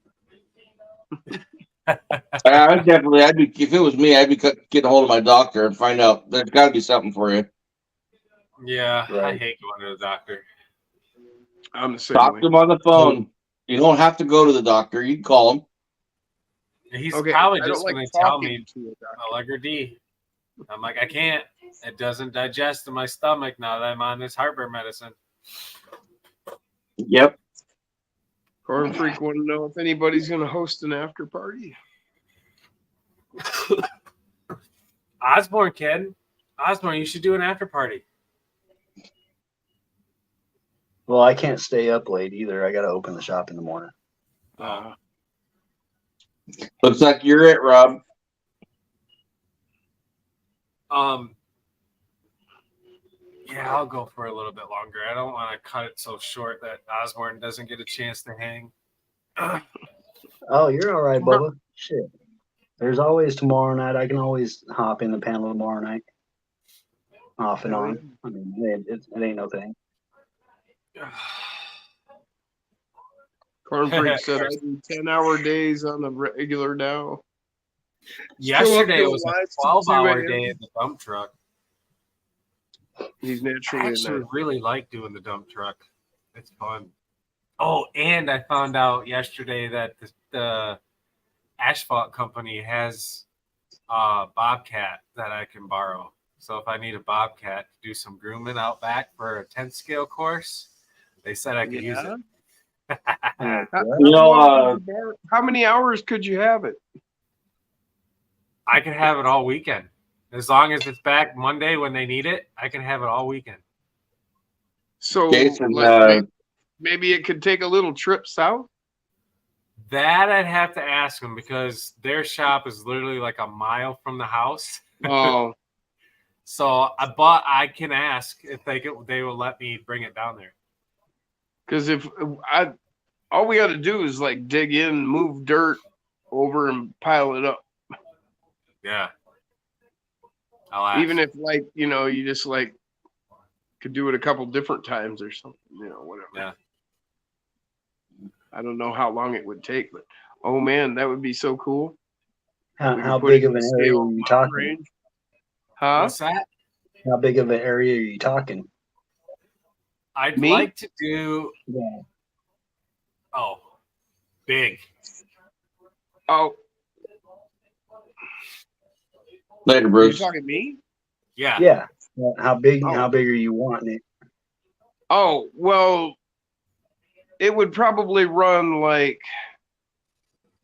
I'd be, if it was me, I'd be getting a hold of my doctor and find out there's got to be something for you. Yeah, Right. I hate going to the doctor. I'm the same Talk way. to him on the phone. You don't have to go to the doctor. You can call him. He's Okay, probably I just don't going like to tell talking me to a doctor. Allegra D. I'm like, I can't. It doesn't digest in my stomach now that I'm on this heartburn medicine. Yep. Corn Freak want to know if anybody's going to host an after party. Osborne, kid. Osborne, you should do an after party. Well, I can't stay up late either. I got to open the shop in the morning. Looks like you're it, Rob. Yeah, I'll go for a little bit longer. I don't want to cut it so short that Osborne doesn't get a chance to hang. Oh, you're all right, Bubba. Shit. There's always tomorrow night. I can always hop in the panel tomorrow night. Off and on. I mean, it ain't no thing. Corn Freak said I do 10-hour days on the regular now. Yesterday Still up was till a 5 to 2 12-hour a.m. day in the dump truck. He's I naturally actually a really like doing the dump truck. It's fun. Oh, and I found out yesterday that the asphalt company has a Bobcat that I can borrow. So if I need a Bobcat to do some grooming out back for a 10th scale course, they said I could use it. How many hours could you have it? I can have it all weekend. As long as it's back Monday when they need it, I can have it all weekend. So Jason, maybe it could take a little trip south? That I'd have to ask them because their shop is literally like a mile from the house. Oh. So I can ask if they will let me bring it down there. Because all we got to do is like dig in, move dirt over, and pile it up. Yeah. I'll ask. Even if you just like could do it a couple different times or something, whatever. Yeah. I don't know how long it would take, but oh man, that would be so cool. How big of an area are you talking? Range. Huh? What's that? How big of an area are you talking? I'd like to do. Yeah. Oh, big. Oh. Later, Bruce. You're talking me? Yeah. Yeah. How big? Oh. How big are you wanting it? Oh well, it would probably run like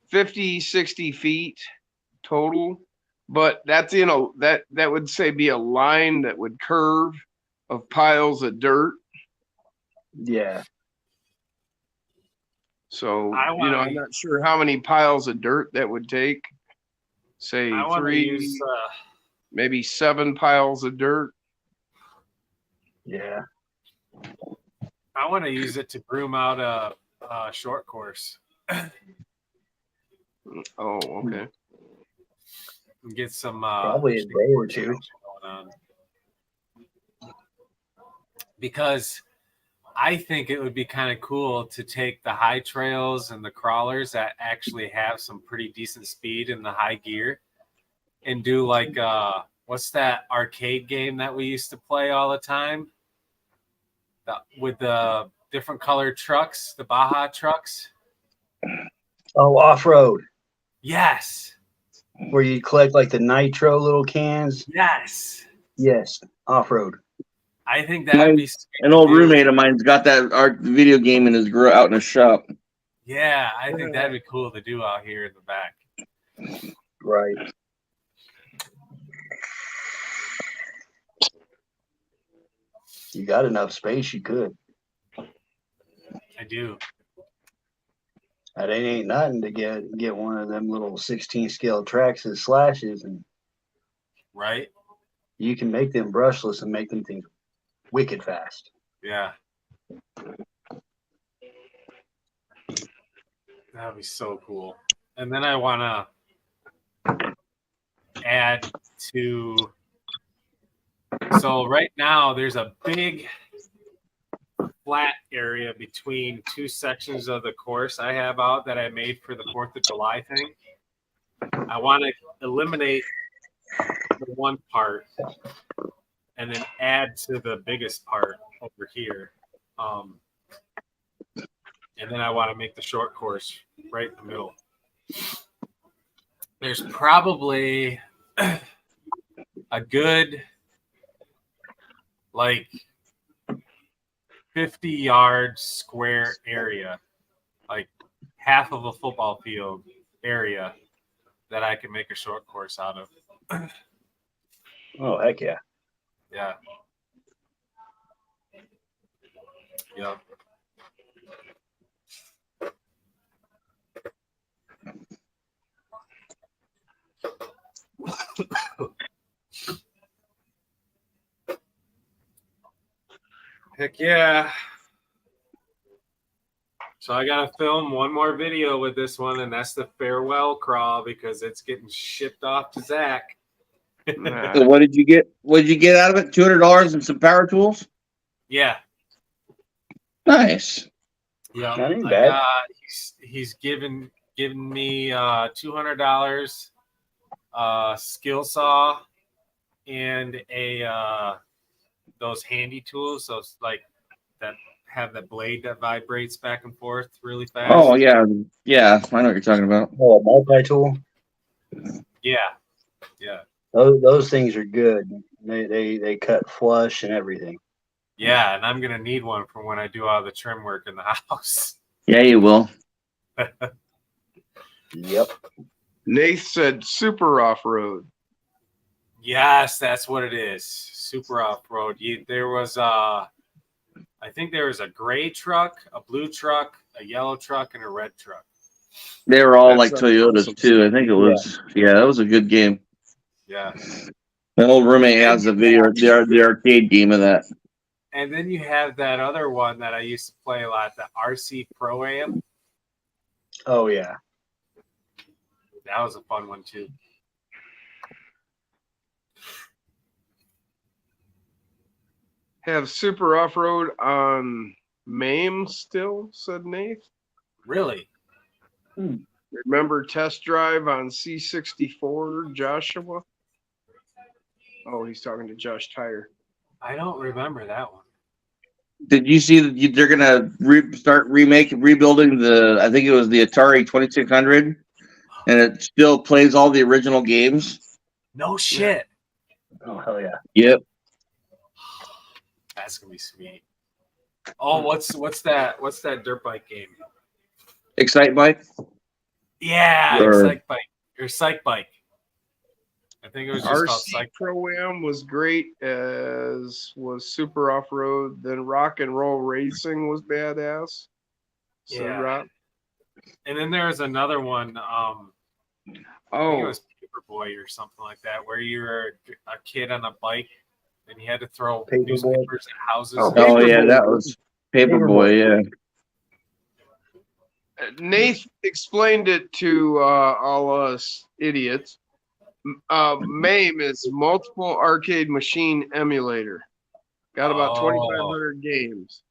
50, 60 feet total, but that's that would be a line that would curve of piles of dirt. Yeah. So I'm not sure how many piles of dirt that would take. Say 3, maybe 7 piles of dirt. Yeah. I want to use it to groom out a short course. Oh, okay. And get some Probably a day or two. going on. Because I think it would be kind of cool to take the high trails and the crawlers that actually have some pretty decent speed in the high gear and do like what's that arcade game that we used to play all the time? With the different colored trucks, the Baja trucks. Oh, off-road. Yes. Where you collect like the nitro little cans. Yes. Yes, off-road. I think that would be sweet An old roommate of mine's got that art video game in his out in his shop. Yeah, I think that'd be cool to do out here in the back. Right. You got enough space, you could. I do. That ain't nothing to get one of them little 16 scale tracks and slashes, and Right? you can make them brushless and make them things wicked fast. Yeah. That would be so cool. And then I want to add to. So right now there's a big flat area between two sections of the course I have out that I made for the 4th of July thing. I want to eliminate the one part and then add to the biggest part over here. And then I want to make the short course right in the middle. There's probably a good, like, 50-yard square area, like half of a football field area that I can make a short course out of. Oh, heck yeah. Yeah. Yep. Heck yeah. So I gotta film one more video with this one, and that's the farewell crawl because it's getting shipped off to Zach. So what did you get? What did you get out of it? $200 and some power tools. Yeah. Nice. Yeah. That ain't bad. He's given me $200, skill saw, and a those handy tools, those like that have the blade that vibrates back and forth really fast. Oh yeah, yeah. I know what you're talking about. Oh, a multi-tool. Yeah. Yeah. Those things are good. They cut flush and everything. Yeah, and I'm gonna need one for when I do all the trim work in the house. Yeah, you will. Yep. Nath said super off-road. Yes, that's what it is. Super off-road. There was I think there was a gray truck, a blue truck, a yellow truck, and a red truck. They were all That like sounds Toyotas awesome. too. I think it was. Yeah, that was a good game. Yeah. My old roommate has the the arcade game of that. And then you have that other one that I used to play a lot, the RC Pro-Am. Oh yeah. That was a fun one too. Have super off-road on MAME still, said Nath. Really? Remember test drive on C64, Joshua? Oh, he's talking to Josh Tyre. I don't remember that one. Did you see that they're gonna rebuilding the? I think it was the Atari 2600, and it still plays all the original games. No shit. Oh hell yeah. Yep. That's gonna be sweet. Oh, what's that? What's that dirt bike game? Excite Bike. Yeah, Psych Bike or Psych Bike. I think it was just called RC Psych. Pro-Am was great, as was super off-road. Then Rock and Roll Racing was badass. So Yeah. Rock. And then there was another one. I think it was Paperboy or something like that, where you were a kid on a bike and you had to throw Paperboy. newspapers at houses. Oh, Oh yeah, that was. Paperboy, yeah. Nate explained it to all us idiots. MAME is multiple arcade machine emulator. Got about 2,500 games.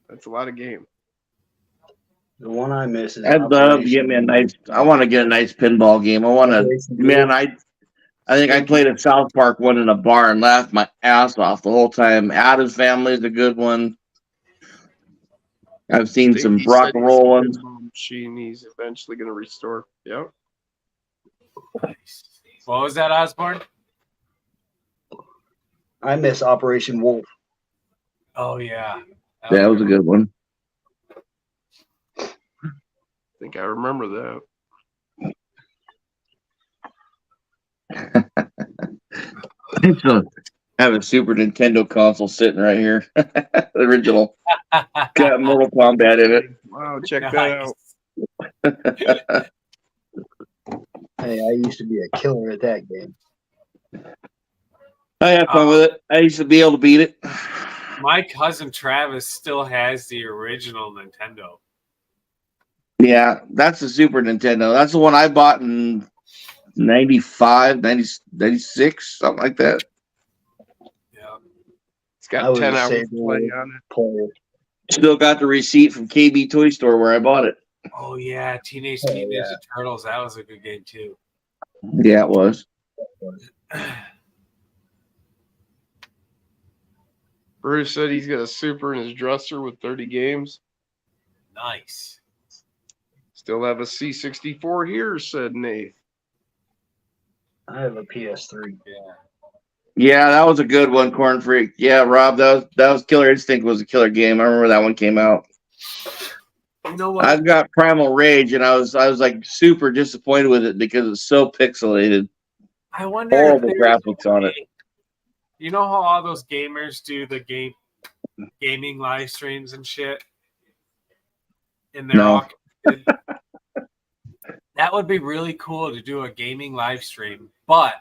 That's a lot of games. The one I miss is I'd love to get me a nice. I want to get a nice pinball game. I want to. Man, I think I played a South Park one in a bar and laughed my ass off the whole time. Adam's Family is a good one. I've seen some rock and roll ones. Machine he's eventually going to restore. Yep. Nice. What was that, Osborne? I miss Operation Wolf. Oh yeah, That was a good one. I think I remember that. I still have a Super Nintendo console sitting right here. The original. Got Mortal Kombat in it. Wow, check that out. Hey, I used to be a killer at that game. I had fun with it. I used to be able to beat it. My cousin Travis still has the original Nintendo. Yeah, that's the Super Nintendo. That's the one I bought in 95, 96, something like that. Yeah. It's got 10 hours play on it. Still got the receipt from KB Toy Store where I bought it. Oh yeah, Teenage Mutant Ninja Turtles. That was a good game too. Yeah, it was. Bruce said he's got a Super in his dresser with 30 games. Nice. Still have a C64 here, said Nate. I have a PS3. Yeah. Yeah, that was a good one, Corn Freak. Yeah, Rob, that was Killer Instinct was a killer game. I remember that one came out. You know what? I've got Primal Rage, and I was like super disappointed with it because it's so pixelated. I wonder Horrible if there's graphics on it. You know how all those gamers do the gaming live streams and shit? And they're all that would be really cool to do a gaming live stream, but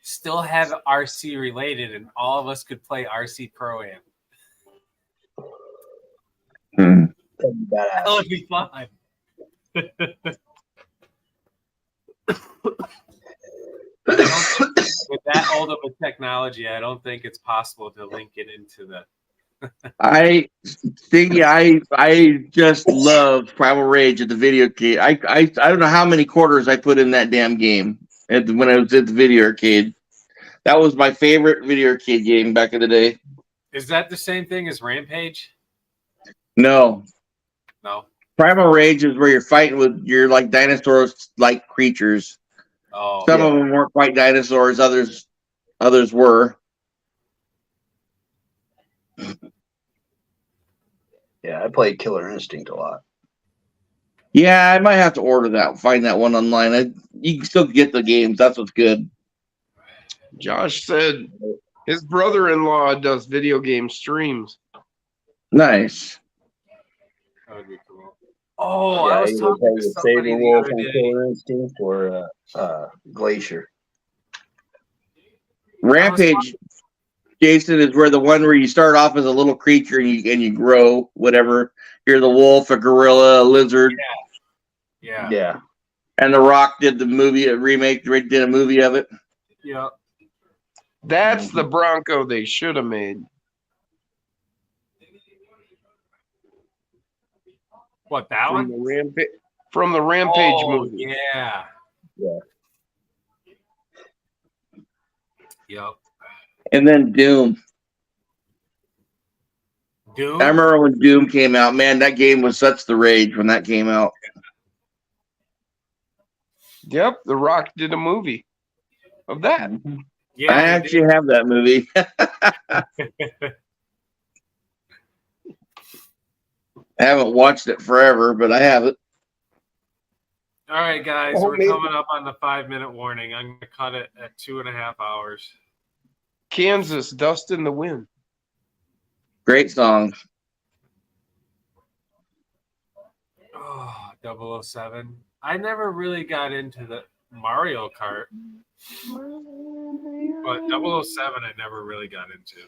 still have RC related, and all of us could play RC Pro-Am. That would be fun. With that old of a technology, I don't think it's possible to link it into the. I just love Primal Rage at the video arcade. I don't know how many quarters I put in that damn game when I was at the video arcade. That was my favorite video arcade game back in the day. Is that the same thing as Rampage? No. Primal Rage is where you're fighting with your like dinosaurs-like creatures. Oh, Some of them weren't quite dinosaurs. Others were. Yeah, I played Killer Instinct a lot. Yeah, I might have to order that. Find that one online. You can still get the games. That's what's good. Josh said his brother-in-law does video game streams. Nice. That would be cool. Oh, yeah, I was talking to somebody the other day. Killer Instinct or Glacier. Rampage, Jason, is where the one where you start off as a little creature and you grow whatever. You're the wolf, a gorilla, a lizard. Yeah. And The Rock did the movie, a remake. Did a movie of it. Yeah. That's the Bronco they should have made. What, that one? From the Rampage movie. Yeah. Yeah. Yep. And then Doom. I remember when Doom came out. Man, that game was such the rage when that came out. Yep, The Rock did a movie of that. Yeah, I actually have that movie. I haven't watched it forever, but I have it. All right, guys, we're coming up on the 5-minute warning. I'm going to cut it at 2.5 hours. Kansas, Dust in the Wind. Great song. Oh, 007. I never really got into the Mario Kart, but 007 I never really got into.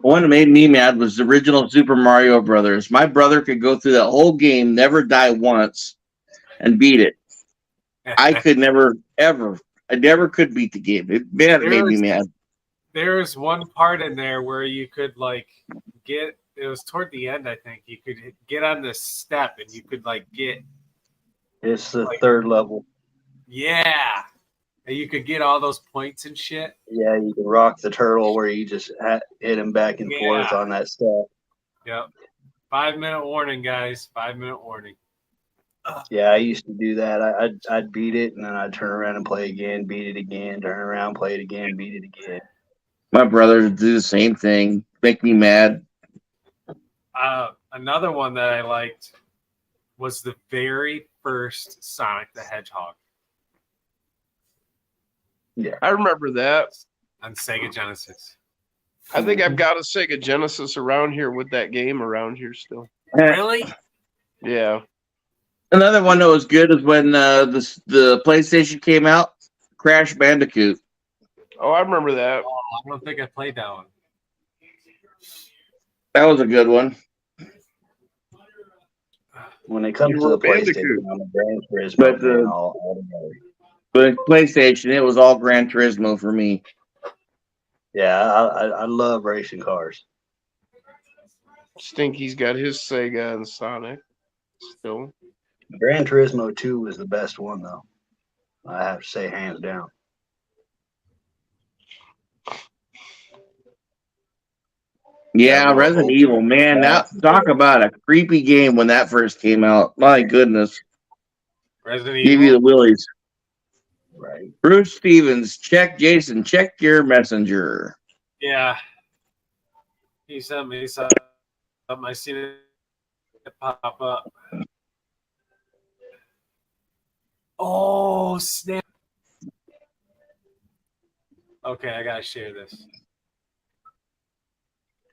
One that made me mad was the original Super Mario Brothers. My brother could go through that whole game, never die once, and beat it. I could never, ever. I never could beat the game. It made me mad. There's one part in there where you could like get. It was toward the end, I think. You could get on this step, and you could like get. It's the third level. Yeah, and you could get all those points and shit. Yeah, you can rock the turtle where you just hit him back and forth on that stuff. Yep. 5-minute warning, guys. 5-minute warning. Yeah, I used to do that. I'd beat it, and then I'd turn around and play again, beat it again, turn around, play it again, beat it again. My brothers do the same thing. Make me mad. Another one that I liked was the very first Sonic the Hedgehog. Yeah, I remember that on Sega Genesis. I think I've got a Sega Genesis around here with that game around here still. Really? Yeah. Another one that was good is when the PlayStation came out, Crash Bandicoot. Oh, I remember that. Oh, I don't think I played that one. That was a good one. When it comes to the PlayStation, I'm a Gran Turismo but fan all together. But PlayStation, it was all Gran Turismo for me. Yeah, I love racing cars. Stinky's got his Sega and Sonic still. Gran Turismo 2 was the best one, though. I have to say, hands down. Yeah, Resident Evil, man. Now talk about a creepy game when that first came out. My goodness. Resident Give Evil. you the willies. Right. Bruce Stevens, check Jason, check your messenger. Yeah. He sent me something. I seen it pop up. Oh, snap. Okay, I gotta share this.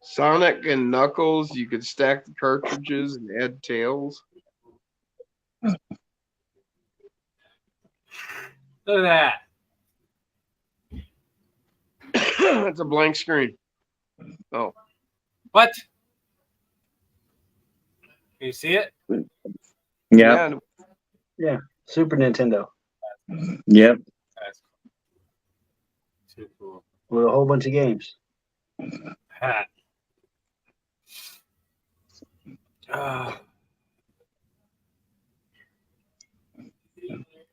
Sonic and Knuckles, you could stack the cartridges and add tails. Look at that. It's a blank screen. Oh. What? Can you see it? Yeah. Yeah. Super Nintendo. Yep. That's too cool. With a whole bunch of games. Hat.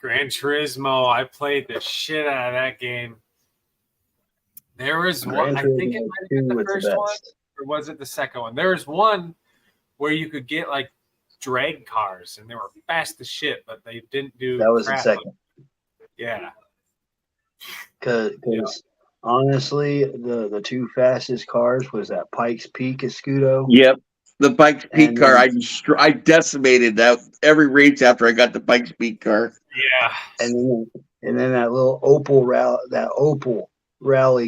Gran Turismo, I played the shit out of that game. There was one, I think it might have been the first one, or was it the second one? There was one where you could get like drag cars, and they were fast as shit, but they didn't do. That was the second. Yeah. Because honestly, the two fastest cars was that Pikes Peak Escudo. Yep. The Pikes Peak car, I decimated that every race after I got the Pikes Peak car. Yeah. And then that little Opal rally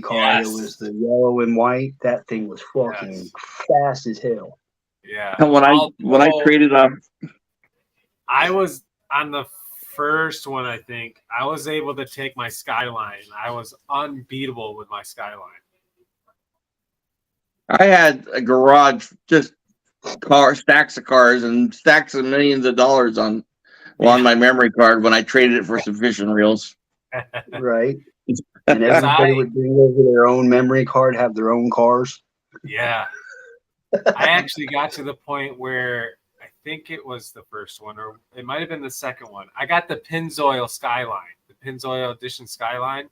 car, yes. It was the yellow and white. That thing was fucking fast as hell. Yeah. And when I traded off, I was on the first one. I think I was able to take my Skyline. I was unbeatable with my Skyline. I had a garage, just stacks of cars and stacks of millions of dollars on my memory card when I traded it for sufficient reels. Right. And everybody would bring over their own memory card, have their own cars. Yeah. I actually got to the point where I think it was the first one, or it might have been the second one. I got the Pennzoil Skyline, the Pennzoil Edition Skyline.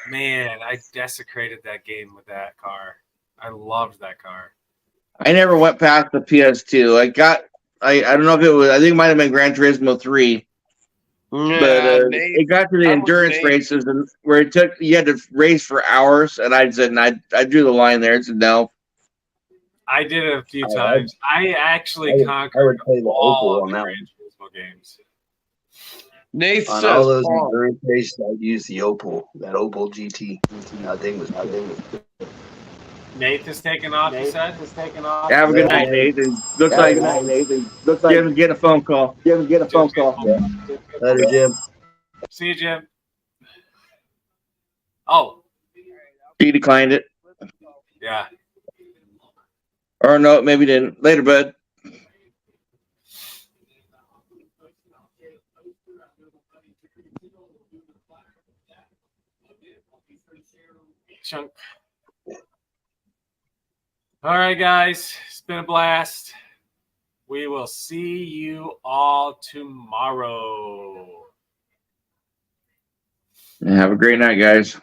Man, I desecrated that game with that car. I loved that car. I never went past the PS2. I don't know if it was, I think it might have been Gran Turismo 3. Yeah, but it got to the endurance races and where you had to race for hours, and I said, I drew the line there and said no. I did it a few times. I actually conquered all of the Gran Turismo games. Nate on all those endurance races, I'd use the Opal, that Opal GT. That thing was Nate is taking off. You said? Have a good night, Nathan. Looks like Jim's getting a phone call. Yeah. Later, Jim. See you, Jim. Oh. He declined it. Yeah. Or no, maybe didn't. Later, bud. Chunk. All right, guys. It's been a blast. We will see you all tomorrow. Have a great night, guys.